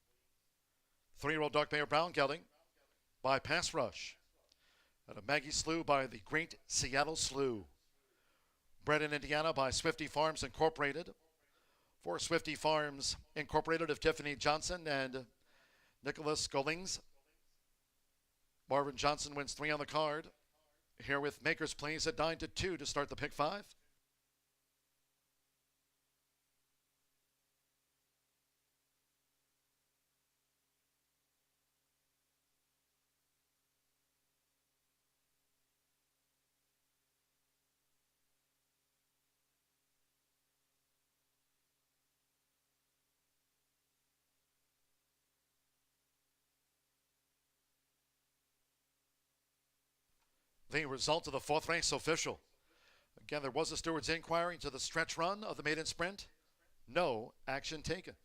3-year-old Dark Mayor Brown gelding by Pass Rush. And a Maggie Slew by the Great Seattle Slew. Bred in Indiana by Swifty Farms Incorporated. For Swifty Farms Incorporated of Tiffany Johnson and Nicholas Gollings. Marvin Johnson wins 3 on the card. Here with Makers Please at 9-2 to start the pick 5. The result of the 4th race official. Again, there was a steward's inquiry into the stretch run of the maiden sprint. No action taken.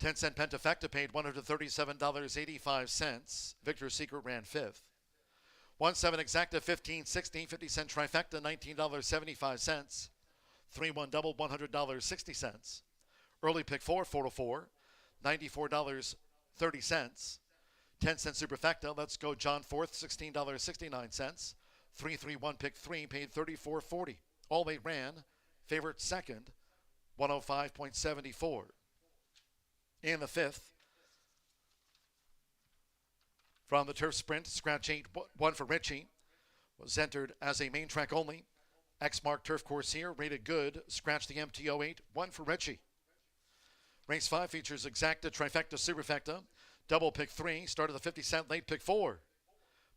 10-cent Pentafecta paid $137.85. Victor's Secret ran 5th. 1-7 Exacta 15.60. 50-cent Trifecta $19.75. 3-1 double $100.60. Early pick 4 4-4 $94.30. 10-cent Superfecta, Let's Go John Forth, $16.69. 3-3-1 pick 3 paid $34.40. All 8 ran. Favorite second, 105.74. In the 5th, from the turf sprint, scratch 8, 1 for Richie, was entered as a main track only. X-Mark turf course here, rated good. Scratch the MT-08, 1 for Richie. Race 5 features Exacta, Trifecta, Superfecta. Double pick 3, started the 50-cent late pick 4.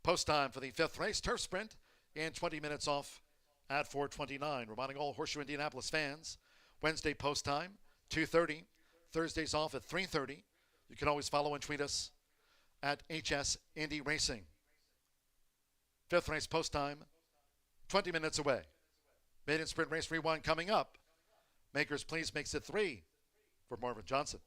Post time for the 5th race, turf sprint, and 20 minutes off at 4:29. Reminding all Horseshoe Indianapolis fans, Wednesday post time, 2:30. Thursdays off at 3:30. You can always follow and tweet us at HS Indy Racing. 5th race post time, 20 minutes away. Maiden sprint race rewind coming up. Makers Please makes it 3 for Marvin Johnson.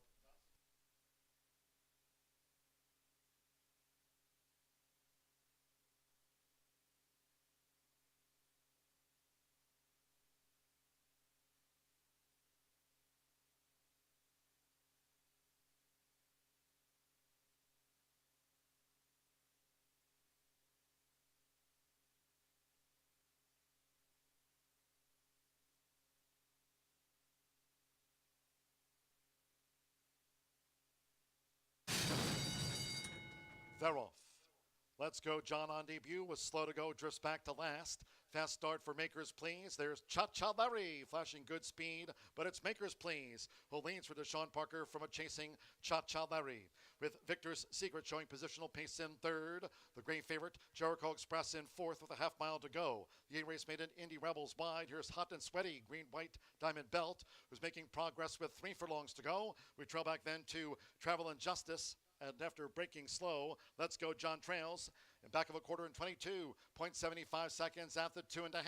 They're off. Let's Go John on debut was slow to go, drifts back to last. Fast start for Makers Please. There's Cha-Cha Larry flashing good speed, but it's Makers Please who leads for Deshaun Parker from a chasing Cha-Cha Larry. With Victor's Secret showing positional pace in 3rd. The great favorite, Jericho Express in 4th with a half mile to go. The A-race maiden Indy Rebels wide. Here's Hot and Sweaty, green, white, diamond belt, who's making progress with 3 furlongs to go. We trail back then to Travel and Justice. And after breaking slow, Let's Go John trails. In back of a quarter and 22.75 seconds at the 2.5.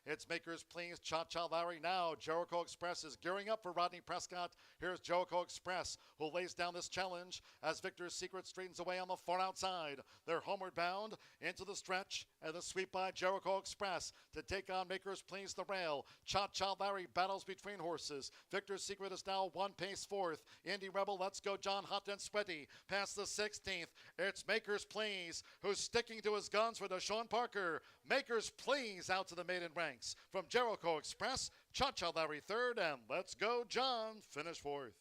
It's Makers Please, Cha-Cha Larry now. Jericho Express is gearing up for Rodney Prescott. Here's Jericho Express, who lays down this challenge as Victor's Secret straightens away on the far outside. They're homeward bound into the stretch and the sweep by Jericho Express to take on Makers Please the rail. Cha-Cha Larry battles between horses. Victor's Secret is now 1 pace 4th. Indy Rebel, Let's Go John, hot and sweaty. Past the 16th, it's Makers Please, who's sticking to his guns for Deshaun Parker. Makers Please out to the maiden ranks. From Jericho Express, Cha-Cha Larry 3rd, and Let's Go John finish 4th.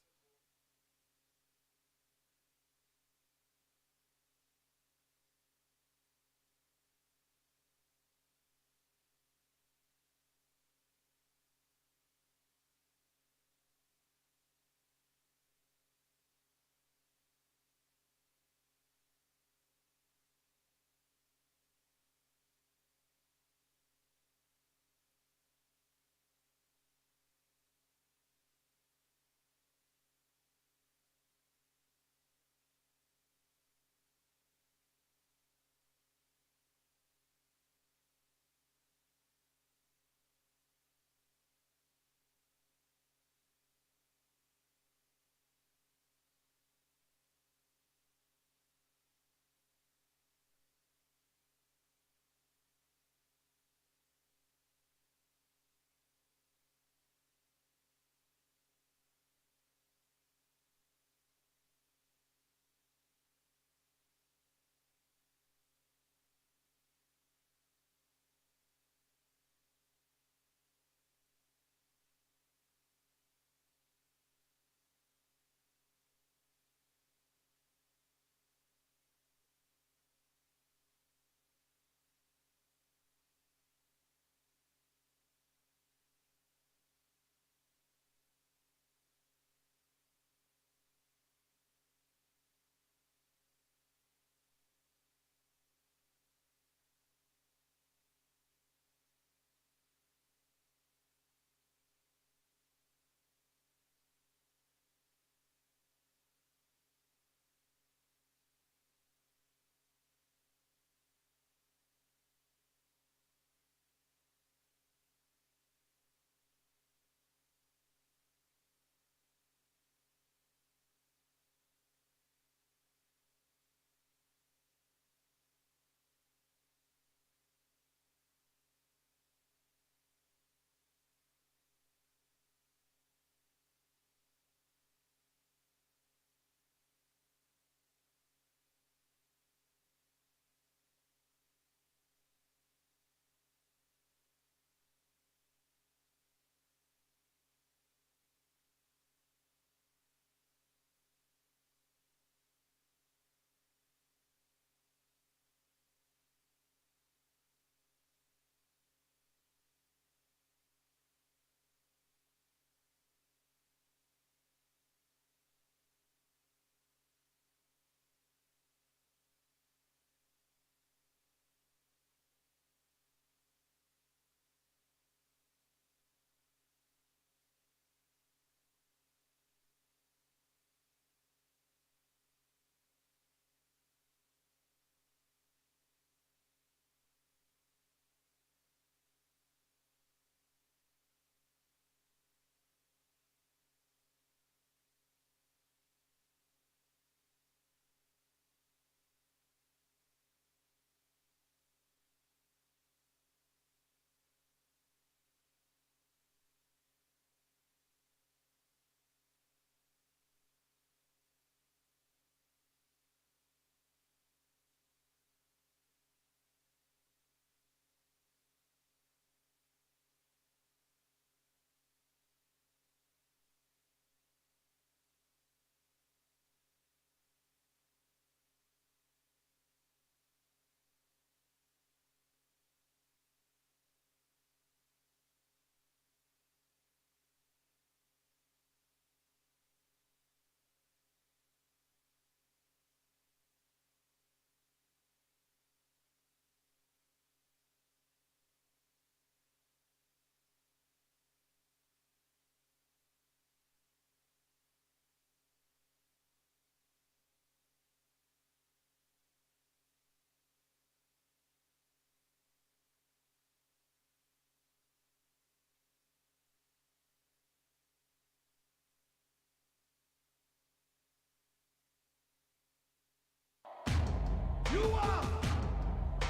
You are.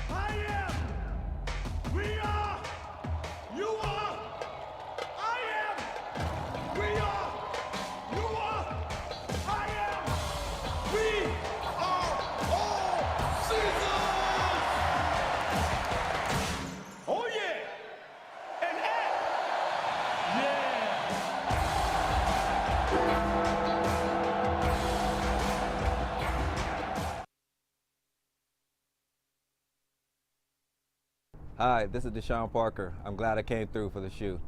I am. We are. You are. I am. We are. You are. I am. We are all seasons. Oh yeah. And at. Yeah. Hi, this is Deshaun Parker. I'm glad I came through for the shoe.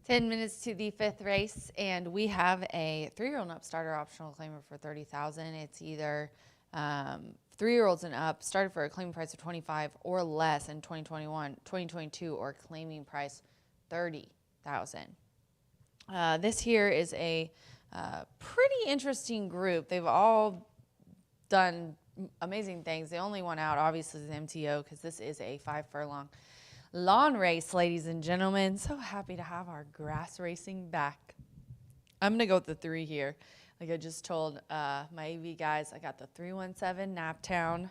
Ten minutes to the fifth race, and we have a 3-year-old and up starter optional claimer for $30,000. It's either 3-year-olds and up started for a claiming price of $25,000 or less in 2021, 2022, or claiming price $30,000. This here is a pretty interesting group. They've all done amazing things. The only one out, obviously, is MTO, because this is a 5-furlong lawn race, ladies and gentlemen. So happy to have our grass racing back. I'm going to go with the 3 here. Like I just told my AV guys, I got the 317 Naptown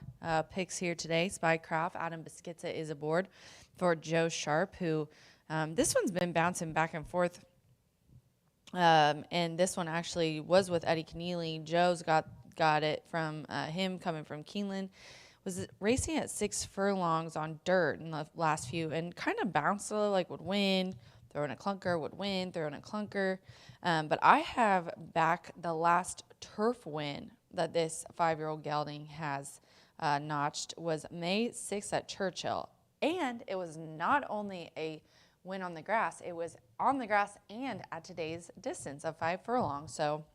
picks here today. Spycraft, Adam Biscuitza is aboard for Joe Sharp, who this one's been bouncing back and forth. And this one actually was with Eddie Keneally. Joe's got it from him coming from Keeneland. Was racing at 6 furlongs on dirt in the last few and kind of bounced a little, like would win, throw in a clunker, would win, throw in a clunker. But I have back the last turf win that this 5-year-old gelding has notched was May 6th at Churchill. And it was not only a win on the grass, it was on the grass and at today's distance of 5 furlongs. So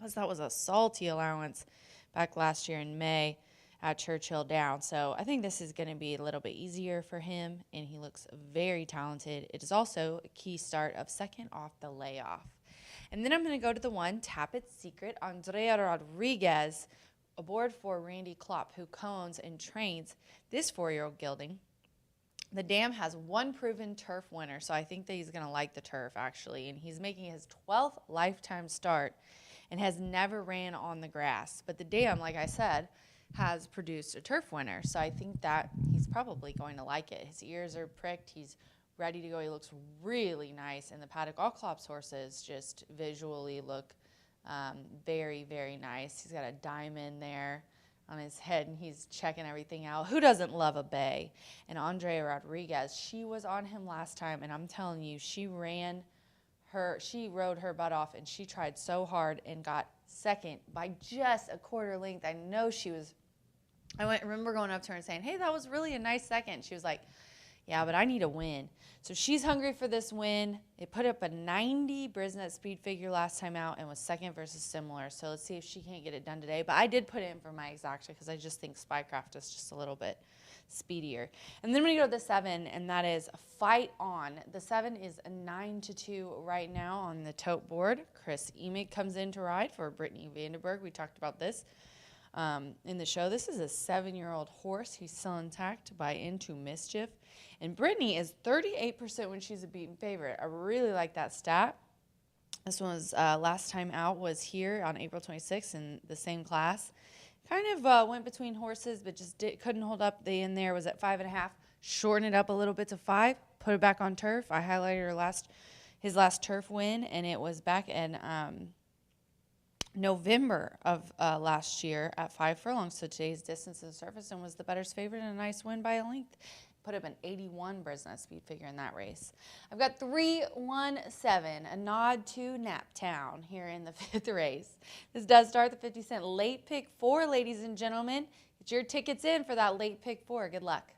Plus, that was a salty allowance back last year in May at Churchill Down. So I think this is going to be a little bit easier for him, and he looks very talented. It is also a key start of second off the layoff. And then I'm going to go to the one, Tap It Secret, Andrea Rodriguez, aboard for Randy Klopp, who cones and trains this 4-year-old gelding. The dam has one proven turf winner, so I think that he's going to like the turf, actually. And he's making his 12th lifetime start and has never ran on the grass. But the dam, like I said, has produced a turf winner, so I think that he's probably going to like it. His ears are pricked. He's ready to go. He looks really nice in the paddock. All Klopp's horses just visually look very, very nice. He's got a diamond there on his head, and he's checking everything out. Who doesn't love a bay? And Andrea Rodriguez, she was on him last time, and I'm telling you, she rode her butt off, and she tried so hard and got second by just a quarter length. I know she was, remember going up to her and saying, hey, that was really a nice second. She was like, yeah, but I need a win. So she's hungry for this win. It put up a 90 Brisnet speed figure last time out and was second versus similar. So let's see if she can't get it done today. But I did put it in for my exacta because I just think Spycraft is just a little bit speedier. And then we go to the 7, and that is Fight On. The 7 is a 9-2 right now on the tote board. Chris Emig comes in to ride for Brittany Vandenberg. We talked about this in the show. This is a 7-year-old horse. He's still intact by Into Mischief. And Brittany is 38% when she's a beaten favorite. I really like that stat. This one was last time out was here on April 26th in the same class. Kind of went between horses, but just couldn't hold up. The in there was at 5.5. Shortened it up a little bit to 5. Put it back on turf. I highlighted his last turf win, and it was back in November of last year at 5 furlongs. So today's distance to the surface and was the better's favorite and a nice win by a length. Put up an 81 Brisnet speed figure in that race. I've got 317, a nod to Naptown here in the 5th race. This does start the 50-cent late pick 4, ladies and gentlemen. Get your tickets in for that late pick 4. Good luck.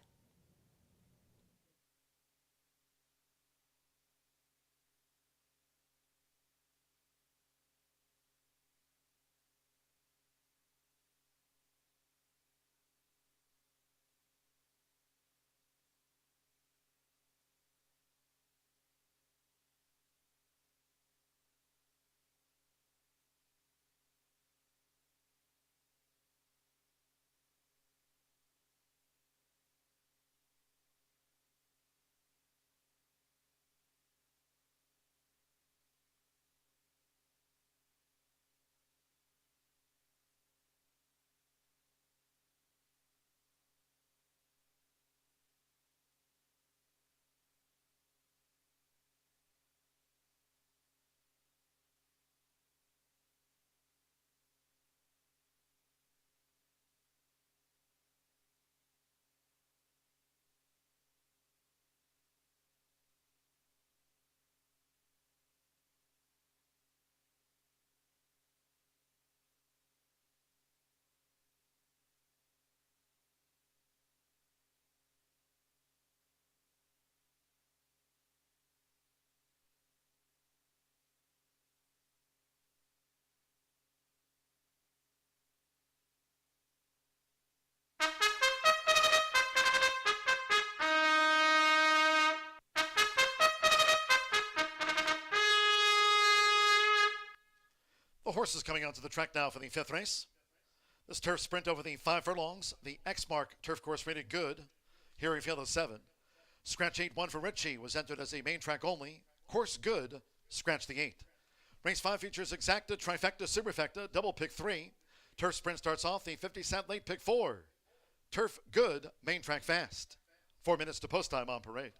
The horses coming onto the track now for the 5th race. This turf sprint over the 5 furlongs. The X-Mark turf course rated good. Here we feel the 7. Scratch 8-1 for Richie was entered as a main track only. Course good. Scratch the 8. Race 5 features exacta, trifecta, superfecta, double pick 3. Turf sprint starts off the 50-cent late pick 4. Turf good, main track fast. 4 minutes to post time on parade.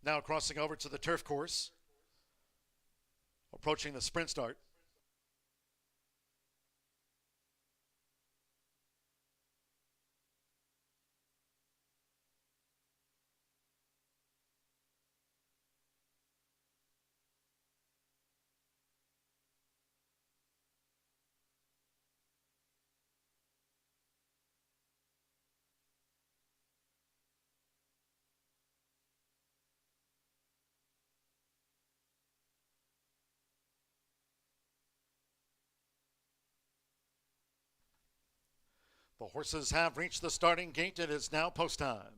Now crossing over to the turf course, approaching the sprint start. The horses have reached the starting gate. It is now post time.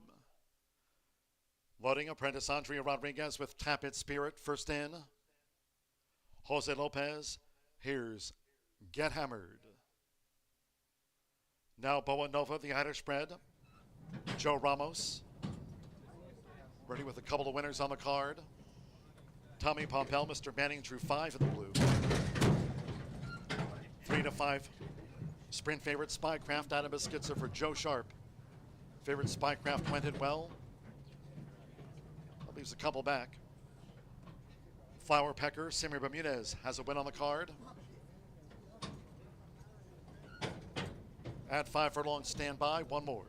Loading apprentice Andrea Rodriguez with Tap It Spirit first in. Jose Lopez. Here's Get Hammered. Now Boa Nova, the Irish bred. Joe Ramos. Ready with a couple of winners on the card. Tommy Pompel, Mr. Manning drew 5 in the blue. 3 to 5. Sprint favorite Spycraft, Adam Skitzer for Joe Sharp. Favorite Spycraft went in well. That leaves a couple back. Flower Pecker, Samir Bermudez has a win on the card. At 5 furlong standby, one more.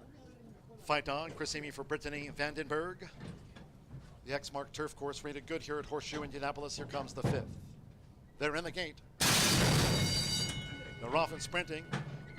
Fight on, Chris Amy for Brittany Vandenberg. The X-Mark turf course rated good here at Horseshoe Indianapolis. Here comes the 5th. They're in the gate. They're off and sprinting.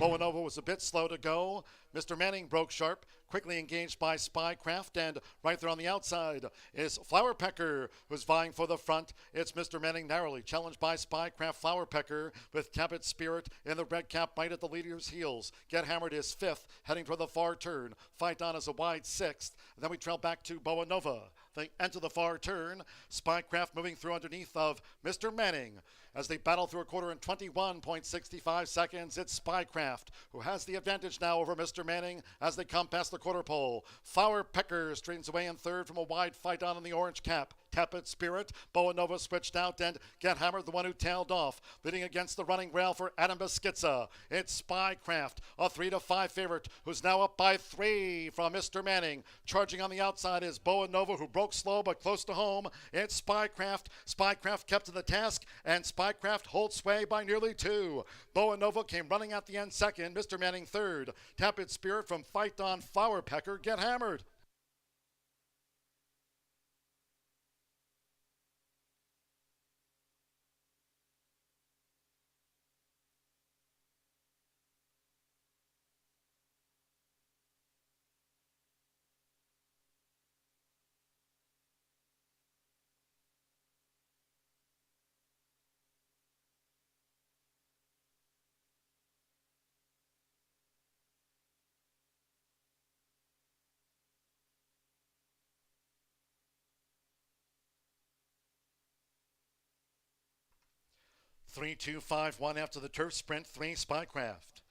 Boa Nova was a bit slow to go. Mr. Manning broke sharp, quickly engaged by Spycraft, and right there on the outside is Flower Pecker, who's vying for the front. It's Mr. Manning narrowly challenged by Spycraft. Flower Pecker with Tap It Spirit in the red cap right at the leader's heels. Get Hammered is 5th, heading toward the far turn. Fight On is a wide 6th. And then we trail back to Boa Nova. They enter the far turn. Spycraft moving through underneath of Mr. Manning. As they battle through a quarter in 21.65 seconds, it's Spycraft who has the advantage now over Mr. Manning as they come past the quarter pole. Flower Pecker straightens away in third from a wide Fight On in the orange cap. Tap It Spirit, Boa Nova switched out, and Get Hammered, the one who tailed off. Leading against the running rail for Adam Beschizza. It's Spycraft, a 3 to 5 favorite, who's now up by 3 from Mr. Manning. Charging on the outside is Boa Nova, who broke slow but close to home. It's Spycraft. Spycraft kept to the task, and Spycraft holds sway by nearly 2. Boa Nova came running at the end second. Mr. Manning third. Tap It Spirit from Fight On, Flower Pecker, Get Hammered. Three, 2, 5, 1 after the turf sprint. 3 Spycraft.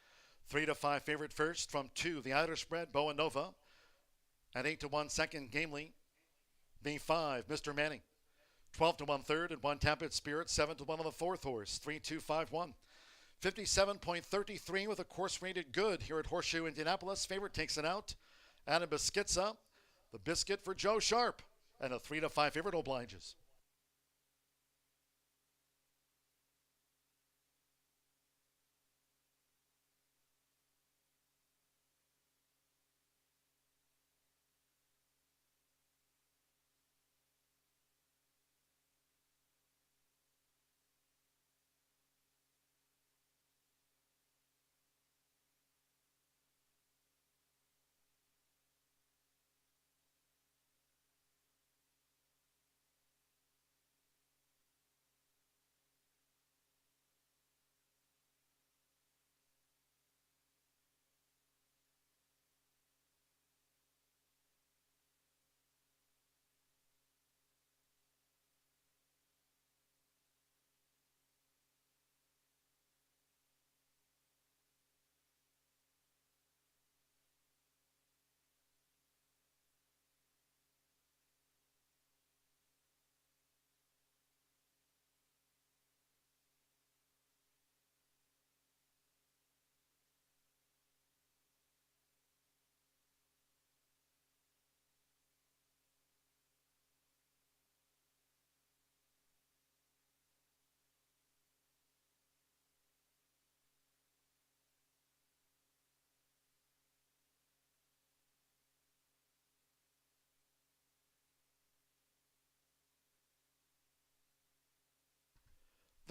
3 to 5 favorite first from 2 the Irish bred Boa Nova. At 8 to 1 second Gamely. B5 Mr. Manning. 12 to 1 third and 1 Tap It Spirit. 7 to 1 on the fourth horse. 3, 2, 5, 1. 57.33 with a course rated good here at Horseshoe Indianapolis. Favorite takes it out. Adam Beschizza, the biscuit for Joe Sharp, and a 3 to 5 favorite obliges.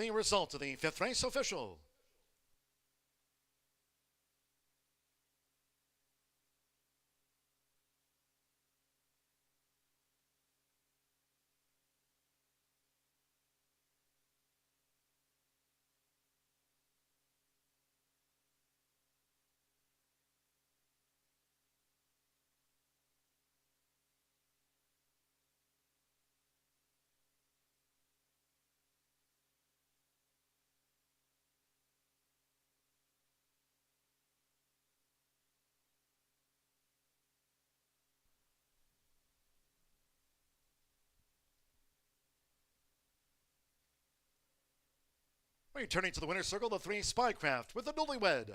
the result of the fifth race official. Returning to the winner's circle, the 3 Spycraft with the newlywed,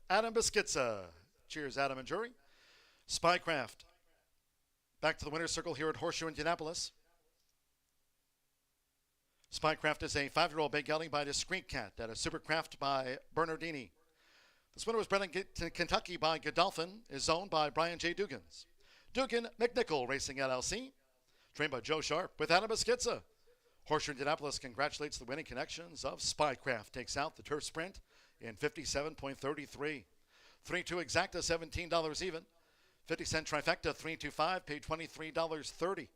Adam Beschizza. Cheers, Adam and jury. Spycraft back to the winner's circle here at Horseshoe Indianapolis. Spycraft is a 5-year-old big gelding by Discreet Cat at a Supercraft by Bernardini. This winner was bred in Kentucky by Godolphin, is owned by Brian J. Dugans. Dugan McNichol Racing LLC, trained by Joe Sharp with Adam Beschizza. Horseshoe Indianapolis congratulates the winning connections of Spycraft. Takes out the turf sprint in 57.33. 3-2 exacta, $17 even. 50-cent trifecta, 3-2-5, paid $23.30.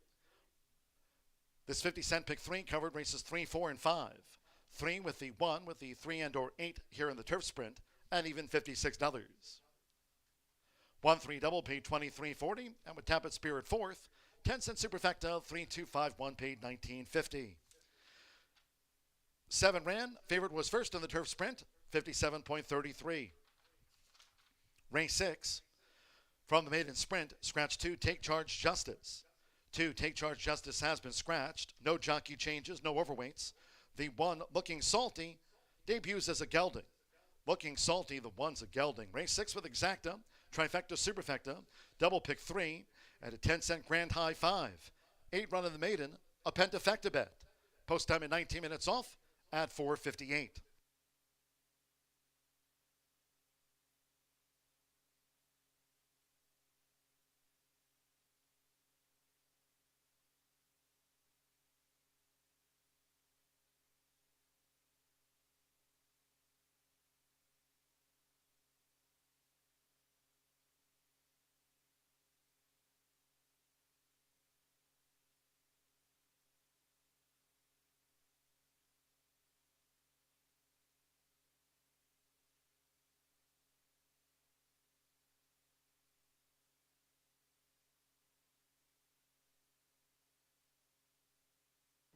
This 50-cent pick 3 covered races 3, 4, and 5. 3 with the 1, with the 3 and or 8 here in the turf sprint, and even $56. 1-3 double paid $23.40, and with Tapit Spirit 4th, 10-cent superfecta, 3-2-5-1 paid $19.50. 7 ran. Favorite was first in the turf sprint, 57.33. Race 6. From the maiden sprint, scratch 2, Take Charge Justice. 2, Take Charge Justice has been scratched. No jockey changes, no overweights. The 1, Looking Salty, debuts as a gelding. Looking Salty, the 1's a gelding. Race 6 with exacta, trifecta, superfecta, double pick 3, at a 10-cent grand high 5. 8 run of the maiden, a pentafecta bet. Post time in 19 minutes off at 4:58.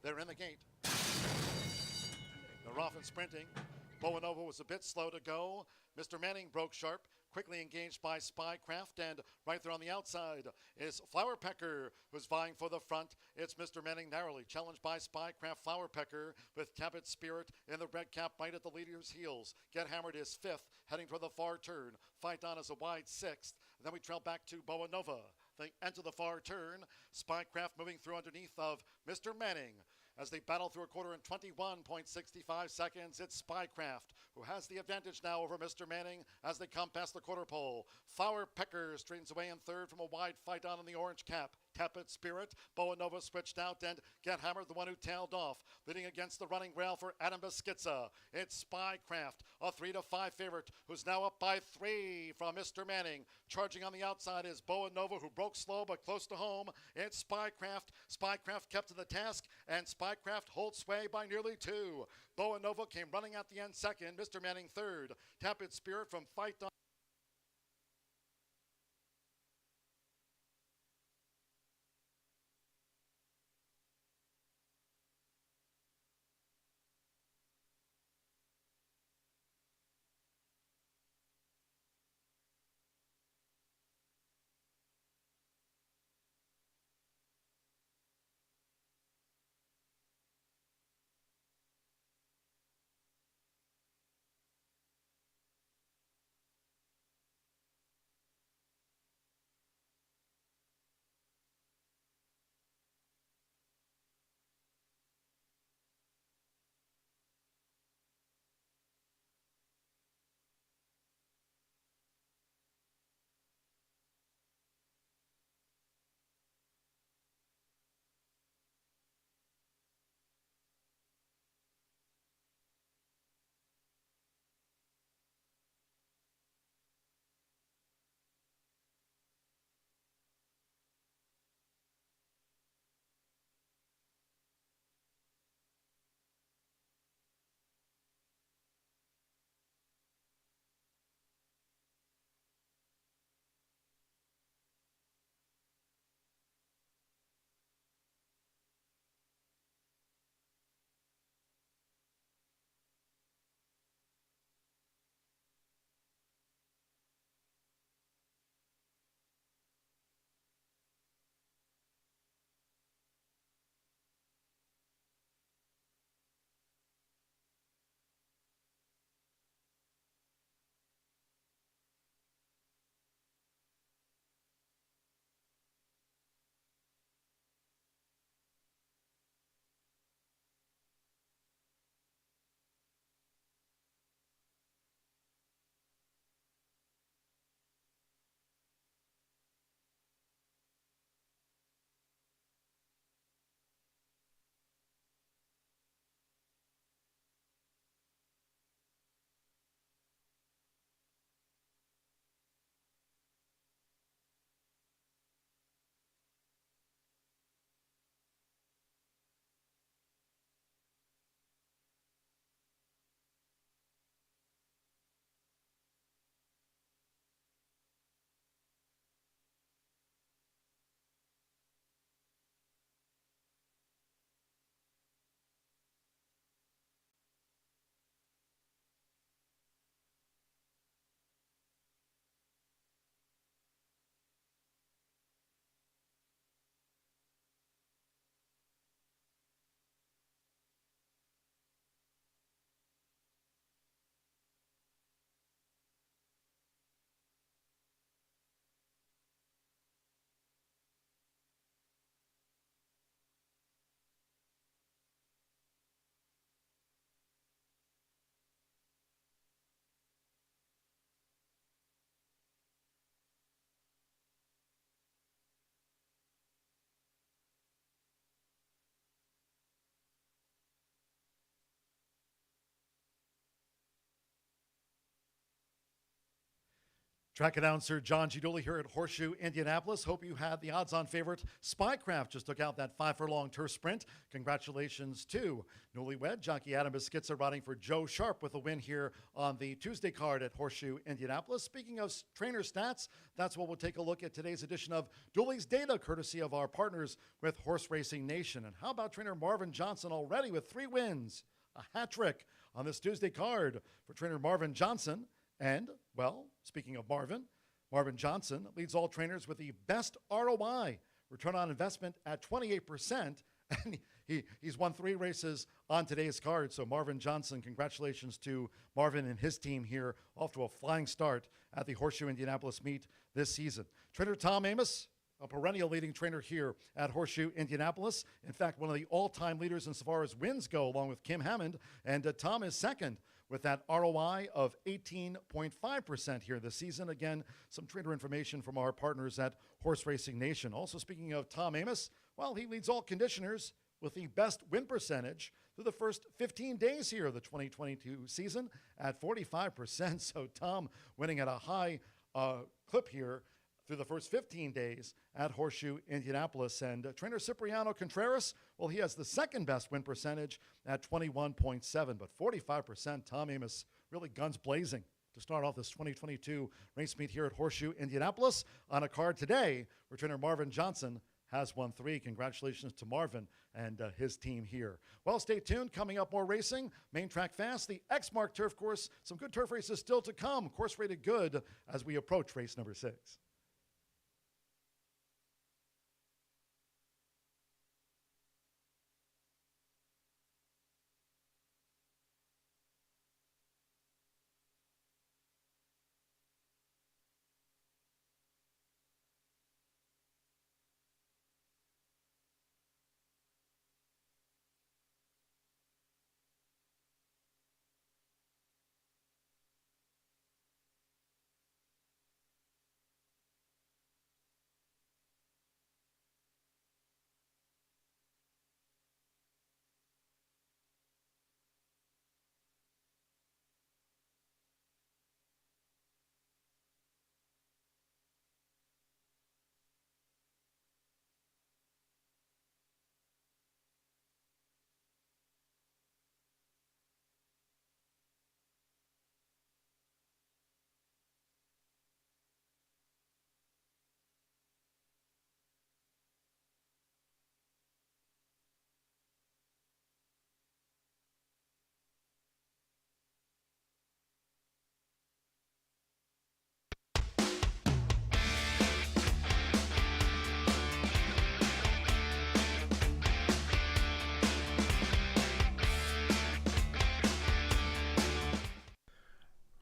They're in the gate. They're off and sprinting. Bowanova was a bit slow to go. Mr. Manning broke sharp, quickly engaged by Spycraft, and right there on the outside is Flower Pecker, who's vying for the front. It's Mr. Manning narrowly challenged by Spycraft. Flower Pecker with Tapit Spirit in the red cap right at the leader's heels. Get Hammered is 5th, heading for the far turn. Fight On is a wide 6th. And then we trail back to Bowanova. They enter the far turn. Spycraft moving through underneath of Mr. Manning. As they battle through a quarter in 21.65 seconds, it's Spycraft who has the advantage now over Mr. Manning as they come past the quarter pole. Flower Pecker straightens away in third from a wide Fight On in the orange cap. Tapit Spirit, Bowanova switched out, and Get Hammered, the one who tailed off. Leading against the running rail for Adam Beschizza. It's Spycraft, a 3-5 favorite, who's now up by 3 from Mr. Manning. Charging on the outside is Bowanova, who broke slow but close to home. It's Spycraft. Spycraft kept to the task, and Spycraft holds sway by nearly 2. Bowanova came running at the end second. Mr. Manning third. Tapit Spirit from Fight On. Track announcer John G. Dooley here at Horseshoe Indianapolis. Hope you had the odds-on favorite Spycraft just took out that 5 furlong turf sprint. Congratulations to newlywed jockey Adam Beskiza riding for Joe Sharp with a win here on the Tuesday card at Horseshoe Indianapolis. Speaking of trainer stats, that's what we'll take a look at today's edition of Dooley's Data, courtesy of our partners with Horse Racing Nation. And how about trainer Marvin Johnson already with 3 wins, a hat trick on this Tuesday card for trainer Marvin Johnson. And, well, speaking of Marvin Johnson leads all trainers with the best ROI, return on investment at 28%, and he's won 3 races on today's card. So Marvin Johnson, congratulations to Marvin and his team here, off to a flying start at the Horseshoe Indianapolis meet this season. Trainer Tom Amos, a perennial leading trainer here at Horseshoe Indianapolis. In fact, one of the all-time leaders insofar as wins go, along with Kim Hammond, and Tom is second with that ROI of 18.5% here this season. Again, some trainer information from our partners at Horse Racing Nation. Also, speaking of Tom Amos, well, he leads all conditioners with the best win percentage through the first 15 days here of the 2022 season at 45%. So Tom winning at a high clip here through the first 15 days at Horseshoe Indianapolis. And trainer Cipriano Contreras, well, he has the second best win percentage at 21.7, but 45%. Tom Amos really guns blazing to start off this 2022 race meet here at Horseshoe Indianapolis on a card today where trainer Marvin Johnson has won 3. Congratulations to Marvin and his team here. Well, stay tuned. Coming up, more racing. Main Track Fast, the Exmark Turf Course. Some good turf races still to come. Course rated good as we approach race number 6.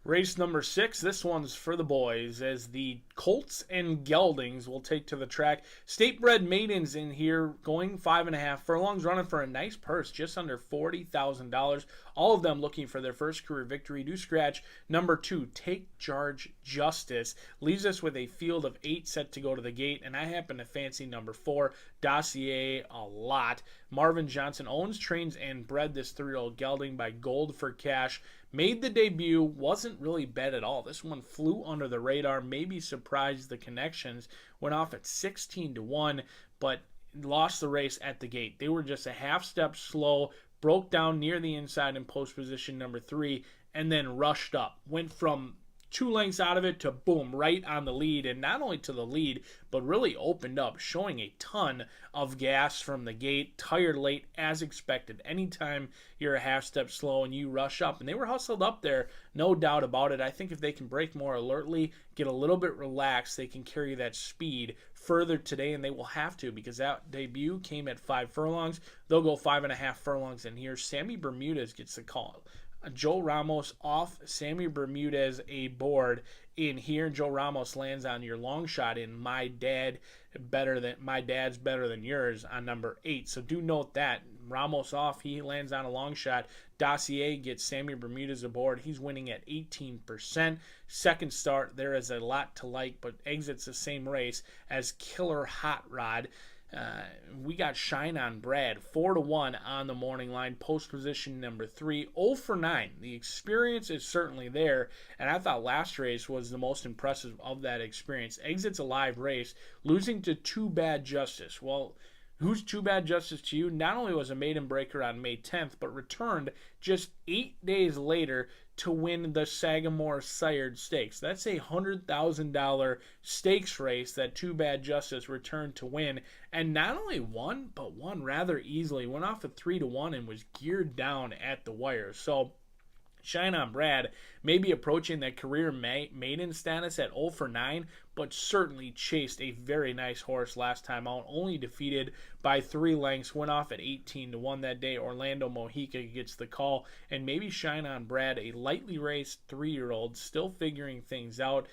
Race number 6, this one's for the boys, as the Colts and Geldings will take to the track. State-bred maidens in here, going 5.5 furlongs, running for a nice purse, just under $40,000. All of them looking for their first career victory. Do scratch number 2, Take Charge Justice. Leaves us with a field of 8 set to go to the gate, and I happen to fancy number 4, Dossier, a lot. Marvin Johnson owns, trains, and bred this 3-year-old gelding by Gold for Cash. Made the debut, wasn't really bet at all. This one flew under the radar, maybe surprised the connections. Went off at 16-1, but lost the race at the gate. They were just a half step slow, broke down near the inside in post position number 3, and then rushed up. Went from 2 lengths out of it to boom, right on the lead, and not only to the lead, but really opened up, showing a ton of gas from the gate. Tired late as expected. Anytime you're a half step slow and you rush up, and they were hustled up there, no doubt about it. I think if they can break more alertly, get a little bit relaxed, they can carry that speed further today, and they will have to, because that debut came at 5 furlongs. They'll go 5.5 furlongs in here. Sammy Bermudez gets the call. Joe Ramos off, Sammy Bermudez aboard in here. Joe Ramos lands on your long shot in My Dad's Better Than Yours on number 8. So do note that. Ramos off, he lands on a long shot. Dossier gets Sammy Bermudez aboard. He's winning at 18%. Second start, there is a lot to like, but exits the same race as Killer Hot Rod. We got Shine on Brad, 4-1 on the morning line, post position number 3, 0 for 9. The experience is certainly there, and I thought last race was the most impressive of that experience. Exits a live race, losing to Too Bad Justice. Well, who's Too Bad Justice to you? Not only was a maiden breaker on May 10th, but returned just 8 days later to win the Sagamore Sired Stakes. That's a $100,000 stakes race that Too Bad Justice returned to win, and not only won, but won rather easily. Went off a 3-1 and was geared down at the wire. So Shine on Brad may be approaching that career maiden status at 0 for 9, but certainly chased a very nice horse last time out, only defeated by 3 lengths, went off at 18-1 that day. Orlando Mojica gets the call, and maybe Shine on Brad, a lightly raced 3-year-old, still figuring things out,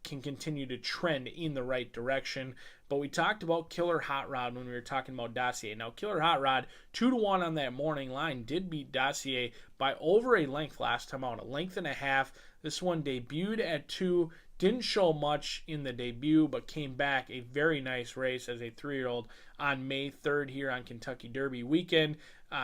can continue to trend in the right direction. But we talked about Killer Hot Rod when we were talking about Dossier. Now, Killer Hot Rod, 2-1 on that morning line, did beat Dossier by over a length last time out, a length and a half. This one debuted at 2, didn't show much in the debut, but came back a very nice race as a 3-year-old on May 3rd here on Kentucky Derby weekend.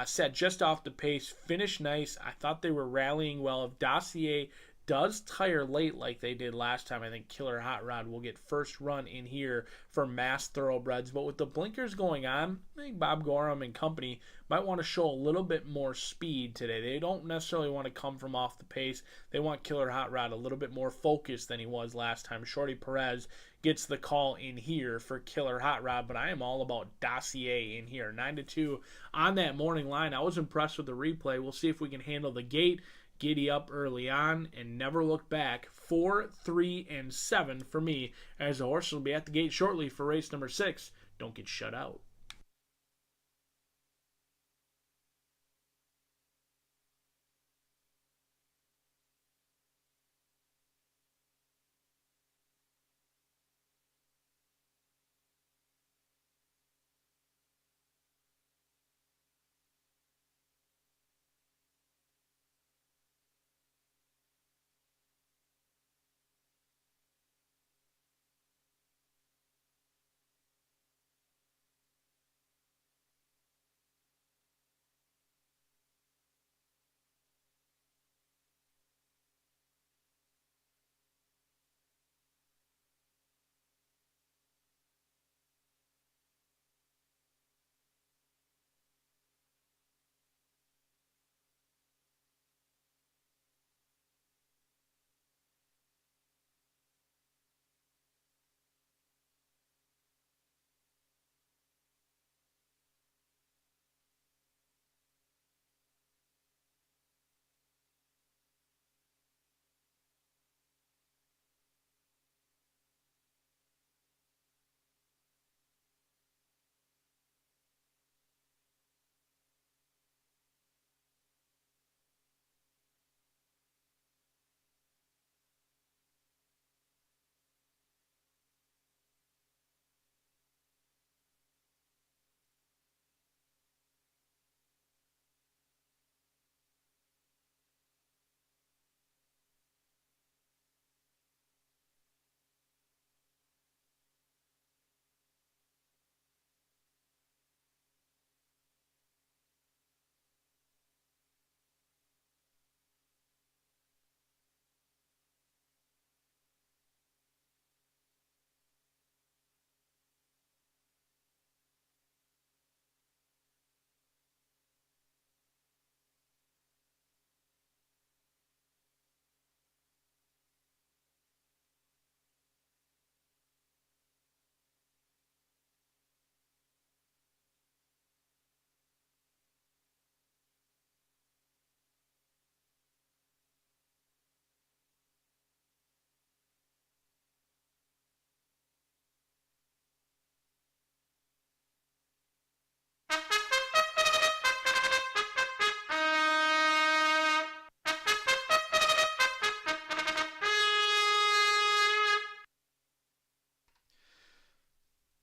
Set just off the pace, finished nice. I thought they were rallying well. If Dossier does tire late like they did last time, I think Killer Hot Rod will get first run in here for Mass Thoroughbreds. But with the blinkers going on, I think Bob Gorham and company might want to show a little bit more speed today. They don't necessarily want to come from off the pace. They want Killer Hot Rod a little bit more focused than he was last time. Shorty Perez gets the call in here for Killer Hot Rod, but I am all about Dossier in here. 9-2 on that morning line. I was impressed with the replay. We'll see if we can handle the gate. Giddy up early on and never look back. 4, 3, and 7 for me, as the horse will be at the gate shortly for race number 6. Don't get shut out.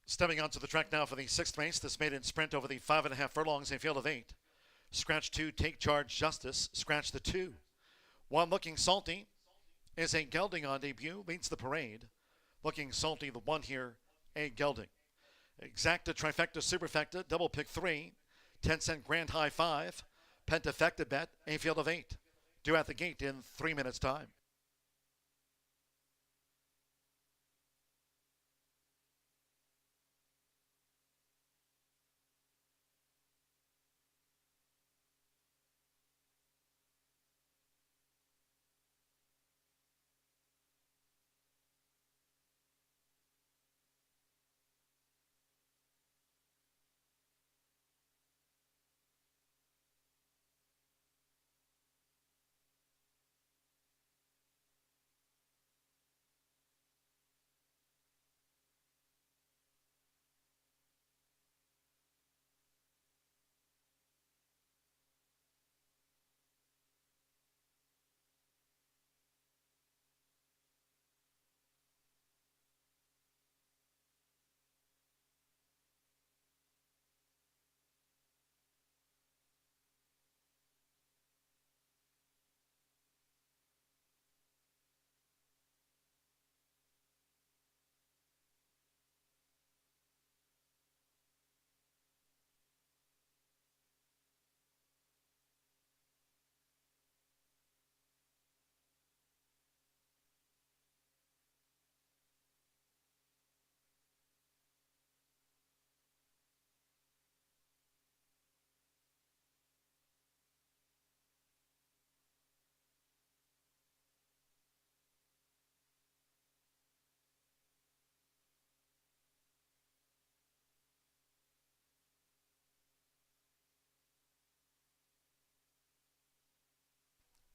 Stepping onto the track now for the 6th race, this maiden sprint over the 5.5 furlongs, a field of 8. Scratch 2, Take Charge Justice. Scratch the 2. One Looking Salty is a gelding on debut, leads the parade. Looking Salty, the 1 here, a gelding. Exacta, trifecta, superfecta, double pick 3, 10-cent grand high 5, pentafecta bet, a field of 8. Due at the gate in 3 minutes' time.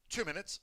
Two minutes.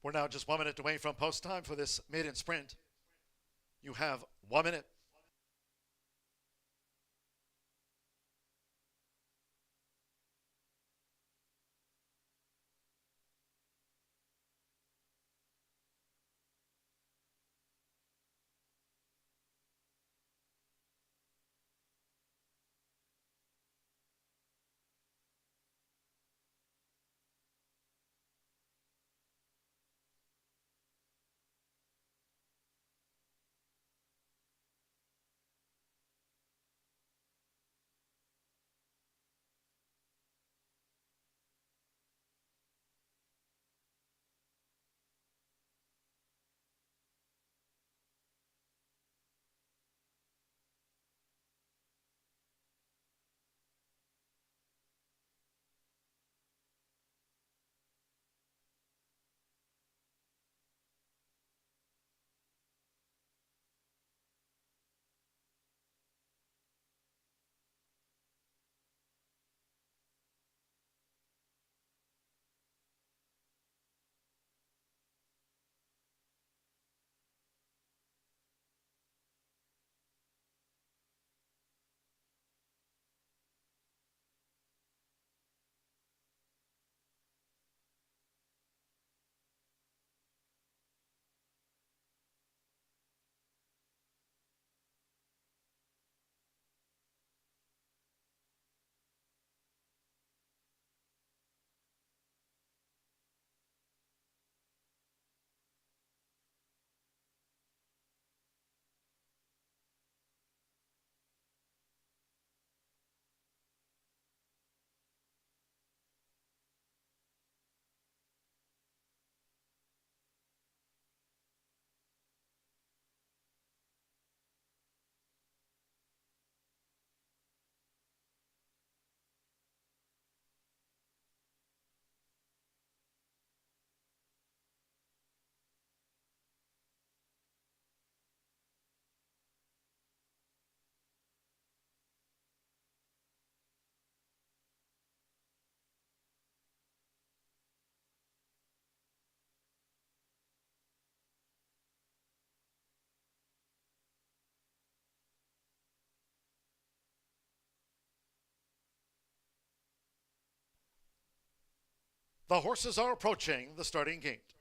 We're now just 1 minute away from post time for this maiden sprint. You have 1 minute. The horses are approaching the starting gate.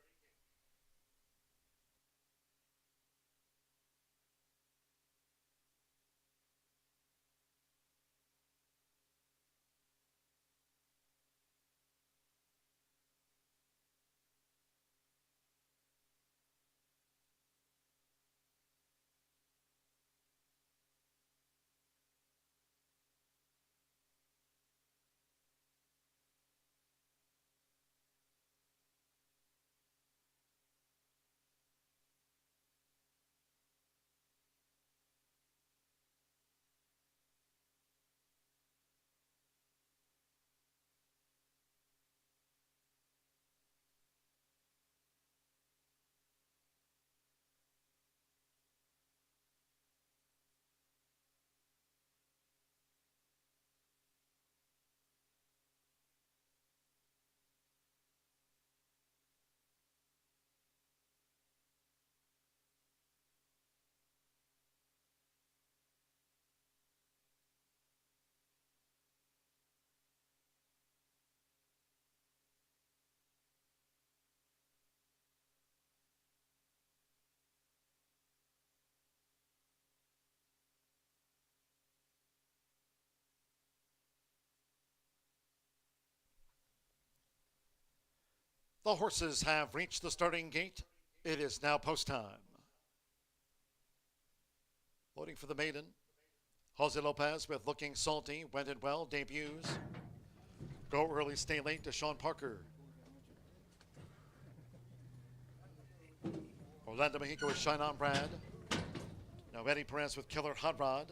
The horses have reached the starting gate. It is now post time. Loading for the maiden. Jose Lopez with Looking Salty, Went It Well, debuts. Go Early, Stay Late to Sean Parker. Orlando Mexico with Shine On Brad. Now Eddie Perez with Killer Hot Rod.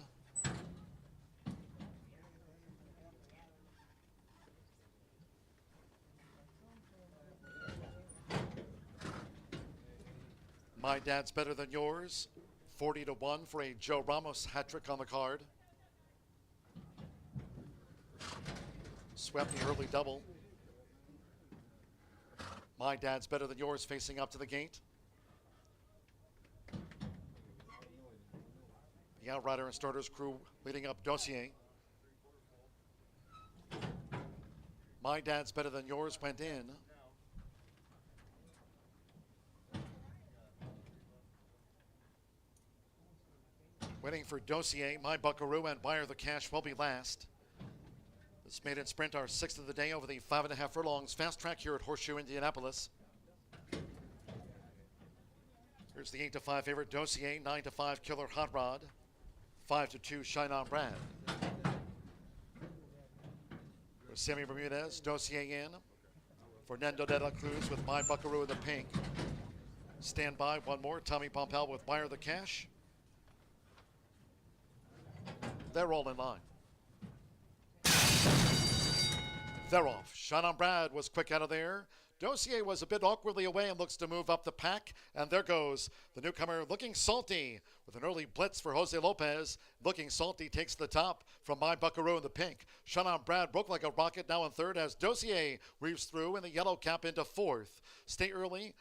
My Dad's Better Than Yours, 40-1 for a Joe Ramos hat trick on the card. Swept the early double. My Dad's Better Than Yours facing up to the gate. The Outrider and Starters crew leading up Dossier. My Dad's Better Than Yours went in. Waiting for Dossier, My Buckaroo, and Wire the Cash will be last. This maiden sprint, our sixth of the day over the 5.5 furlongs fast track here at Horseshoe Indianapolis. Here's the 8-5 favorite Dossier, 9-5 Killer Hot Rod, 5-2 Shine On Brad. With Sammy Bermudez, Dossier in. Fernando de la Cruz with My Buckaroo in the pink. Stand by, one more, Tommy Pompel with Wire the Cash. They're all in line. They're off. Shine On Brad was quick out of there. Dossier was a bit awkwardly away and looks to move up the pack. And there goes the newcomer Looking Salty with an early blitz for Jose Lopez. Looking Salty takes the top from My Buckaroo in the pink. Shine On Brad broke like a rocket now in third as Dossier weaves through in the yellow cap into fourth. Stay early.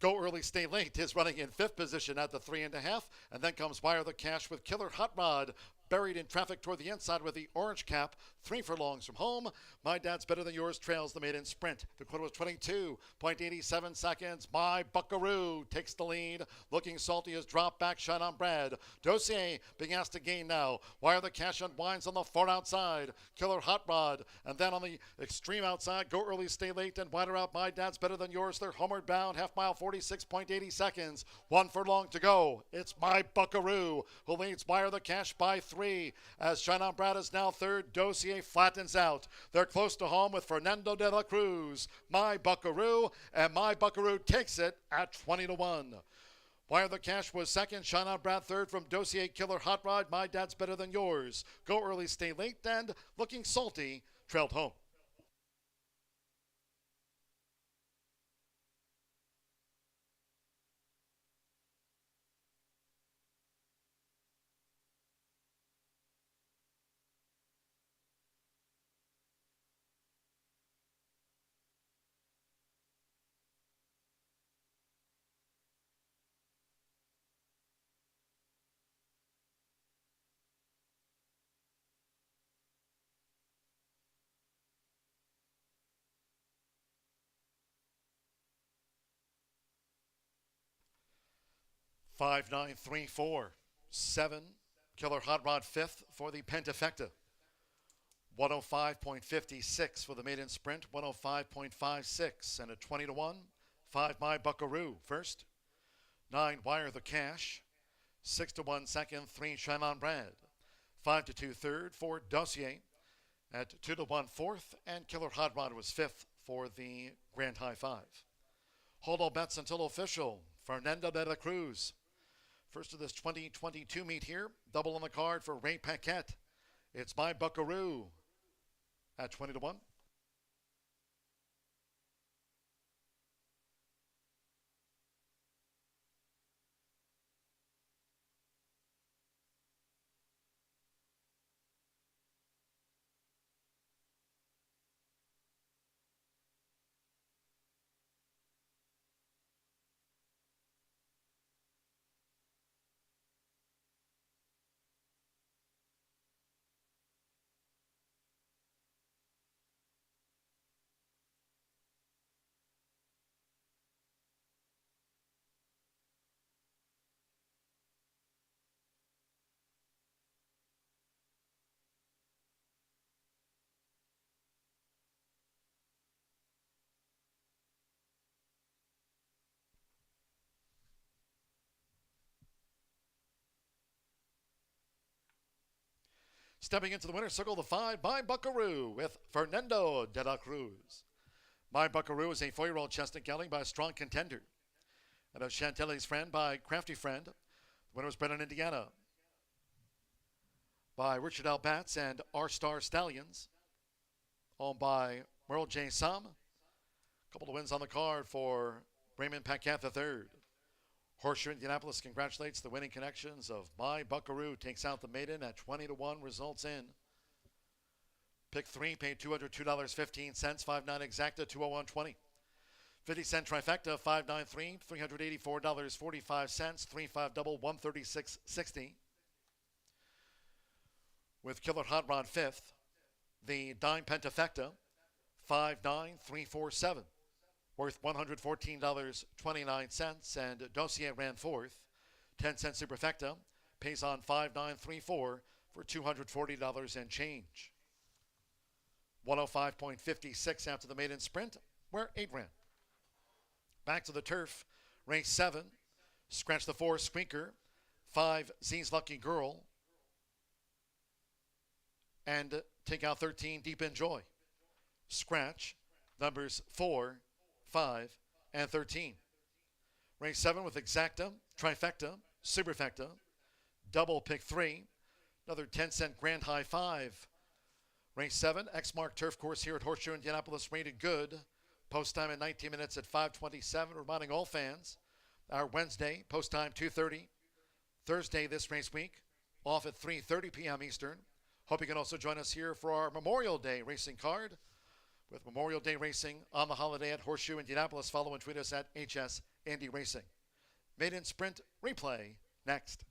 Go Early, Stay Late is running in fifth position at the 3.5. And then comes Wire the Cash with Killer Hot Rod buried in traffic toward the inside with the orange cap. 3 furlongs from home. My Dad's Better Than Yours trails the maiden sprint. The quote was 22.87 seconds. My Buckaroo takes the lead. Looking Salty has dropped back. Shine On Brad. Dossier being asked to gain now. Wire the Cash unwinds on the far outside. Killer Hot Rod. And then on the extreme outside, Go Early, Stay Late, and wider out My Dad's Better Than Yours. They're homeward bound. Half mile, 46.80 seconds. 1 furlong to go. It's My Buckaroo who leads Wire the Cash by 3. As Shine On Brad is now third, Dossier flattens out. They're close to home with Fernando de la Cruz, My Buckaroo, and My Buckaroo takes it at 20-1. Wire the Cash was second, Shine On Brad third from Dossier, Killer Hot Rod, My Dad's Better Than Yours. Go Early, Stay Late, and Looking Salty trailed home. 5.934. 7. Killer Hot Rod 5th for the Pentafecta. 105.56 for the maiden sprint. 105.56 and a 20-1. 5 My Buckaroo first. 9 Wire the Cash. 6-1 second. 3 Shannon Brad. 5-2 third. 4 Dossier. At 2-1 fourth. And Killer Hot Rod was fifth for the Grand High Five. Hold all bets until official. Fernando de la Cruz. First of this 2022 meet here. Double on the card for Ray Paquette. It's My Buckaroo at 20-1. Stepping into the winner's circle, the 5 My Buckaroo with Fernando de la Cruz. My Buckaroo is a 4-year-old chestnut gelding by a strong contender. And a Chantilly's Friend by Crafty Friend. The winner was bred in Indiana by Richard L. Batts and R-Star Stallions. Owned by Merle J. Sum. A couple of wins on the card for Raymond Paquette III. Horseshoe Indianapolis congratulates the winning connections of My Buckaroo. Takes out the maiden at 20-1. Results in. Pick 3 paid $202.15. 5.9 exacta 201.20. 50-cent trifecta 5.93 $384.45. 3.5 double 136.60. With Killer Hot Rod 5th. The dime pentafecta 5.9347. Worth $114.29, and Dossier ran 4th. 10-cent superfecta pays on 5.934 for $240 and change. 105.56 after the maiden sprint, where 8 ran. Back to the turf, race 7. Scratch the 4 Squeaker, 5 Z's Lucky Girl, and take out 13 Deep Enjoy. Scratch numbers 4, 5, and 13. Race 7 with exacta, trifecta, superfecta, double pick 3, another 10-cent Grand High 5. Race 7, X-Mark Turf Course here at Horseshoe Indianapolis, rated good. Post time at 19 minutes at 5:27. Reminding all fans, our Wednesday, post time 2:30. Thursday this race week, off at 3:30 p.m. Eastern. Hope you can also join us here for our Memorial Day racing card. With Memorial Day racing on the holiday at Horseshoe Indianapolis. Follow and tweet us at HS Indy Racing. Maiden Sprint replay next.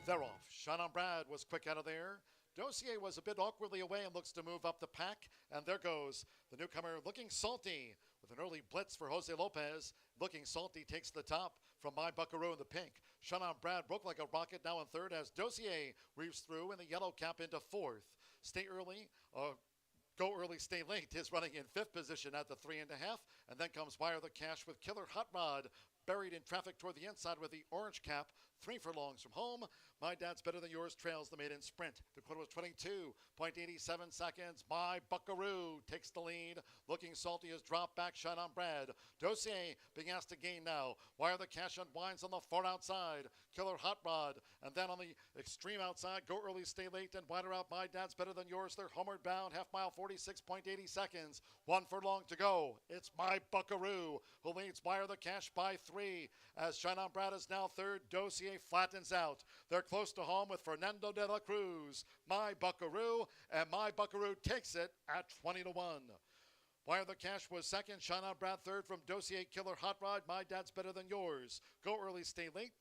They're off. Shannon Brad was quick out of there. Dossier was a bit awkwardly away and looks to move up the pack. And there goes the newcomer Looking Salty with an early blitz for Jose Lopez. Looking Salty takes the top from My Buckaroo in the pink. Shannon Brad broke like a rocket now in third as Dossier weaves through in the yellow cap into fourth. Stay early. Go early, stay late is running in fifth position at the 3.5. And then comes Wire the Cash with Killer Hot Rod buried in traffic toward the inside with the orange cap. 3 furlongs from home. My Dad's Better Than Yours trails the maiden sprint. The quarter was 22.87 seconds. My Buckaroo takes the lead. Looking Salty has dropped back. Shine on Brad. Dossier being asked to gain now. Wire the Cash unwinds on the far outside. Killer Hot Rod. And then on the extreme outside, Go Early, Stay Late, and wider out. My Dad's Better Than Yours. They're homeward bound. Half mile, 46.80 seconds. 1 furlong to go. It's My Buckaroo who leads Wire the Cash by 3. As Shine on Brad is now third. Dossier flattens out. They're close to home with Fernando de la Cruz. My Buckaroo, and My Buckaroo takes it at 20-1. Wire the Cash was second. Shine on Brad third from Dossier, Killer Hot Rod. My Dad's Better Than Yours. Go Early, Stay Late.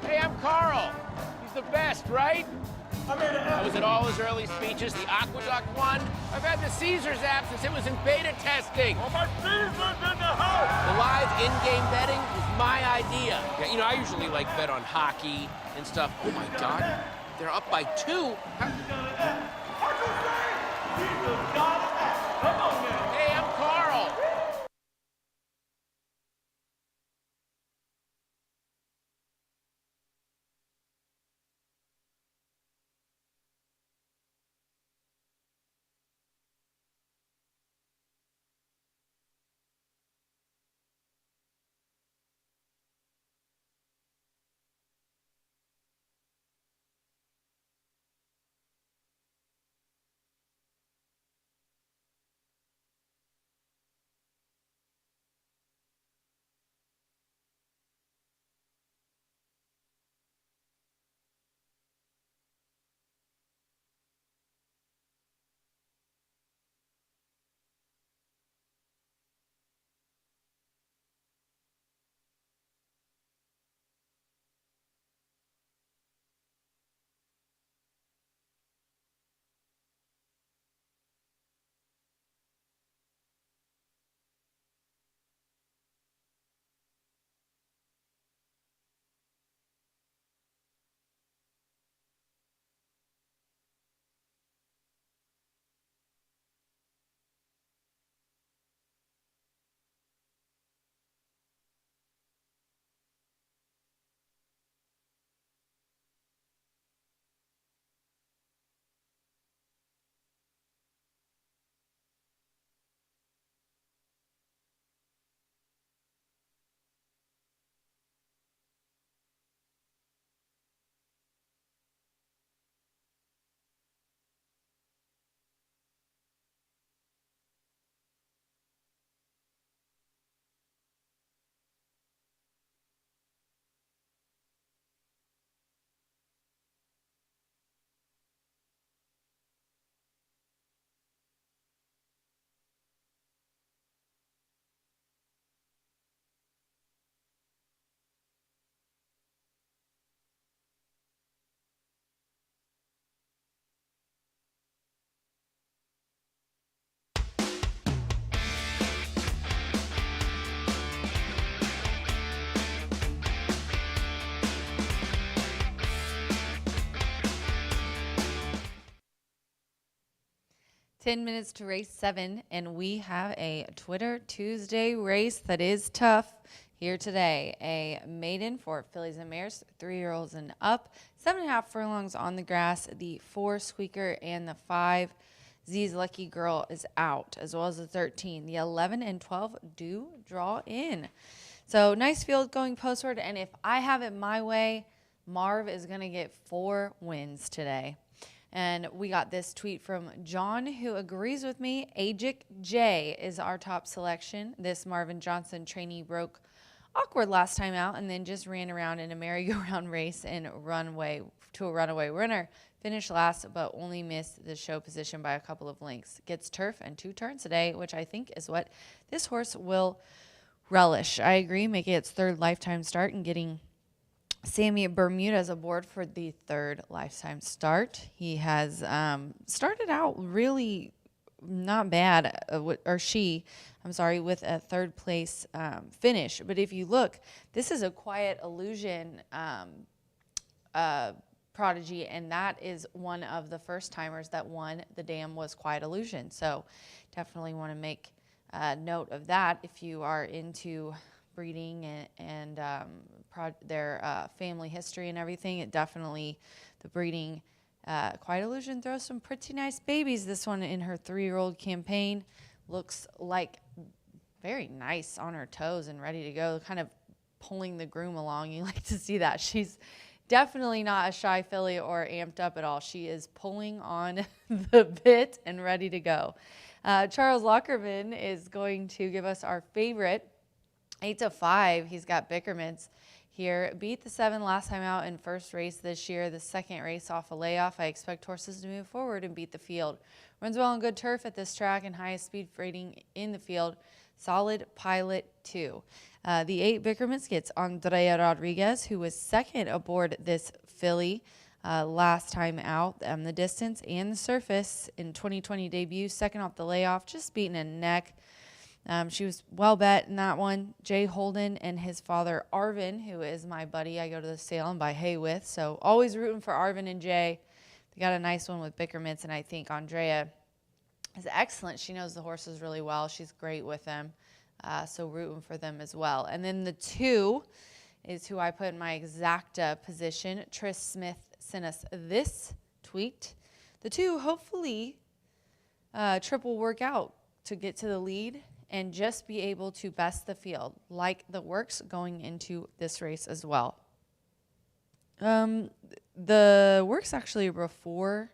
Hey, I'm Carl. He's the best, right? I was at all his early speeches. The Aqueduct one. I've had the Caesars app since it was in beta testing. Oh, my Caesars in the house! The live in-game betting was my idea. Yeah, you know, I usually like bet on hockey and stuff. Oh my God, they're up by 2. Hey, I'm Carl. Ten minutes to race 7, and we have a Twitter Tuesday race that is tough here today. A maiden for fillies and mares, 3-year-olds and up, 7.5 furlongs on the grass. The 4 Squeaker and the 5 Z's Lucky Girl is out, as well as the 13. The 11 and 12 do draw in. So nice field going postward, and if I have it my way, Marv is going to get 4 wins today. And we got this tweet from John, who agrees with me. Ajic J is our top selection. This Marvin Johnson trainee broke awkward last time out and then just ran around in a merry-go-round race and runway to a runaway winner. Finished last, but only missed the show position by a couple of lengths. Gets turf and 2 turns today, which I think is what this horse will relish. I agree, making its 3rd lifetime start and getting Sammy Bermudez aboard for the 3rd lifetime start. He has started out really not bad, with a 3rd place finish. But if you look, this is a Quiet Illusion prodigy, and that is one of the first timers that won the dam was Quiet Illusion. So definitely want to make note of that if you are into breeding and their family history and everything. It definitely, the breeding, Quiet Illusion throws some pretty nice babies. This one in her 3-year-old campaign looks like very nice on her toes and ready to go, kind of pulling the groom along. You like to see that. She's definitely not a shy filly or amped up at all. She is pulling on the bit and ready to go. Charles Lockerman is going to give us our favorite 8-5. He's got Bickermans here. Beat the 7 last time out in first race this year. The 2nd race off a layoff. I expect horses to move forward and beat the field. Runs well on good turf at this track and highest speed rating in the field. Solid Pilot 2. The 8 Bickermans gets Andrea Rodriguez, who was 2nd aboard this filly. last time out, the distance and the surface in 2020 debut, second off the layoff, just beating a neck. She was well bet in that one. Jay Holden and his father, Arvin, who is my buddy I go to the sale and buy hay with. So always rooting for Arvin and Jay. They got a nice one with Bickermits, and I think Andrea is excellent. She knows the horses really well. She's great with them. So rooting for them as well. And then the 2 is who I put in my exacta position. Tris Smith sent us this tweet. The 2, hopefully, Trip will work out to get to the lead and just be able to best the field, like the works going into this race as well. The works actually before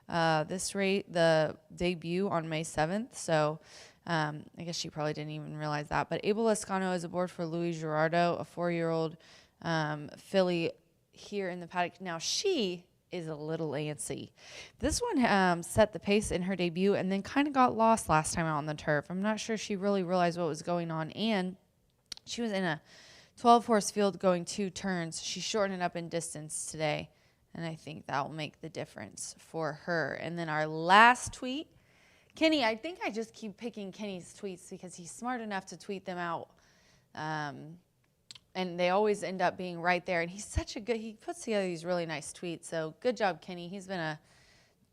this race, the debut on May 7th, so I guess she probably didn't even realize that. But Abel Lescano is aboard for Louis Gerardo, a 4-year-old filly here in the paddock. Now, she is a little antsy. This one set the pace in her debut and then kind of got lost last time out on the turf. I'm not sure she really realized what was going on, and she was in a 12-horse field going 2 turns. She shortened it up in distance today, and I think that will make the difference for her. And then our last tweet, Kenny, I think I just keep picking Kenny's tweets because he's smart enough to tweet them out. And they always end up being right there. And he's such a good, he puts together these really nice tweets. So good job, Kenny. He's been a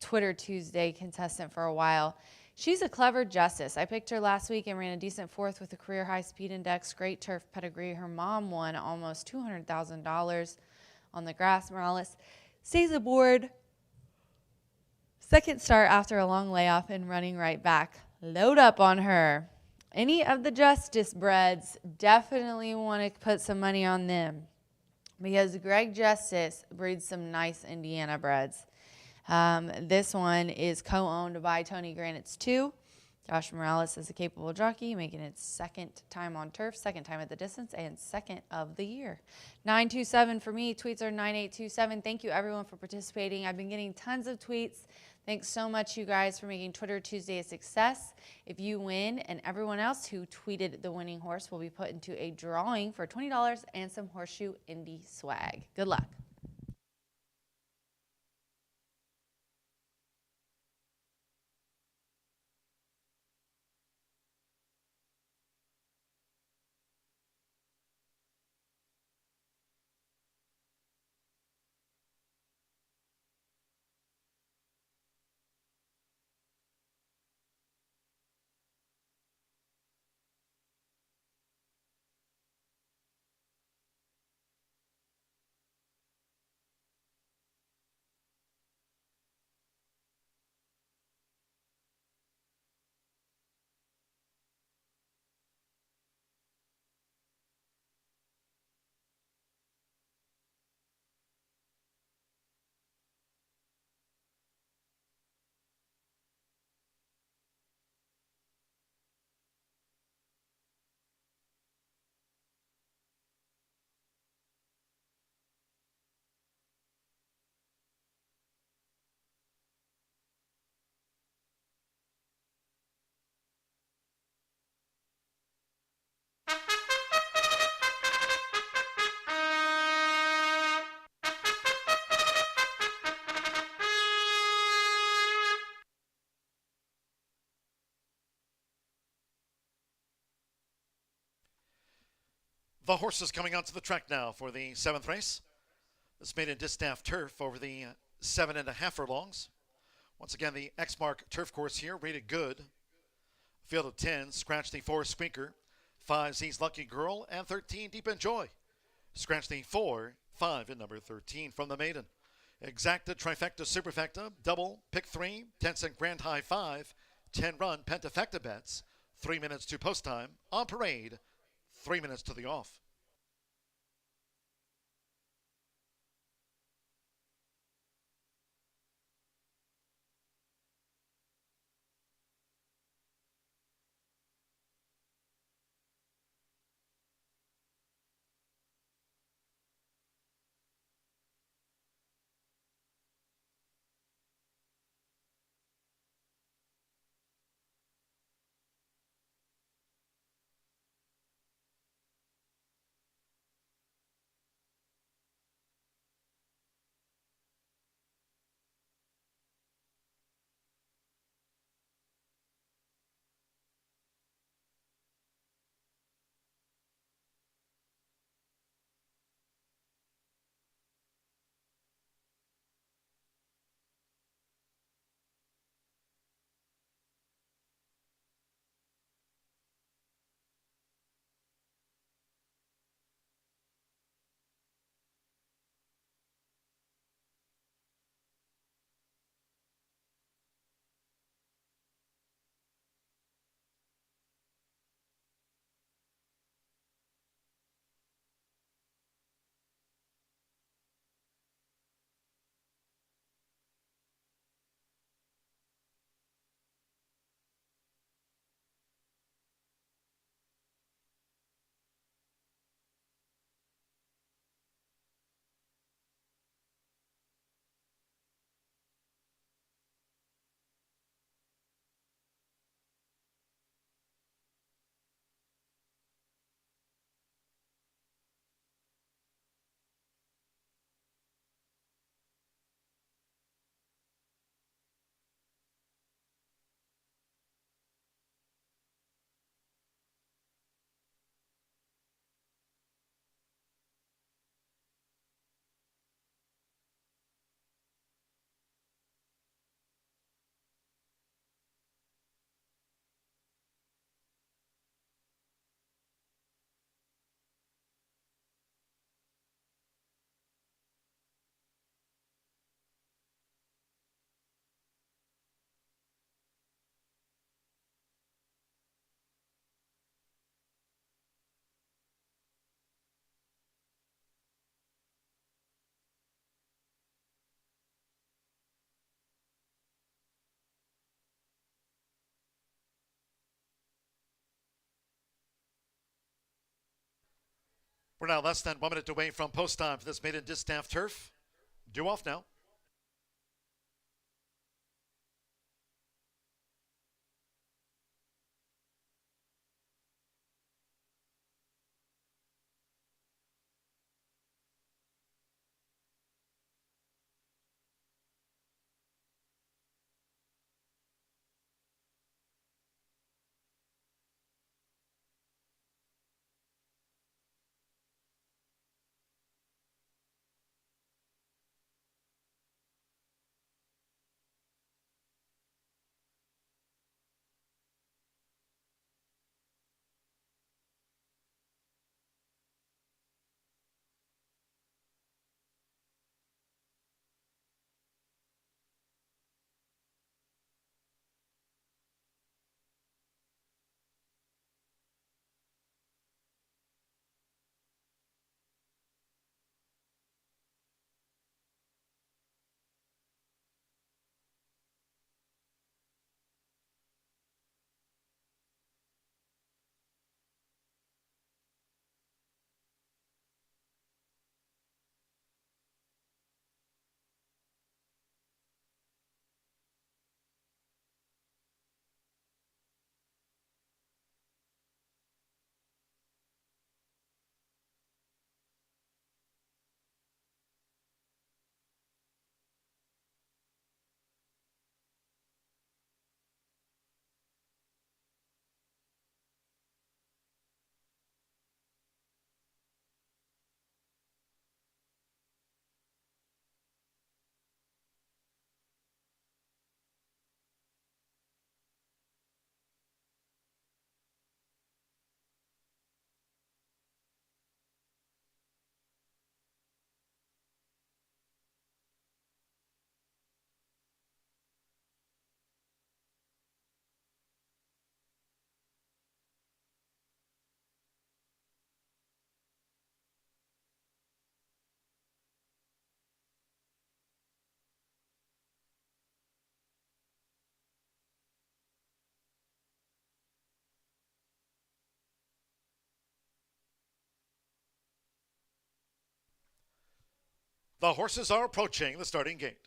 Twitter Tuesday contestant for a while. She's a clever justice. I picked her last week and ran a decent 4th with a career high speed index, great turf pedigree. Her mom won almost $200,000 on the grass. Morales stays aboard. Second start after a long layoff and running right back. Load up on her. Any of the Justice breds, definitely want to put some money on them because Greg Justice breeds some nice Indiana breds. This one is co-owned by Tony Granite's 2. Josh Morales is a capable jockey, making its 2nd time on turf, 2nd time at the distance, and 2nd of the year. 927 for me. Tweets are 9827. Thank you, everyone, for participating. I've been getting tons of tweets. Thanks so much, you guys, for making Twitter Tuesday a success. If you win, and everyone else who tweeted the winning horse will be put into a drawing for $20 and some Horseshoe Indy swag. Good luck. The horses coming onto the track now for the 7th race. This made in distaff turf over the 7.5 furlongs. Once again, the X-Mark turf course here, rated good. Field of 10, scratch the 4 Squeaker, 5 Z's Lucky Girl, and 13 Deep Enjoy. Scratch the 4, 5 in number 13 from the maiden. Exacta, trifecta, superfecta, double, pick 3, 10-cent grand high 5, 10-run pentafecta bets, 3 minutes to post time, on parade, 3 minutes to the off. We're now less than 1 minute away from post time for this maiden distaff turf. Due off now. The horses are approaching the starting gate.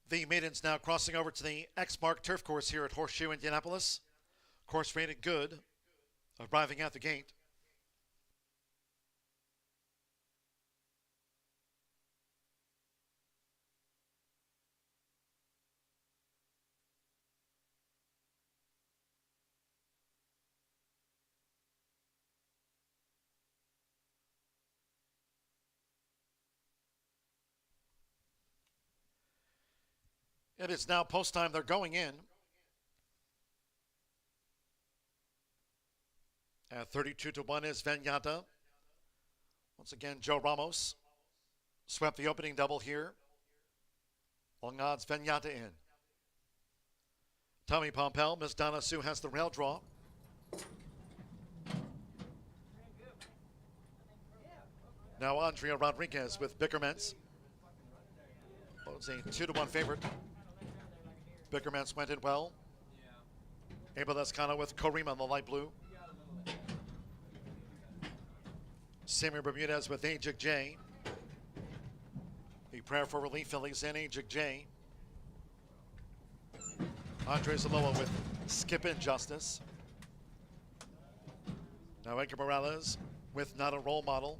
The maidens now crossing over to the X-Mark turf course here at Horseshoe Indianapolis. Course rated good, arriving at the gate. It is now post time. They're going in. At 32-1 is Venata. Once again, Joe Ramos swept the opening double here. Long odds, Venata in. Tommy Pompel, Miss Donna Sue has the rail draw. Now Andrea Rodriguez with Bickermans. Was a 2-1 favorite. Bickermans went in well. Abel Escano with Korima in the light blue. Sammy Bermudez with Ajik J. The prayer for relief fillies in Ajik J. Andre Zaloa with Skip Injustice. Now Edgar Morales with Not a Role Model.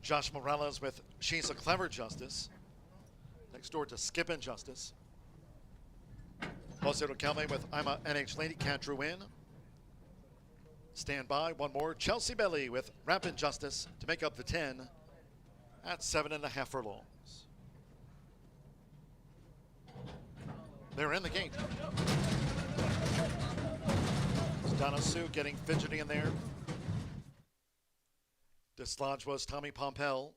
Josh Morales with She's a Clever Justice. Next door to Skip Injustice. Jose Riquelme with I'm a NH Lady Cat drew in. Stand by, one more. Chelsea Belly with Rampant Justice to make up the 10 at 7.5 furlongs. They're in the gate. Donna Sue getting fidgety in there. Dislodge was Tommy Pompel.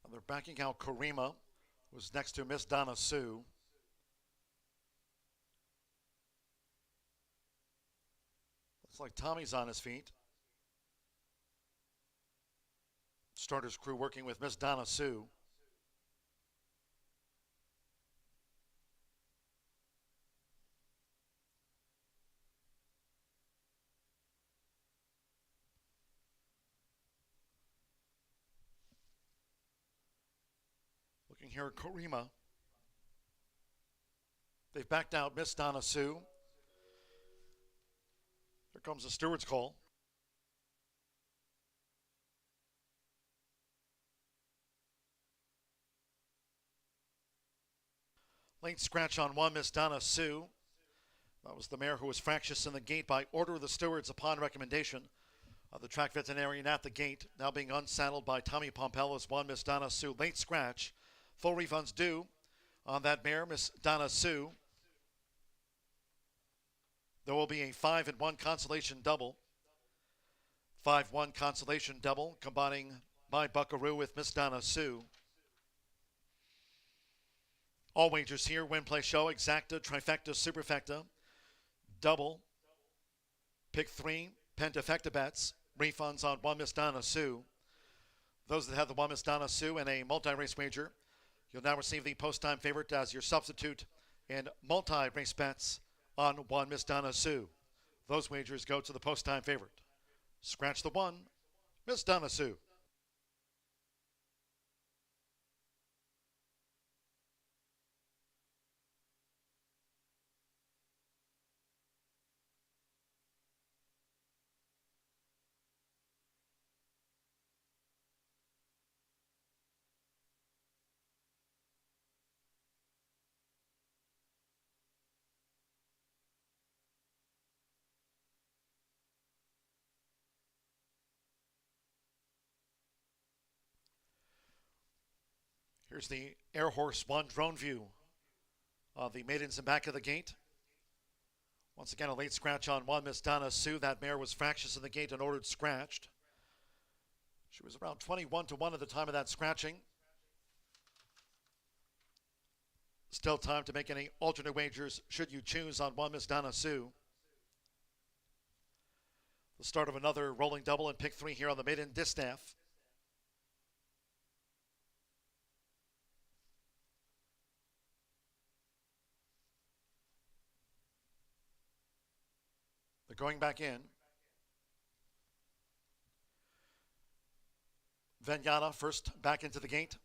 And they're backing out Karima, who's next to Miss Donna Sue. Looks like Tommy's on his feet. Starters crew working with Miss Donna Sue. Looking here at Karima. They've backed out Miss Donna Sue. Here comes the steward's call. Late scratch on one, Miss Donna Sue. That was the mare who was fractious in the gate by order of the stewards upon recommendation of the track veterinarian at the gate. Now being unsaddled by Tommy Pompel as one, Miss Donna Sue. Late scratch. Full refunds due on that mare, Miss Donna Sue. There will be a 5-1 consolation double. 5-1 consolation double combining My Buckaroo with Miss Donna Sue. All wagers here, win, play, show, exacta, trifecta, superfecta, double, pick 3, pentafecta bets, refunds on one Miss Donna Sue. Those that have the one Miss Donna Sue and a multi-race wager, you'll now receive the post-time favorite as your substitute in multi-race bets on one Miss Donna Sue. Those wagers go to the post-time favorite. Scratch the one, Miss Donna Sue. Here's the Air Horse 1 drone view of the maidens in back of the gate. Once again, a late scratch on one, Miss Donna Sue. That mare was fractious in the gate and ordered scratched. She was around 21-1 at the time of that scratching. Still time to make any alternate wagers should you choose on one Miss Donna Sue. The start of another rolling double and pick 3 here on the maiden distaff. They're going back in. Vignata first back into the gate.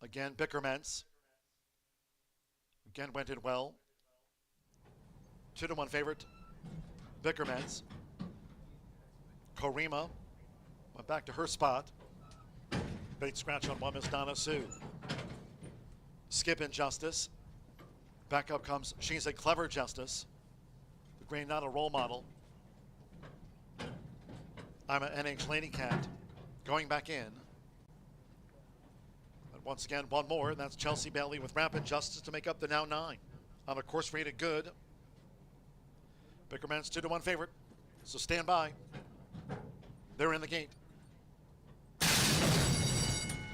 Again, Bickermans. Again, went in well. 2-1 favorite, Bickermans. Karima went back to her spot. Bait scratch on one Miss Donna Sue. Skip Injustice. Back up comes She's a Clever Justice. The Green Not a Role Model. I'm an NH Lady Cat. Going back in. And once again, one more, and that's Chelsea Bailey with Rapid Justice to make up the now 9. On a course rated good. Bickerman's 2-1 favorite, so stand by. They're in the gate.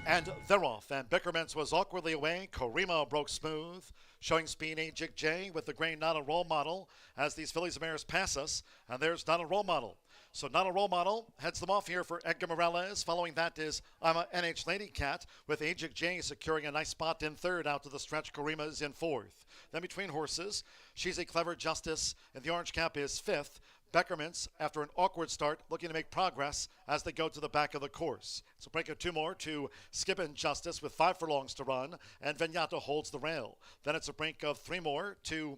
And they're off, and Bickerman's was awkwardly away. Karima broke smooth, showing speed. Ajik J with the grain Not a Role Model as these fillies and mares pass us, and there's Not a Role Model. So Not a Role Model heads them off here for Edgar Morales. Following that is I'm a NH Lady Cat with Ajik J securing a nice spot in third. Out to the stretch, Karima is in fourth. Then between horses, She's a Clever Justice and the orange cap is fifth. Beckermans, after an awkward start, looking to make progress as they go to the back of the course. So break of 2 more to Skip Injustice with 5 furlongs to run, and Vignata holds the rail. Then it's a break of 3 more to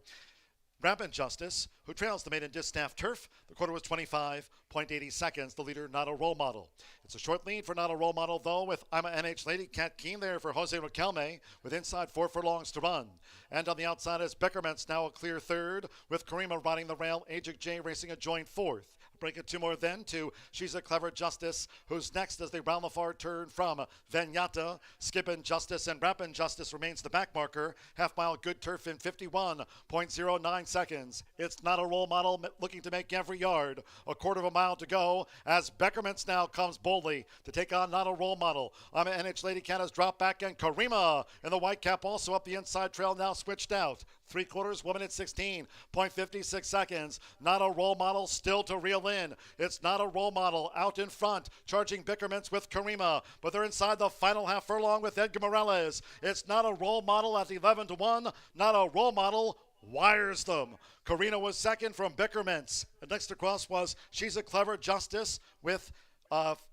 Rampant Justice, who trails the maiden distaff turf. The quarter was 25.80 seconds. The leader, Not a Role Model. It's a short lead for Not a Role Model, though, with I'm a NH Lady Cat keen there for Jose Riquelme, with inside 4 furlongs to run. And on the outside is Beckermans, now a clear third, with Karima riding the rail. Ajik J racing a joint fourth. Break it 2 more then to She's a Clever Justice, who's next as they round the far turn from Vignata. Skippin' Justice and Rappin' Justice remains the back marker. Half mile good turf in 51.09 seconds. It's Not a Role Model looking to make every yard. A quarter of a mile to go as Beckermans now comes boldly to take on Not a Role Model. NH Lady Cat has dropped back and Karima in the white cap also up the inside trail now switched out. 3/4, 1 minute 16.56 seconds. Not a Role Model still to reel in. It's Not a Role Model out in front, charging Bickermans with Karima, but they're inside the final half furlong with Edgar Morales. It's Not a Role Model at 11-1. Not a Role Model wires them. Karina was second from Bickermans. Next across was She's a Clever Justice with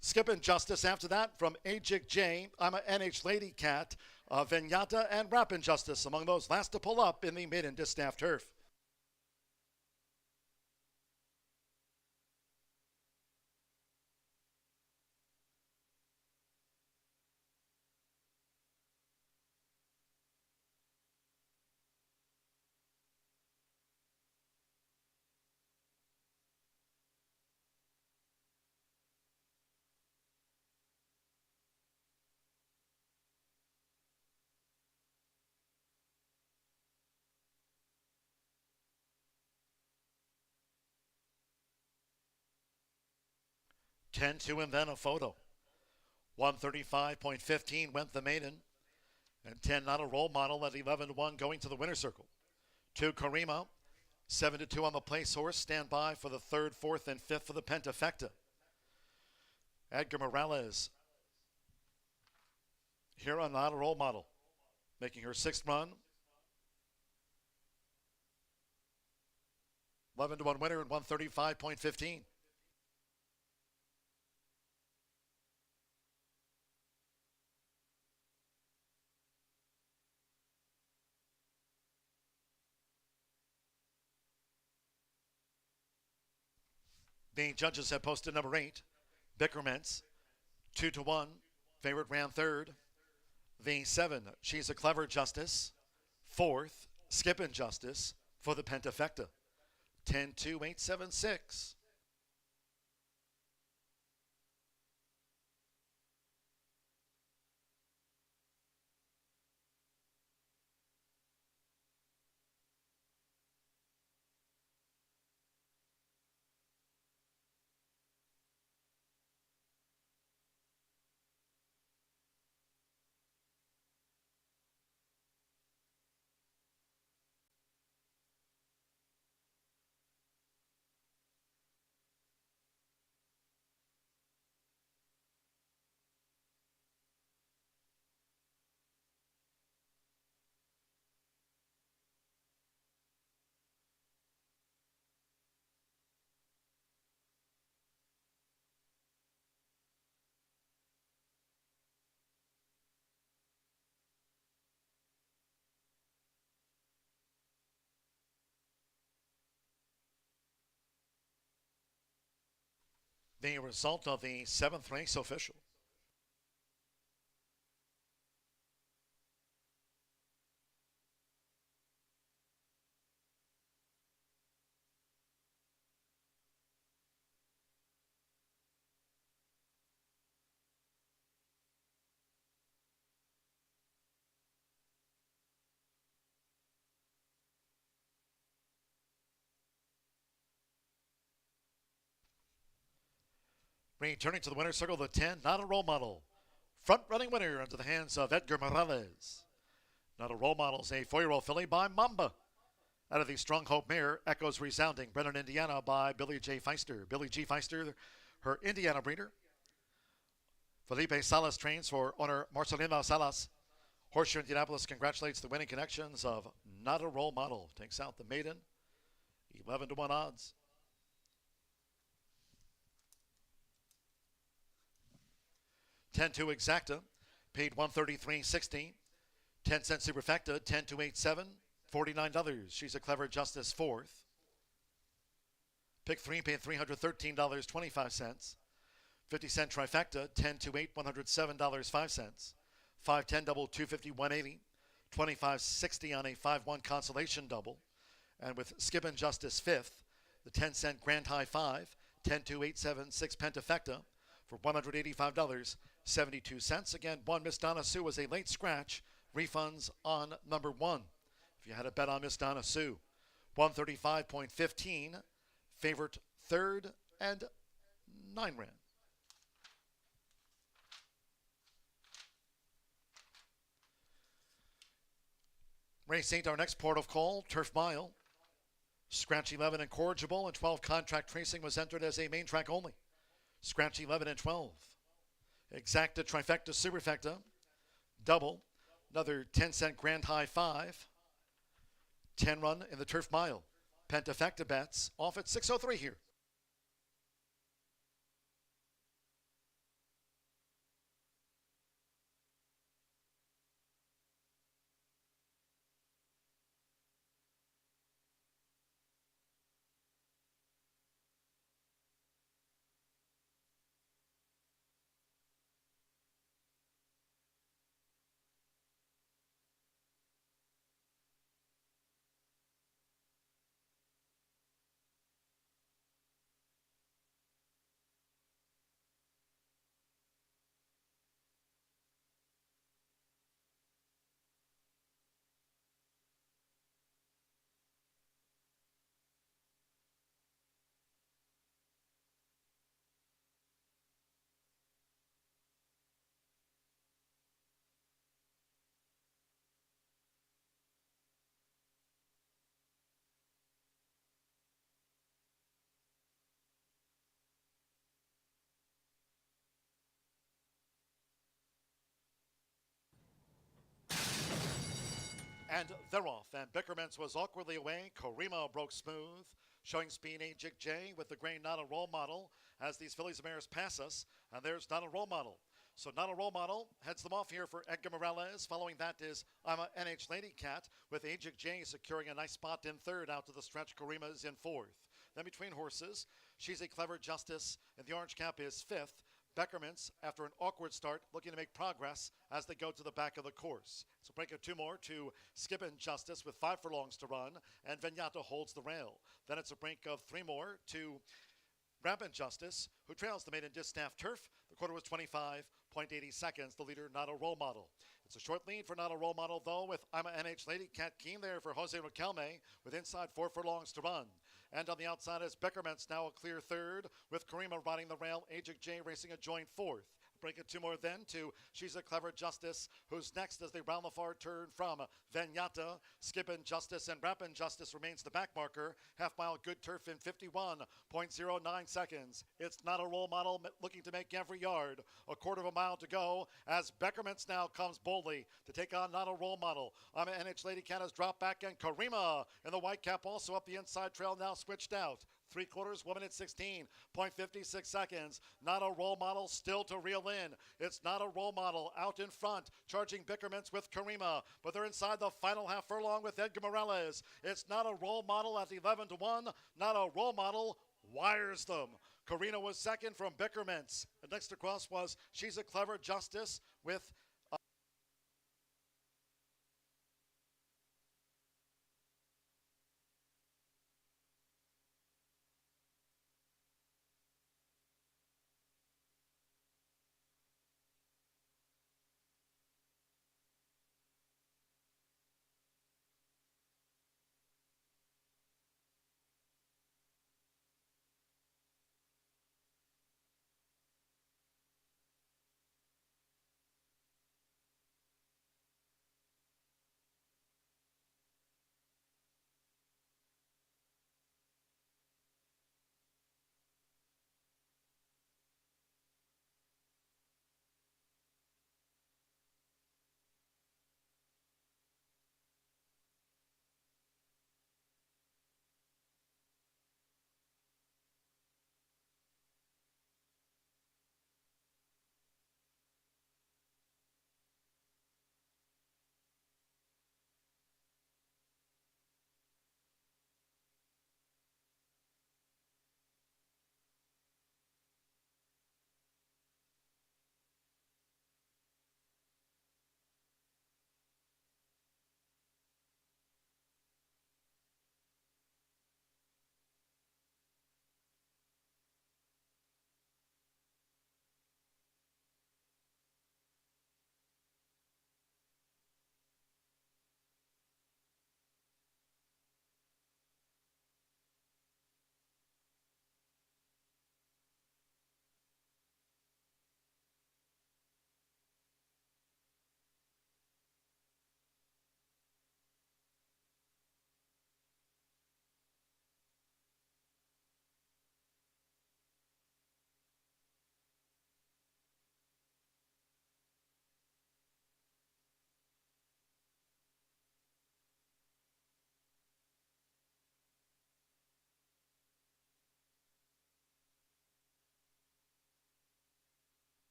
Skippin' Justice after that from Ajik J. I'm a NH Lady Cat. Vignata and Rappin' Justice among those last to pull up in the maiden distaff turf. (10-2) and then a photo. 135.15 went the maiden, and 10 Not a Role Model at 11-1 going to the winner's circle. 2 Karima, 7-2 on the place horse. Stand by for the 3rd, 4th, and 5th for the Pentafecta. Edgar Morales here on Not a Role Model, making her 6th run. 11-1 winner and 135.15. The judges have posted number 8, Bickermans, 2-1. Favorite ran 3rd. The 7, She's a Clever Justice. 4th, Skippin' Justice for the Pentafecta. 10-2, 8-7-6. The result of the 7th race official. Returning to the winner's circle, the 10, Not a Role Model. Front-running winner into the hands of Edgar Morales. Not a Role Model is a 4-year-old filly by Mamba. Out of the Strong Hope mare, echoes resounding. Brennan, Indiana by Billy J. Feister. Billy G. Feister, her Indiana breeder. Felipe Salas trains for owner Marcelino Salas. Horseshoe Indianapolis congratulates the winning connections of Not a Role Model. Takes out the maiden, 11-1 odds. 10-2 Exacta, paid $133.60. 10 cents Superfecta, 10-2 8-7. $49. She's a Clever Justice, fourth. Pick 3 paid $313.25. 50-cent trifecta, 10-2-8, $107.05. 5-10 double, 250, 180. 25.60 on a 5-1 consolation double. And with Skippin' Justice, fifth, the 10-cent Grand High 5, 10-2-8-7-6 pentafecta for $185.72. Again, one Miss Donna Sue was a late scratch. Refunds on number 1. If you had a bet on Miss Donna Sue, 135.15, favorite third, and 9 ran. Race 8, our next port of call, Turf Mile. Scratch 11 incorrigible and 12 contract tracing was entered as a main track only. Scratch 11 and 12. Exacta trifecta superfecta. Double. Another 10-cent Grand High 5. 10 run in the Turf Mile. Pentafecta bets off at 6:03 here. And they're off. And Bickermans was awkwardly away. Karima broke smooth. Showing speed, Ajik J with the grain, not a role model. As these fillies and mares pass us. And there's not a role model. So not a role model heads them off here for Edgar Morales. Following that is I'm a NH Lady Cat with Ajik J securing a nice spot in third. Out to the stretch, Karima's in fourth. Then between horses, She's a Clever Justice and the orange cap is fifth. Beckermans, after an awkward start, looking to make progress as they go to the back of the course. So break of two more to Skippin' Justice with 5 furlongs to run, and Vignata holds the rail. Then it's a break of 3 more to Rampant Justice, who trails the maiden Distaff Turf. The quarter was 25.80 seconds. The leader, Not a Role Model. It's a short lead for Not a Role Model, though, with I'm a NH Lady Cat Keen there for Jose Riquelme, with inside 4 furlongs to run. And on the outside is Beckermans, now a clear third, with Karima riding the rail, Ajik J racing a joint fourth. Break it 2 more then to She's a Clever Justice, who's next as they round the far turn from Vignata. Skippin' Justice and Rampant Justice remains the back marker. Half mile good turf in 51.09 seconds. It's Not a Role Model looking to make every yard. A quarter of a mile to go as Beckermans now comes boldly to take on Not a Role Model. I'm an NH Lady Cat has dropped back, and Karima in the white cap also up the inside trail, now switched out. 3/4, 1 minute 16.56 seconds. Not a Role Model still to reel in. It's Not a Role Model out in front, charging Bickermans with Karima, but they're inside the final half furlong with Edgar Morales. It's Not a Role Model at 11-1. Not a Role Model wires them. Karina was second from Bickermans. And next across was She's a Clever Justice with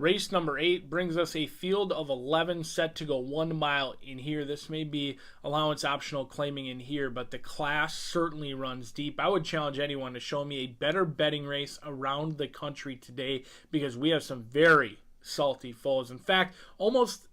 Race number 8 brings us a field of 11 set to go 1 mile in here. This may be allowance optional claiming in here, but the class certainly runs deep. I would challenge anyone to show me a better betting race around the country today, because we have some very salty foes. In fact, almost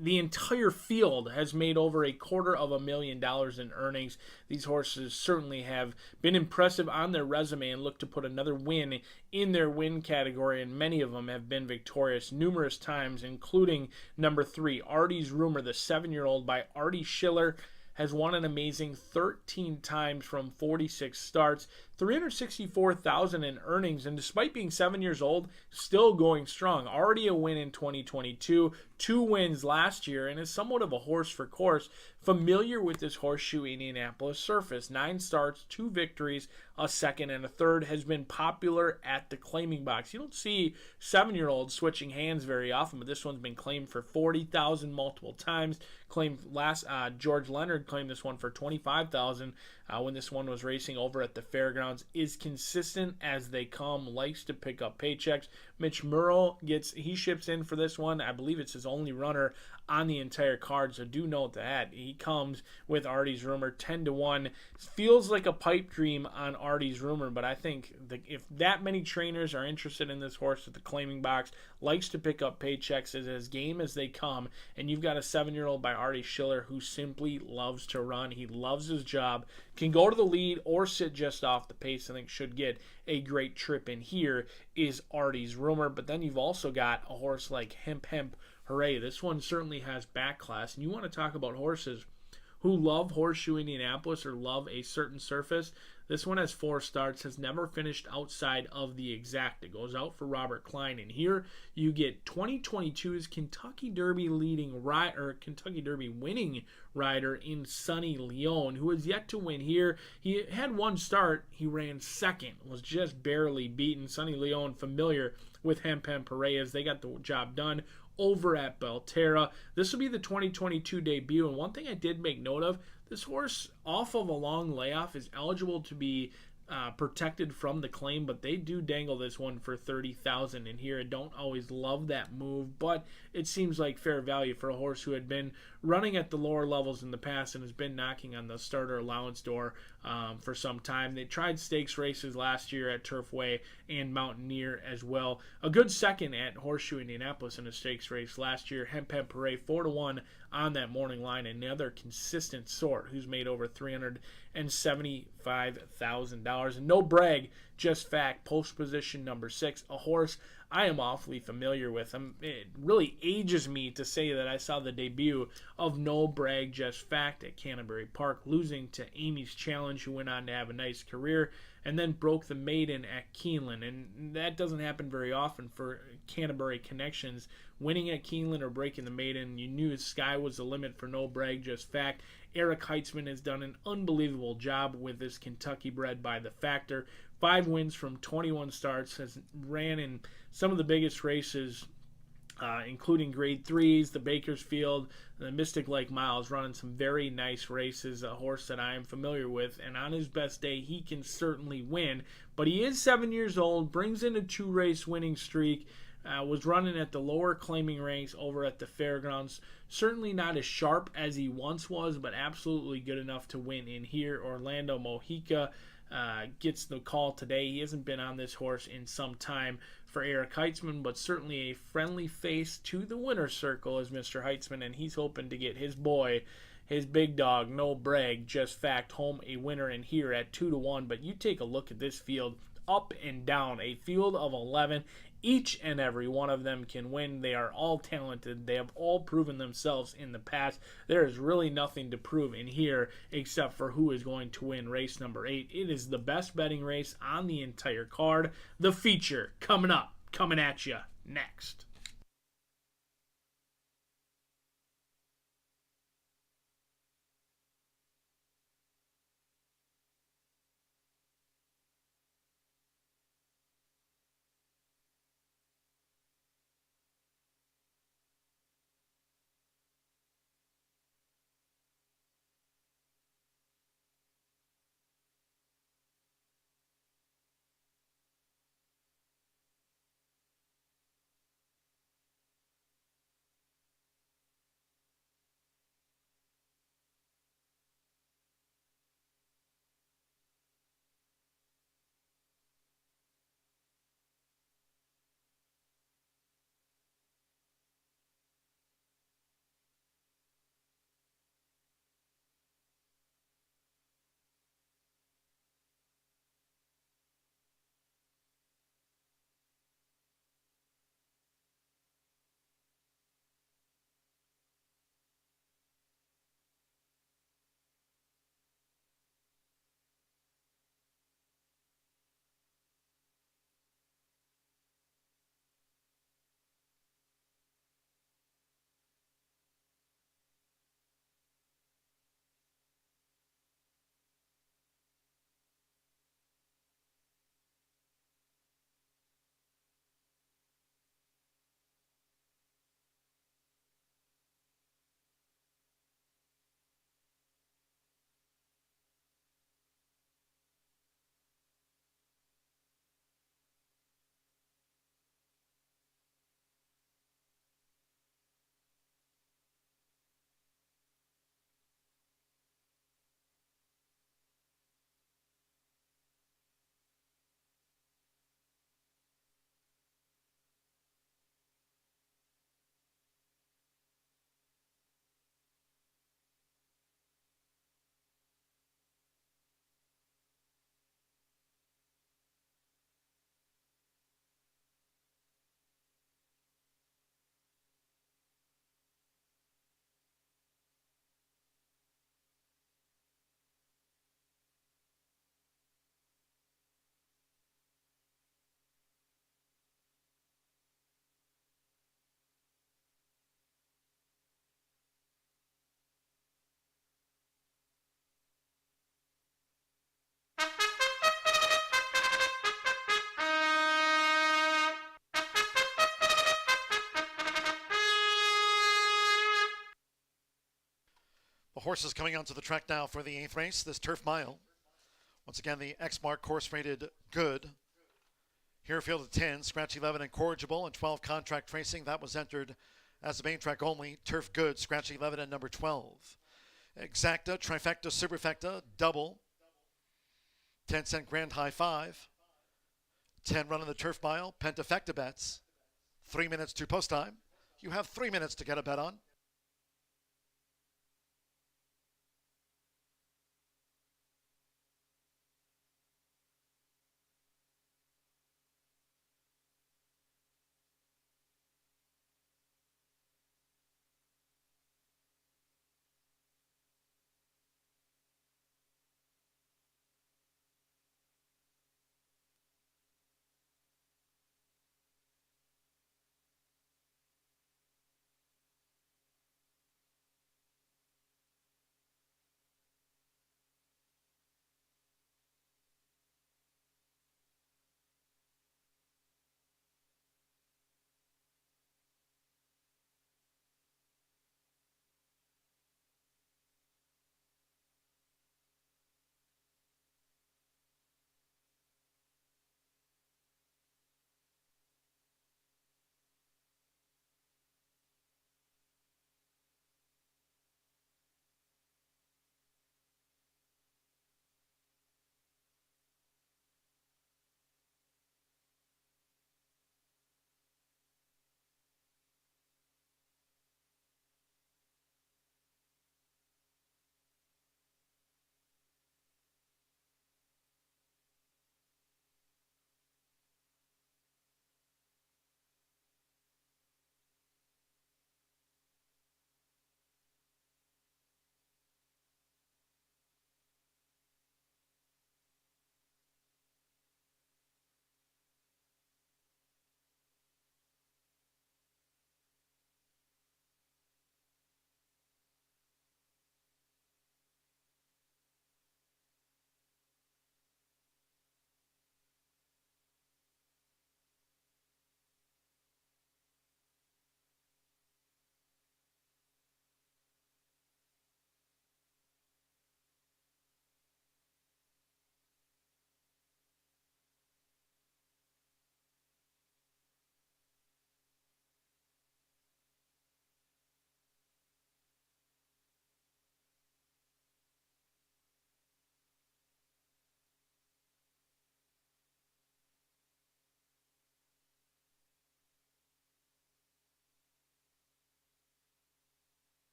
the entire field has made over $250,000 in earnings. These horses certainly have been impressive on their resume and look to put another win in their win category, and many of them have been victorious numerous times, including number 3, Artie's Rumor, the 7-year-old by Artie Schiller, has won an amazing 13 times from 46 starts, $364,000 in earnings, and despite being 7 years old, still going strong. Already a win in 2022, 2 wins last year, and is somewhat of a horse for course. Familiar with this Horseshoe Indianapolis surface. 9 starts, 2 victories, a second and a third, has been popular at the claiming box. You don't see 7-year-olds switching hands very often, but this one's been claimed for $40,000 multiple times. Claimed last, George Leonard claimed this one for $25,000 when this one was racing over at the fairgrounds. Is consistent as they come, likes to pick up paychecks. Mitch Murrow he ships in for this one. I believe it's his only runner on the entire card, so do note that. He comes with Artie's Rumor 10-1. Feels like a pipe dream on Artie's Rumor, but I think if that many trainers are interested in this horse at the claiming box, likes to pick up paychecks, is as game as they come, and you've got a 7-year-old by Artie Schiller who simply loves to run. He loves his job, can go to the lead or sit just off the pace. I think should get a great trip in here is Artie's Rumor. But then you've also got a horse like Hemp Hooray. This one certainly has back class, and you want to talk about horses who love Horseshoe Indianapolis or love a certain surface. This one has 4 starts, has never finished outside of the exact. It goes out for Robert Klein, and here you get 2022's Kentucky Derby Kentucky Derby winning rider in Sonny Leone, who has yet to win here. He had 1 start, he ran second, was just barely beaten. Sonny Leone familiar with Hemp Hooray, as they got the job done over at Belterra. This will be the 2022 debut, and one thing I did make note of, this horse off of a long layoff is eligible to be protected from the claim, but they do dangle this one for $30,000 in here. I don't always love that move, but it seems like fair value for a horse who had been running at the lower levels in the past and has been knocking on the starter allowance door for some time. They tried stakes races last year at Turfway and Mountaineer as well. A good second at Horseshoe Indianapolis in a stakes race last year. Hemp Hooray 4-1 on that morning line. Another consistent sort who's made over $375,000. And no brag, just fact, post position number 6, a horse I am awfully familiar with. It really ages me to say that I saw the debut of No Brag Just Fact at Canterbury Park, losing to Amy's Challenge, who went on to have a nice career, and then broke the maiden at Keeneland. And that doesn't happen very often for Canterbury connections. Winning at Keeneland or breaking the maiden, you knew the sky was the limit for No Brag Just Fact. Eric Heitzman has done an unbelievable job with this Kentucky bred by the Factor. 5 wins from 21 starts, has ran in some of the biggest races, including Grade 3s, the Bakersfield, the Mystic Lake Miles, running some very nice races, a horse that I am familiar with, and on his best day, he can certainly win. But he is 7 years old, brings in a 2-race winning streak, was running at the lower claiming ranks over at the fairgrounds. Certainly not as sharp as he once was, but absolutely good enough to win in here. Orlando Mojica gets the call today. He hasn't been on this horse in some time for Eric Heitzman, but certainly a friendly face to the winner's circle is Mr. Heitzman, and he's hoping to get his boy, his big dog, No Brag Just Fact, home a winner in here at 2-1. But you take a look at this field, up and down, a field of 11. Each and every one of them can win. They are all talented. They have all proven themselves in the past. There is really nothing to prove in here except for who is going to win race number 8. It is the best betting race on the entire card. The feature coming up, coming at you next. horses coming onto the track now for the 8th race, this turf mile. Once again, the X-Mark course rated good. Here field of 10, scratch 11 incorrigible, and 12 contract racing. That was entered as the main track only. Turf good, scratch 11 and number 12. Exacta, trifecta, superfecta, double. 10-cent grand high 5. 10 run in the turf mile, pentafecta bets. 3 minutes to post time. You have 3 minutes to get a bet on.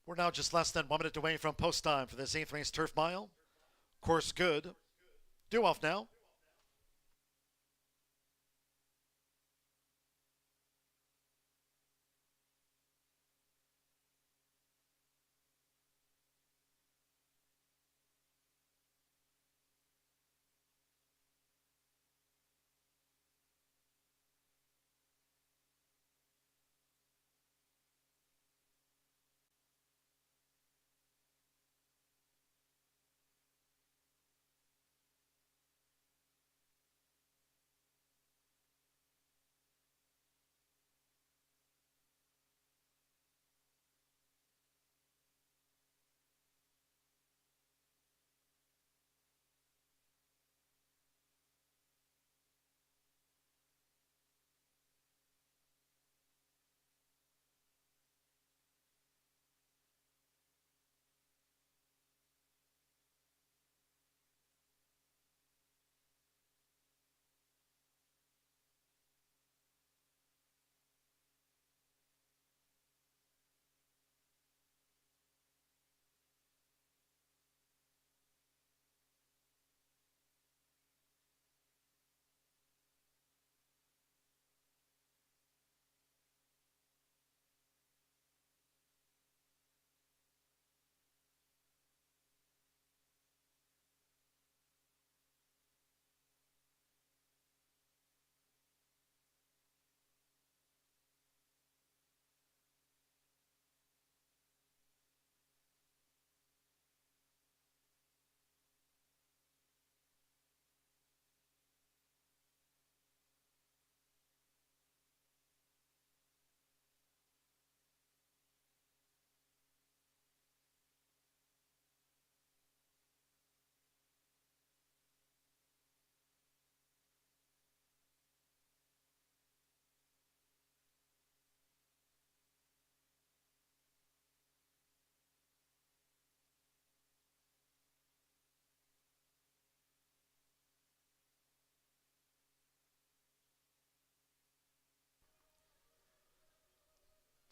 We're now just less than 1 minute away from post time for this 8th race turf mile. Course good. Due off now.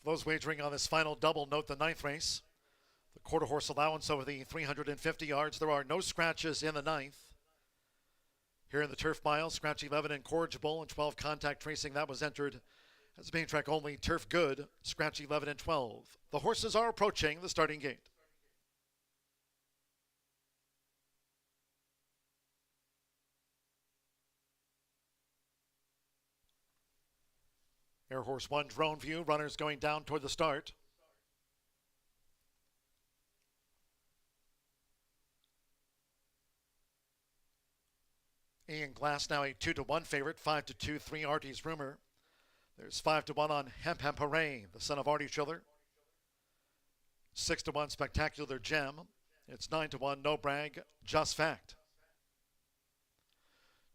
For those wagering on this final double, note the ninth race. The quarter horse allowance over the 350 yards. There are no scratches in the ninth. Here in the Turf Mile, scratch 11 incorrigible and 12 contact racing. That was entered as main track only. Turf good, scratch 11 and 12. The horses are approaching the starting gate. Air Horse 1 drone view, runners going down toward the start. Ian Glass now a 2-1 favorite, 5-2, 3 Artie's Rumor. There's 5-1 on Hemp Hooray, the son of Artie Schiller. 6-1 Spectacular Gem. It's 9-1 No Brag, Just Fact.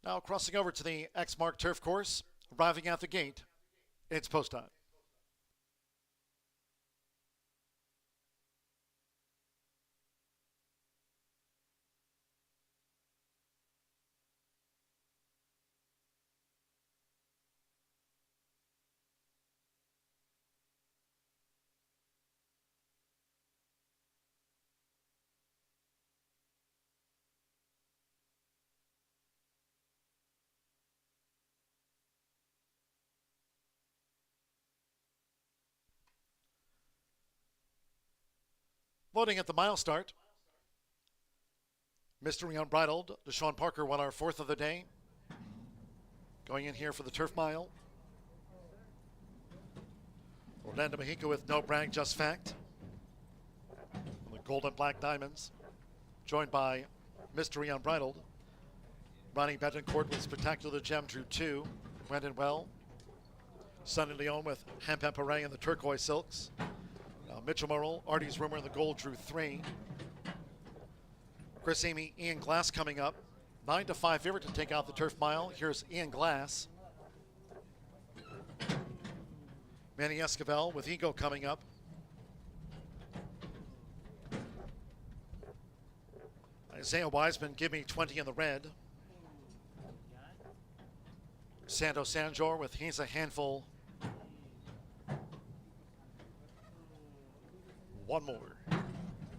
Now crossing over to the X-Mark Turf Course, arriving at the gate, it's post time. Loading at the mile start. Mystery Unbridled. Deshaun Parker won our fourth of the day. Going in here for the Turf Mile. Orlando Mexico with No Brag, Just Fact. The gold and black diamonds. Joined by Mystery Unbridled. Ronnie Betancourt with Spectacular Gem drew 2. Went in well. Sonny Leon with Hemp Hooray and the turquoise silks. Mitchell Morrill, Artie's Rumor in the gold drew 3. Chris Amy, Ian Glass coming up. 9-5 favorite to take out the Turf Mile. Here's Ian Glass. Manny Esquivel with Ego coming up. Isaiah Wiseman, Give Me 20 in the red. Sando Sanjor with He's a Handful. One more.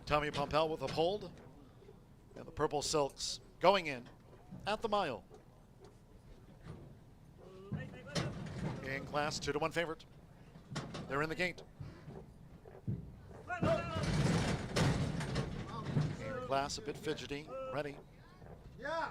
Tommy Pompel with Uphold. And the Purple Silks going in at the mile. In Glass, 2-1 favorite. They're in the gate. In Glass, a bit fidgety, ready. Yeah.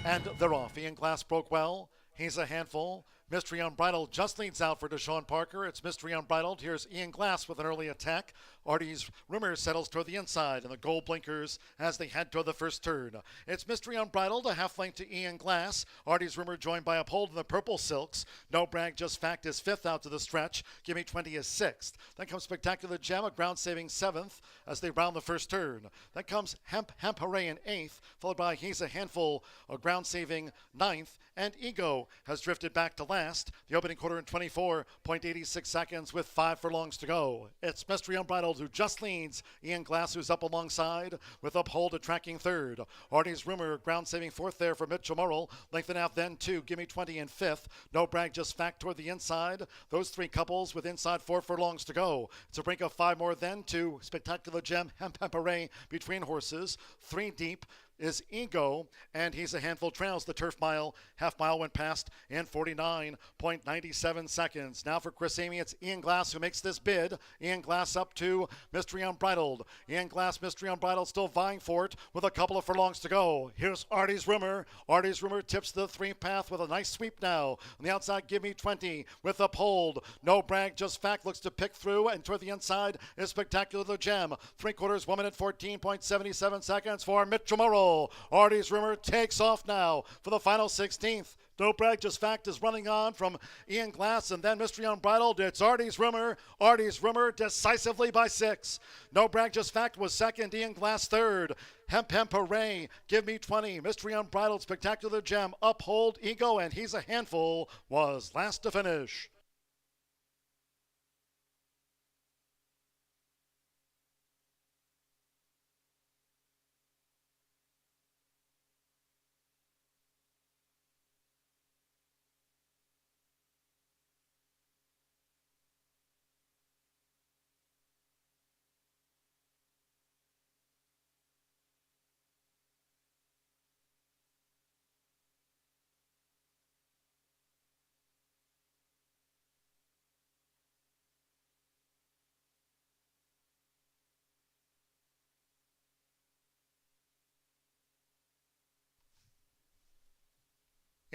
And they're off. Ian Glass broke well. He's a handful. Mystery Unbridled just leads out for Deshaun Parker. It's Mystery Unbridled. Here's Ian Glass with an early attack. Artie's Rumor settles toward the inside, and the gold blinkers as they head toward the first turn. It's Mystery Unbridled, a half length to Ian Glass. Artie's Rumor joined by Uphold in the Purple Silks. No Brag, Just Fact is 5th out to the stretch. Give Me 20 is 6th. Then comes Spectacular Gem, a ground-saving 7th as they round the first turn. Then comes Hemp Hooray in 8th, followed by He's a Handful, a ground-saving 9th. And Ego has drifted back to last. The opening quarter in 24.86 seconds with 5 furlongs to go. It's Mystery Unbridled who just leads. Ian Glass who's up alongside with Uphold a tracking 3rd. Artie's Rumor ground saving 4th there for Mitchell Morrill. Lengthen out then to Give Me 20 in 5th. No Brag, Just Fact toward the inside. Those 3 couples with inside 4 furlongs to go. It's a break of 5 more then to Spectacular Gem, Hemp Hooray between horses. 3 deep is Ego, and He's a Handful trails the Turf Mile. Half mile went past in 49.97 seconds. Now for Chris Amy, it's Ian Glass who makes this bid. Ian Glass up to Mystery Unbridled. Ian Glass, Mystery Unbridled still vying for it with a couple of furlongs to go. Here's Artie's Rumor. Artie's Rumor tips the 3 path with a nice sweep now. On the outside, Give Me 20 with Uphold. No Brag, Just Fact looks to pick through, and toward the inside is Spectacular Gem. 3/4, 1 minute 14.77 seconds for Mitchell Morrill. Artie's Rumor takes off now for the final 16th. No Brag, Just Fact is running on from Ian Glass, and then Mystery Unbridled. It's Artie's Rumor. Artie's Rumor decisively by 6. No Brag, Just Fact was 2nd. Ian Glass 3rd. Hemp Hooray, Give Me 20. Mystery Unbridled, Spectacular Gem, Uphold, Ego, and He's a Handful was last to finish.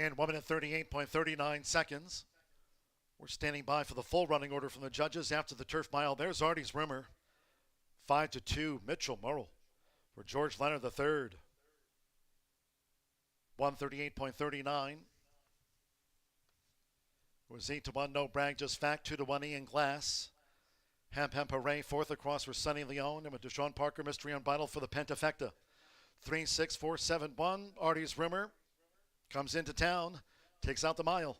in 1 minute 38.39 seconds. We're standing by for the full running order from the judges after the turf mile. There's Artie's Rumor. 5-2, Mitchell Murrell for George Leonard III. 138.39. It was 8-1, no brag, just fact. 2-1, Ian Glass. Ham Hooray, fourth across for Sonny Leone. And with Deshaun Parker, Mystery Unbridled for the Pentafecta. 3-6-4-7-1. Artie's Rumor comes into town, takes out the mile.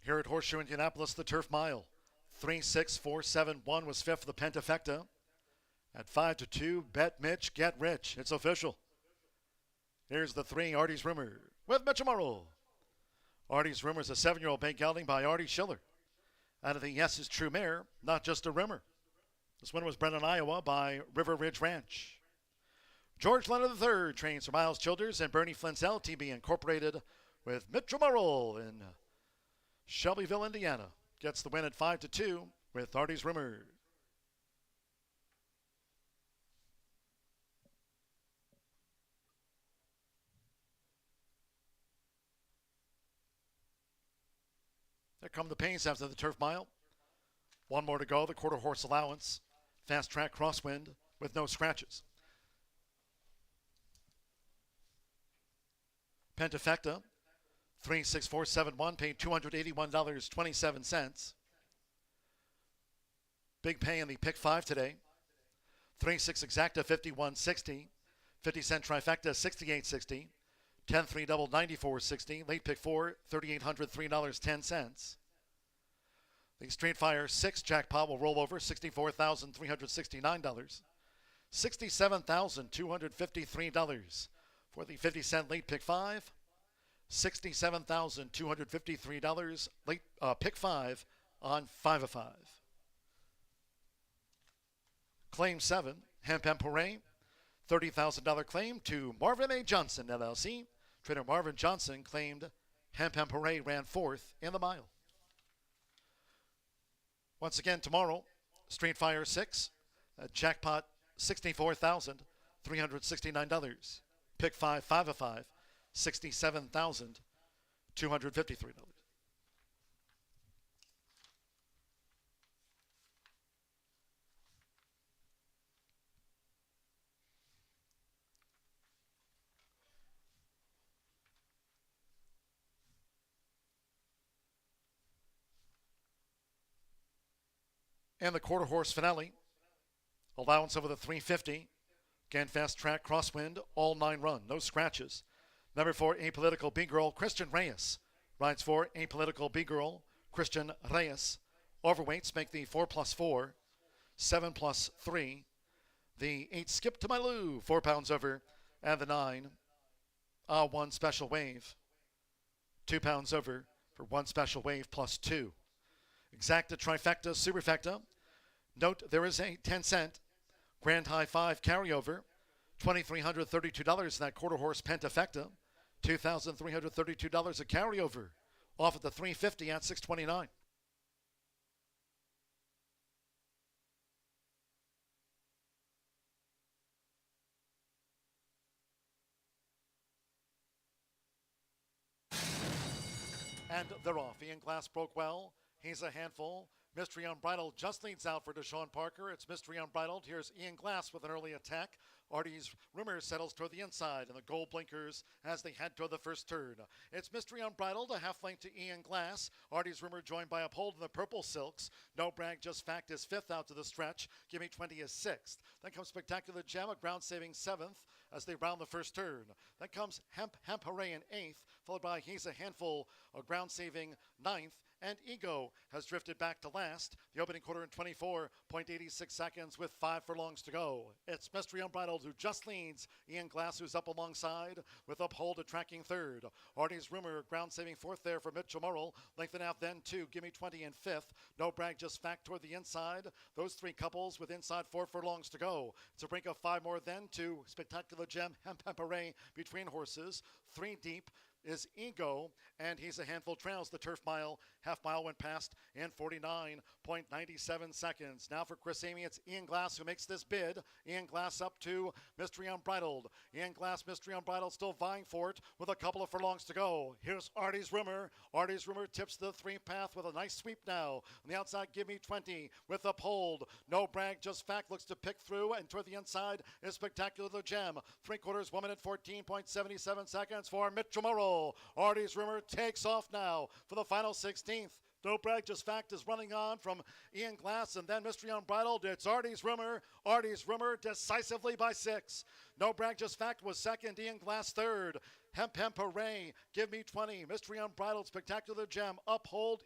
Here at Horseshoe Indianapolis, the turf mile. 3-6-4-7-1 was fifth, the Pentafecta. At 5-2, Bet Mitch, Get Rich. It's official. Here's the 3, Artie's Rumor with Mitchell Murrell. Artie's Rumor is a 7-year-old bay gelding by Artie Schiller. Out of the Yes is True mare, not just a rumor. This one was bred in Iowa by River Ridge Ranch. George Leonard III trains for Miles Childers and Bernie Flint's LTB Incorporated with Mitchell Murrell in Shelbyville, Indiana. Gets the win at 5-2 with Artie's Rumor. There come the pace after the turf mile. One more to go, the quarter horse allowance. Fast track crosswind with no scratches. Pentafecta. 3-6-4-7-1 paid $281.27. Big pay in the pick 5 today. 3-6 exacta 51.60. 50-cent trifecta 68.60. 10-3 double 94.60. Late pick 4 $3,803.10. The Street Fire 6 jackpot will roll over $64,369. $67,253 for the 50-cent late pick 5. $67,253 late pick 5 on 5 of 5. Claim 7, Hemp Hooray, $30,000 claim to Marvin A. Johnson, LLC. Trainer Marvin Johnson claimed Hemp Hooray ran fourth in the mile. Once again tomorrow, Street Fire 6, jackpot $64,369. Pick 5, 5 of 5. $67,253. And the quarter horse finale. Allowance over the 350. Again, fast track, crosswind, all 9 run, no scratches. Number 4, Apolitical B-Girl, Christian Reyes. Rides for Apolitical B-Girl, Christian Reyes. Overweights make the 4+4, 7+3. The 8, Skip to My Lou, 4 pounds over. And the 9, 1 Special Wave, 2 pounds over for 1 Special Wave +2. Exacta, trifecta, superfecta. Note there is a 10-cent Grand High 5 carryover. $2,332 in that quarter horse Pentafecta. $2,332 a carryover. Off at the 350 at 629. And they're off. Ian Glass broke well. He's a handful. Mystery Unbridled just leads out for Deshaun Parker. It's Mystery Unbridled. Here's Ian Glass with an early attack. Artie's Rumor settles toward the inside, and the gold blinkers as they head toward the first turn. It's Mystery Unbridled, a half length to Ian Glass. Artie's Rumor joined by Uphold in the purple silks. No Brag, Just Fact is fifth out to the stretch. Gimme 20 is sixth. Then comes Spectacular Gem, a ground saving seventh as they round the first turn. Then comes Hemp Hooray in eighth, followed by He's a Handful, a ground saving ninth. And Ego has drifted back to last. The opening quarter in 24.86 seconds with 5 furlongs to go. It's Mystery Unbridled who just leads. Ian Glass who's up alongside with Uphold tracking third. Artie's Rumor ground saving fourth there for Mitchell Murrell. Lengthen out then to Gimme 20 in fifth. No Brag, Just Fact toward the inside. Those three couples with inside 4 furlongs to go. It's a brink of 5 more then to Spectacular Gem, Hemp Hooray between horses. 3 deep is Ego, and He's a Handful trails the turf mile. Half mile went past in 49.97 seconds. Now for Chris Amy, it's Ian Glass who makes this bid. Ian Glass up to Mystery Unbridled. Ian Glass, Mystery Unbridled still vying for it with a couple of furlongs to go. Here's Artie's Rumor. Artie's Rumor tips the 3 path with a nice sweep now. On the outside, Give Me 20 with Uphold. No Brag, Just Fact looks to pick through, and toward the inside is Spectacular the Gem. 3/4, 1 minute 14.77 seconds for Mitchell Murrell. Artie's Rumor takes off now for the final 16th. No Brag, Just Fact is running on from Ian Glass, and then Mystery Unbridled. It's Artie's Rumor. Artie's Rumor decisively by 6. No Brag, Just Fact was second. Ian Glass third. Hemp Hooray, Give Me 20. Mystery Unbridled, Spectacular Gem, Uphold.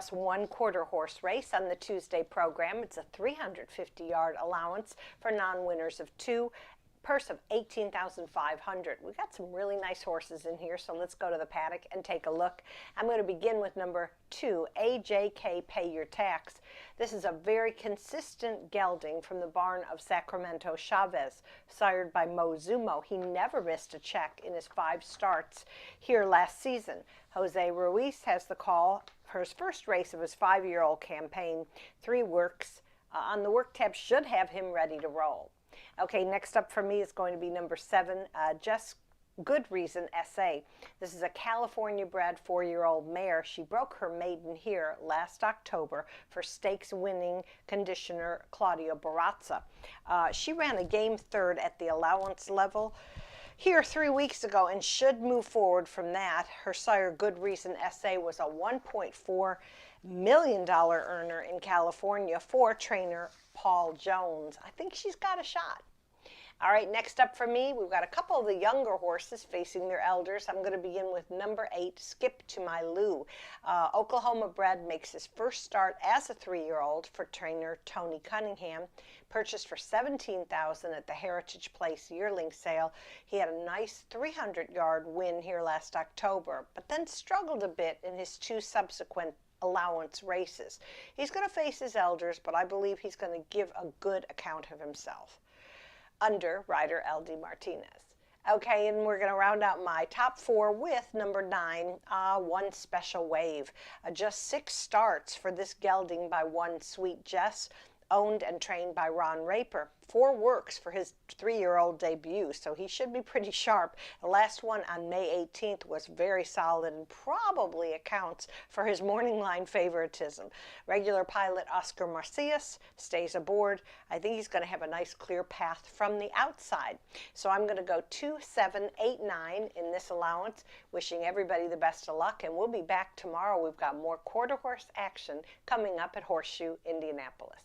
Class 1 quarter horse race on the Tuesday program. It's a 350-yard allowance for non-winners of 2. Purse of $18,500. We've got some really nice horses in here, so let's go to the paddock and take a look. I'm going to begin with number 2, AJK Pay Your Tax. This is a very consistent gelding from the barn of Sacramento Chavez, sired by Mo Zumo. He never missed a check in his 5 starts here last season. Jose Ruiz has the call for his first race of his 5-year-old campaign. 3 works on the work tab should have him ready to roll. Okay, next up for me is going to be number 7, Just Good Reason SA. This is a California-bred 4-year-old mare. She broke her maiden here last October for stakes-winning conditioner Claudio Barazza. She ran a game 3rd at the allowance level here 3 weeks ago and should move forward from that. Her sire, Good Reason SA, was a $1.4 million earner in California for trainer Paul Jones. I think she's got a shot. All right, next up for me, we've got a couple of the younger horses facing their elders. I'm going to begin with number 8, Skip to My Lou. Oklahoma bred, makes his first start as a 3-year-old for trainer Tony Cunningham. Purchased for $17,000 at the Heritage Place yearling sale. He had a nice 300-yard win here last October, but then struggled a bit in his 2 subsequent allowance races. He's going to face his elders, but I believe he's going to give a good account of himself. Under rider L.D. Martinez. Okay, and we're going to round out my top 4 with number 9, One Special Wave. Just 6 starts for this gelding by One Sweet Jess, owned and trained by Ron Raper. 4 works for his 3-year-old debut, so he should be pretty sharp. The last one on May 18th was very solid and probably accounts for his morning line favoritism. Regular pilot Oscar Marcias stays aboard. I think he's going to have a nice clear path from the outside. So I'm going to go 2, 7, 8, 9 in this allowance. Wishing everybody the best of luck, and we'll be back tomorrow. We've got more quarter horse action coming up at Horseshoe Indianapolis.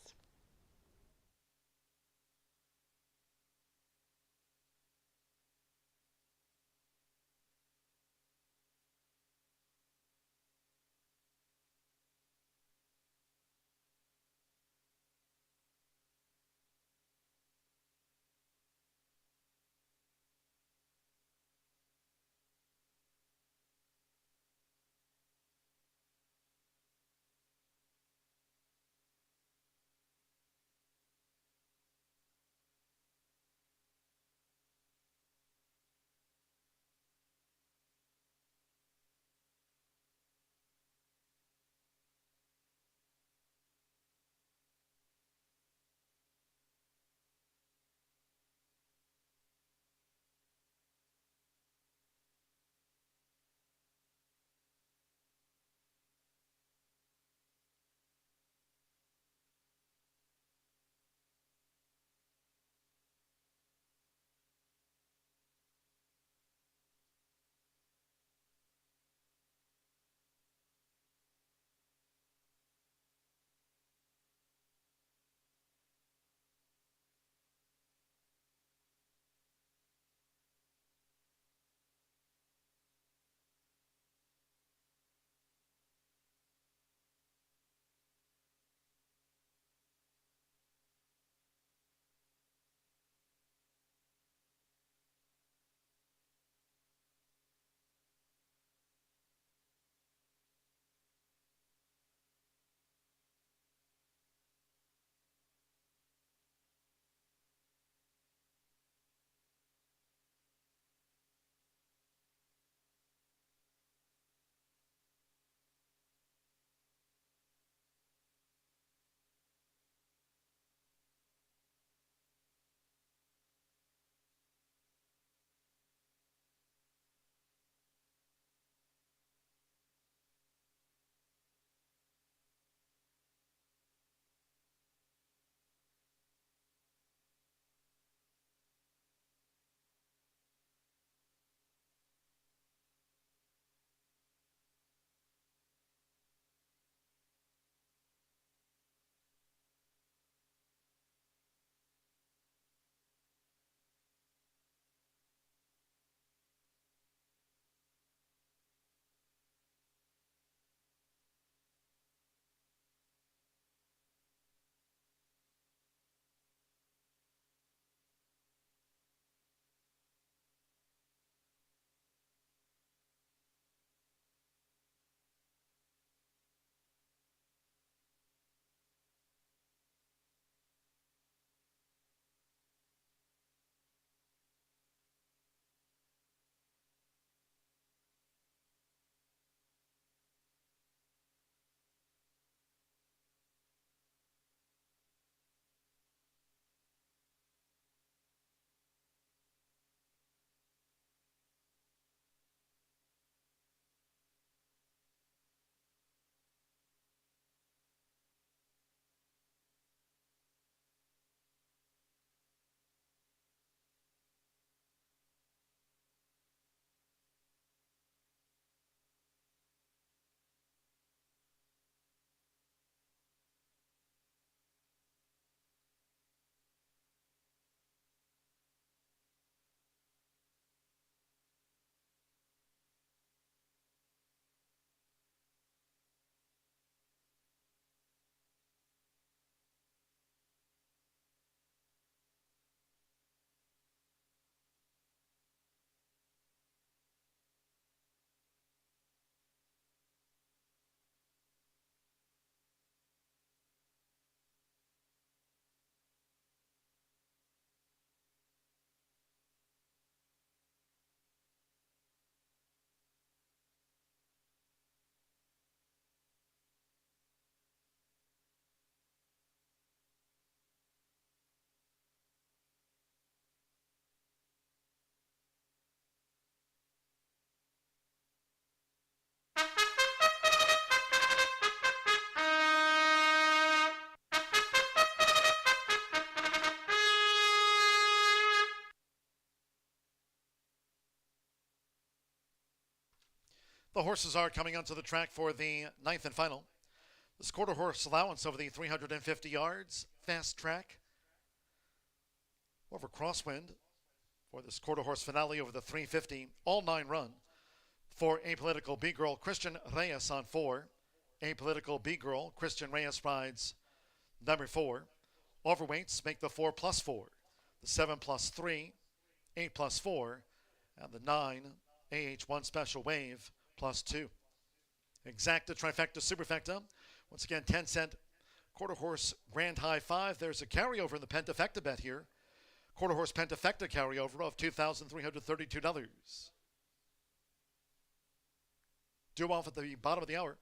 The horses are coming onto the track for the 9th and final. This quarter horse allowance over the 350 yards. Fast track over crosswind for this quarter horse finale over the 350. All 9 run. For Apolitical B-Girl, Christian Reyes on 4. Apolitical B-Girl, Christian Reyes rides number 4. Overweights make the 4+4. The 7+3, 8+4, and the 9 AH1 Special Wave +2. Exacta, trifecta, superfecta. Once again, 10-cent quarter horse grand high 5. There's a carryover in the pentafecta bet here. Quarter horse pentafecta carryover of $2,332. Due off at the bottom of the hour.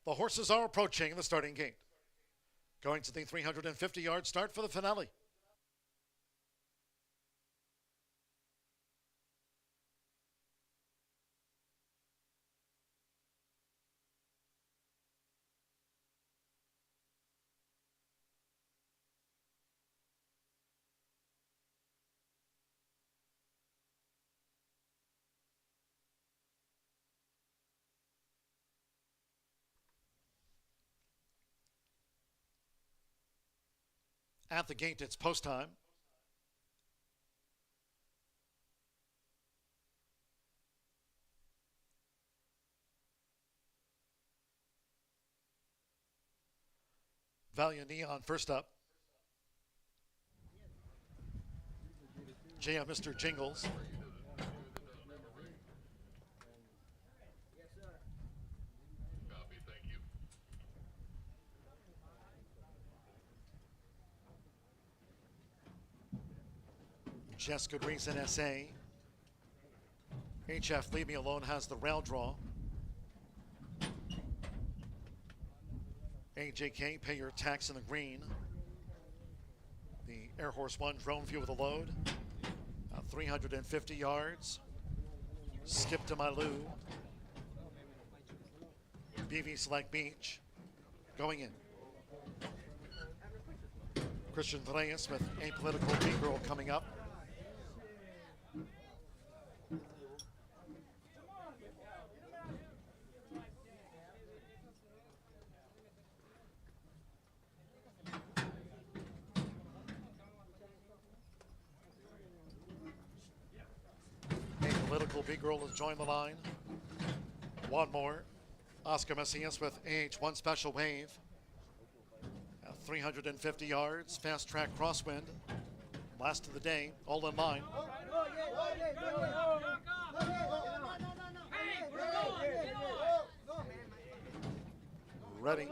The horses are approaching the starting gate. Going to the 350-yard start for the finale. At the gate, it's post time. Valiant Neon first up. JM Mr. Jingles. Just Good Reason SA. HF Leave Me Alone has the rail draw. AJK, Pay Your Tax in the green. The Air Horse 1 drone view of the load. 350 yards. Skip to Malou. BV Select Beach. Going in. Christian Reyes with Apolitical B-Girl coming up. Apolitical B-Girl has joined the line. One more. Oscar Macias with AH1 Special Wave. 350 yards, fast track crosswind. Last of the day, all in line. Ready.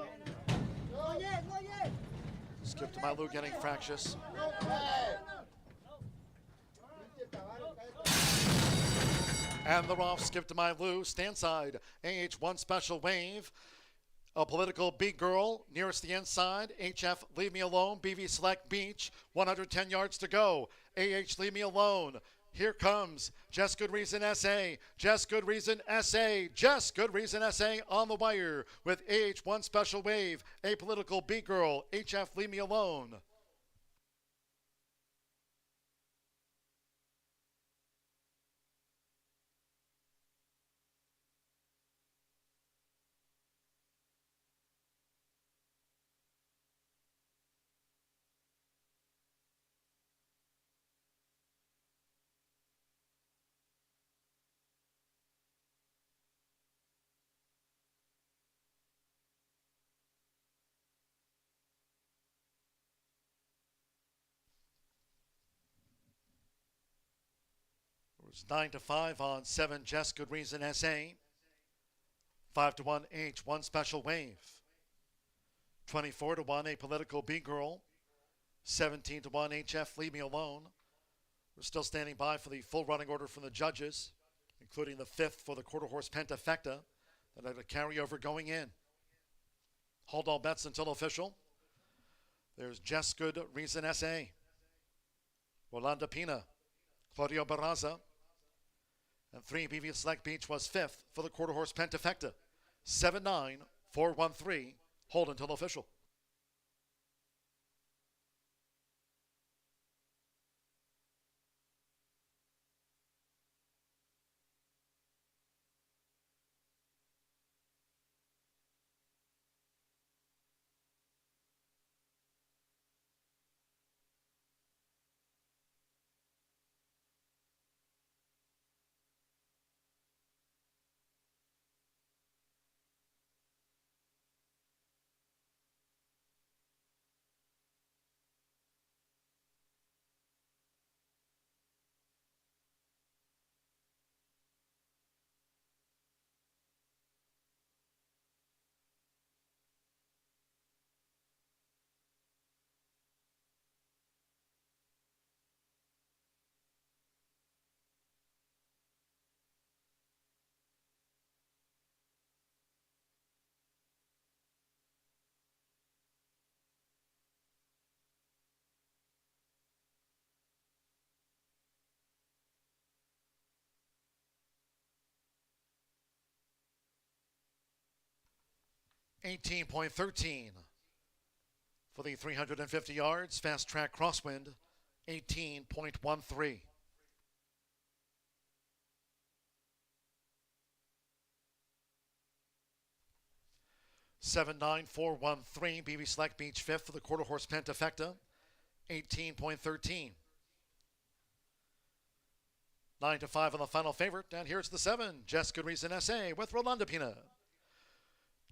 Skip to Malu getting fractious. And they're off. Skip to Malu. Stand side. AH1 Special Wave. Apolitical B-Girl nearest the inside. HF Leave Me Alone. BV Select Beach. 110 yards to go. AH Leave Me Alone. Here comes Just Good Reason SA. Just Good Reason SA. Just Good Reason SA on the wire with AH1 Special Wave. Apolitical B-Girl. HF Leave Me Alone. It was 9-5 on 7 Just Good Reason SA. 5-1 H1 Special Wave. 24-1 Apolitical B-Girl. 17-1 HF Leave Me Alone. We're still standing by for the full running order from the judges, including the 5th for the quarter horse Pentafecta that had a carryover going in. Hold all bets until official. There's Just Good Reason SA. Rolanda Pina. Claudio Barraza. And 3 BV Select Beach was 5th for the quarter horse Pentafecta. 7-9, 4-1-3. Hold until official. $18.13 for the 350 yards, fast track crosswind, 18.13. $79413 BV Select Beach 5th for the quarter horse Pentafecta, 18.13. 9-5 on the final favorite, and here's the 7, Just Good Reason SA with Rolanda Pina.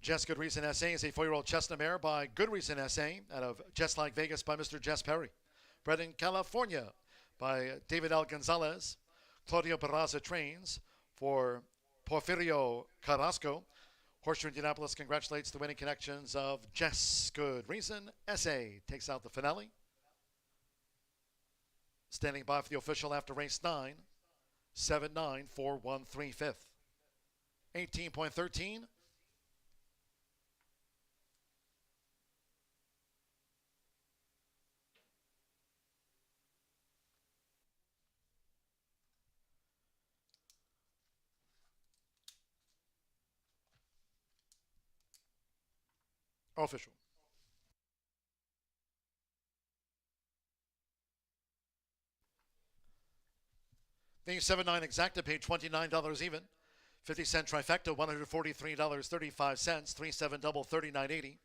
Just Good Reason SA is a 4-year-old chestnut mare by Good Reason SA out of Just Like Vegas by Mr. Jess Perry. Bred in California by David L. Gonzalez. Claudio Barraza trains for Porfirio Carrasco. Horseshoe Indianapolis congratulates the winning connections of Just Good Reason SA. Takes out the finale. Standing by for the official after race 9. 7-9, 4-1-3 5th. 18.13. Official. The 7-9 exacta paid $29 even. 50-cent trifecta, $143.35. 3-7 double, $39.80.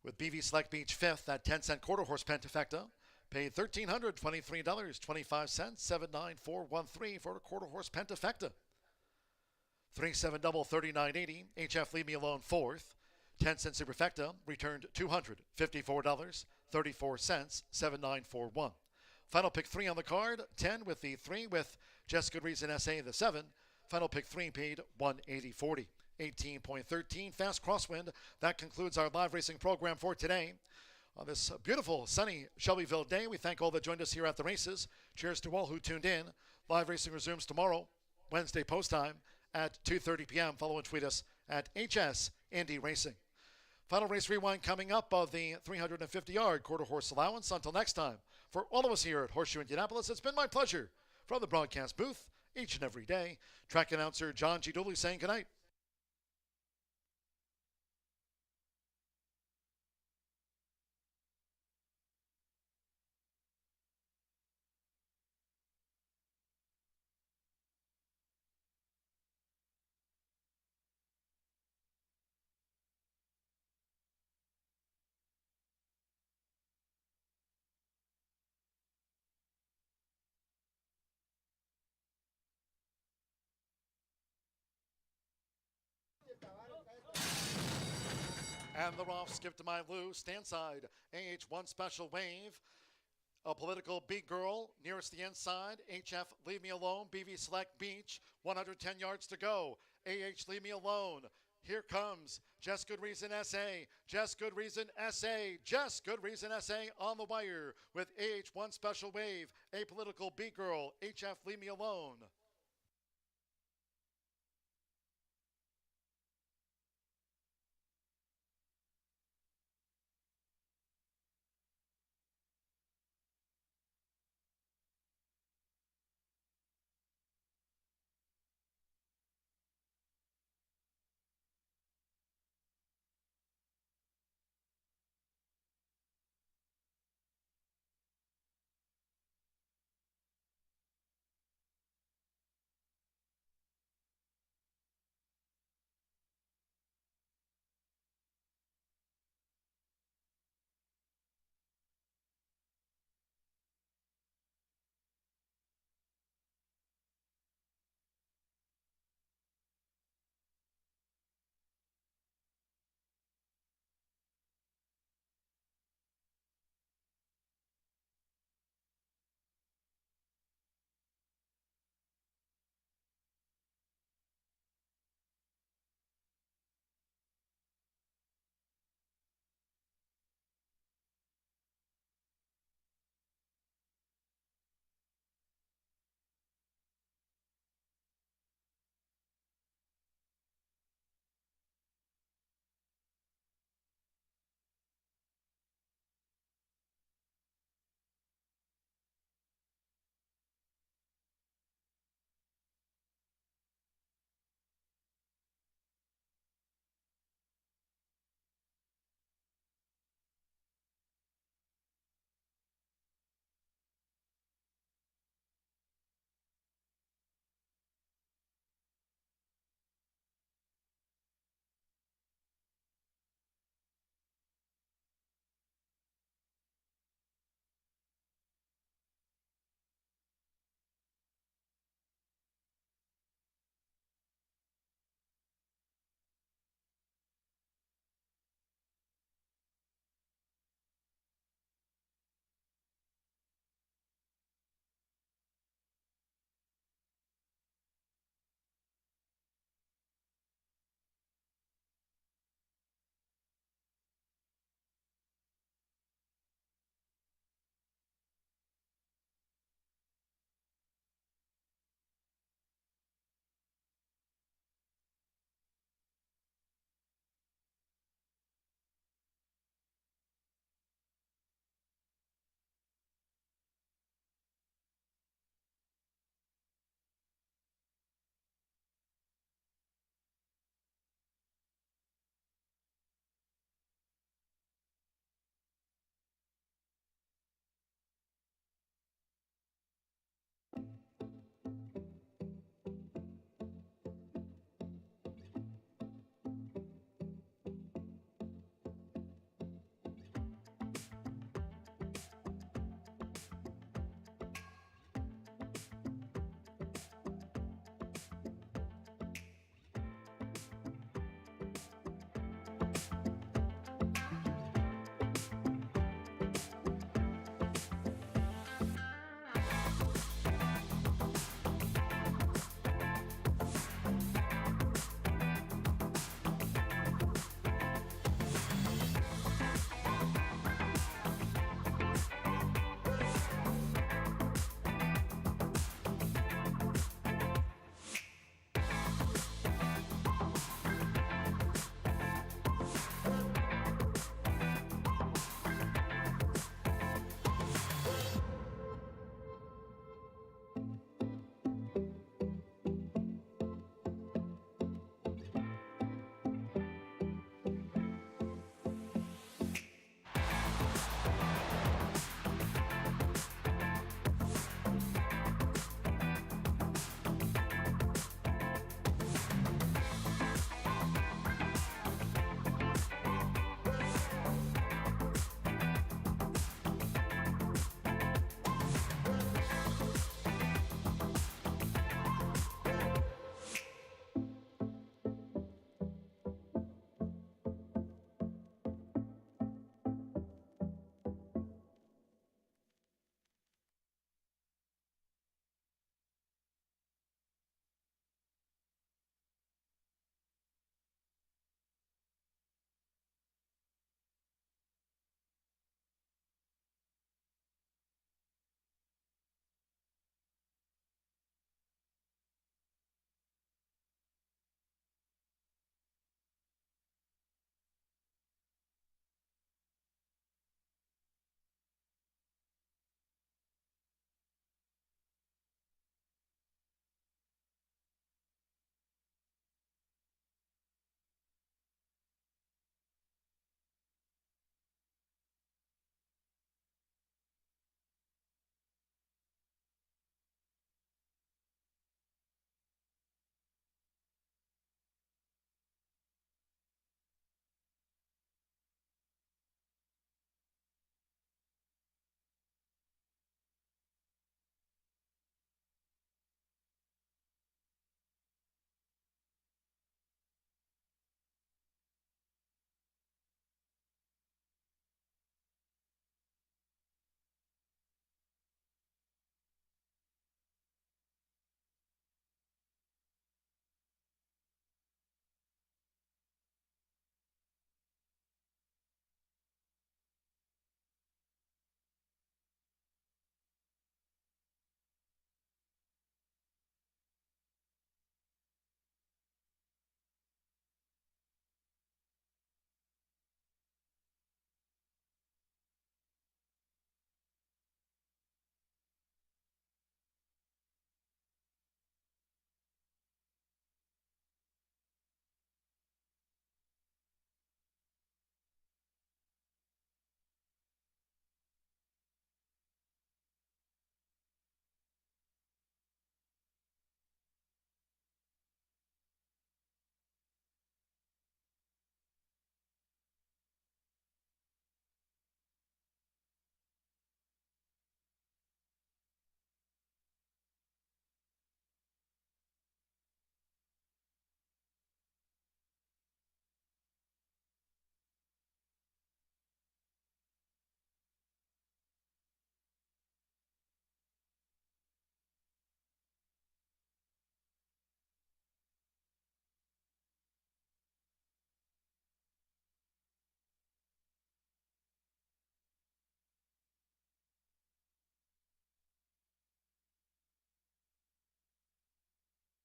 With BV Select Beach fifth, that 10-cent quarter-horse pentafecta paid $1,323.25. 79413 for a quarter-horse pentafecta. 3-7 double, $39.80. HF Leave Me Alone fourth. 10-cent superfecta returned $254.34. 7941. Final pick 3 on the card. 10 with the 3 with Just Good Reason SA the 7. Final pick 3 paid $180.40. 18.13 fast crosswind. That concludes our live racing program for today. On this beautiful sunny Shelbyville day, we thank all that joined us here at the races. Cheers to all who tuned in. Live racing resumes tomorrow, Wednesday post time at 2:30 p.m. Follow and tweet us at HS Indy Racing. Final race rewind coming up of the 350-yard quarter horse allowance. Until next time, for all of us here at Horseshoe Indianapolis, it's been my pleasure from the broadcast booth each and every day. Track announcer John G. Dooley saying goodnight. And the Roth skip to my Lou, stand side, AH1 special wave. A political beat girl nearest the inside. HF Leave Me Alone, BV Select Beach, 110 yards to go. AH Leave Me Alone. Here comes Just Good Reason SA, Just Good Reason SA, Just Good Reason SA on the wire with AH1 special wave. A political beat girl, HF Leave Me Alone.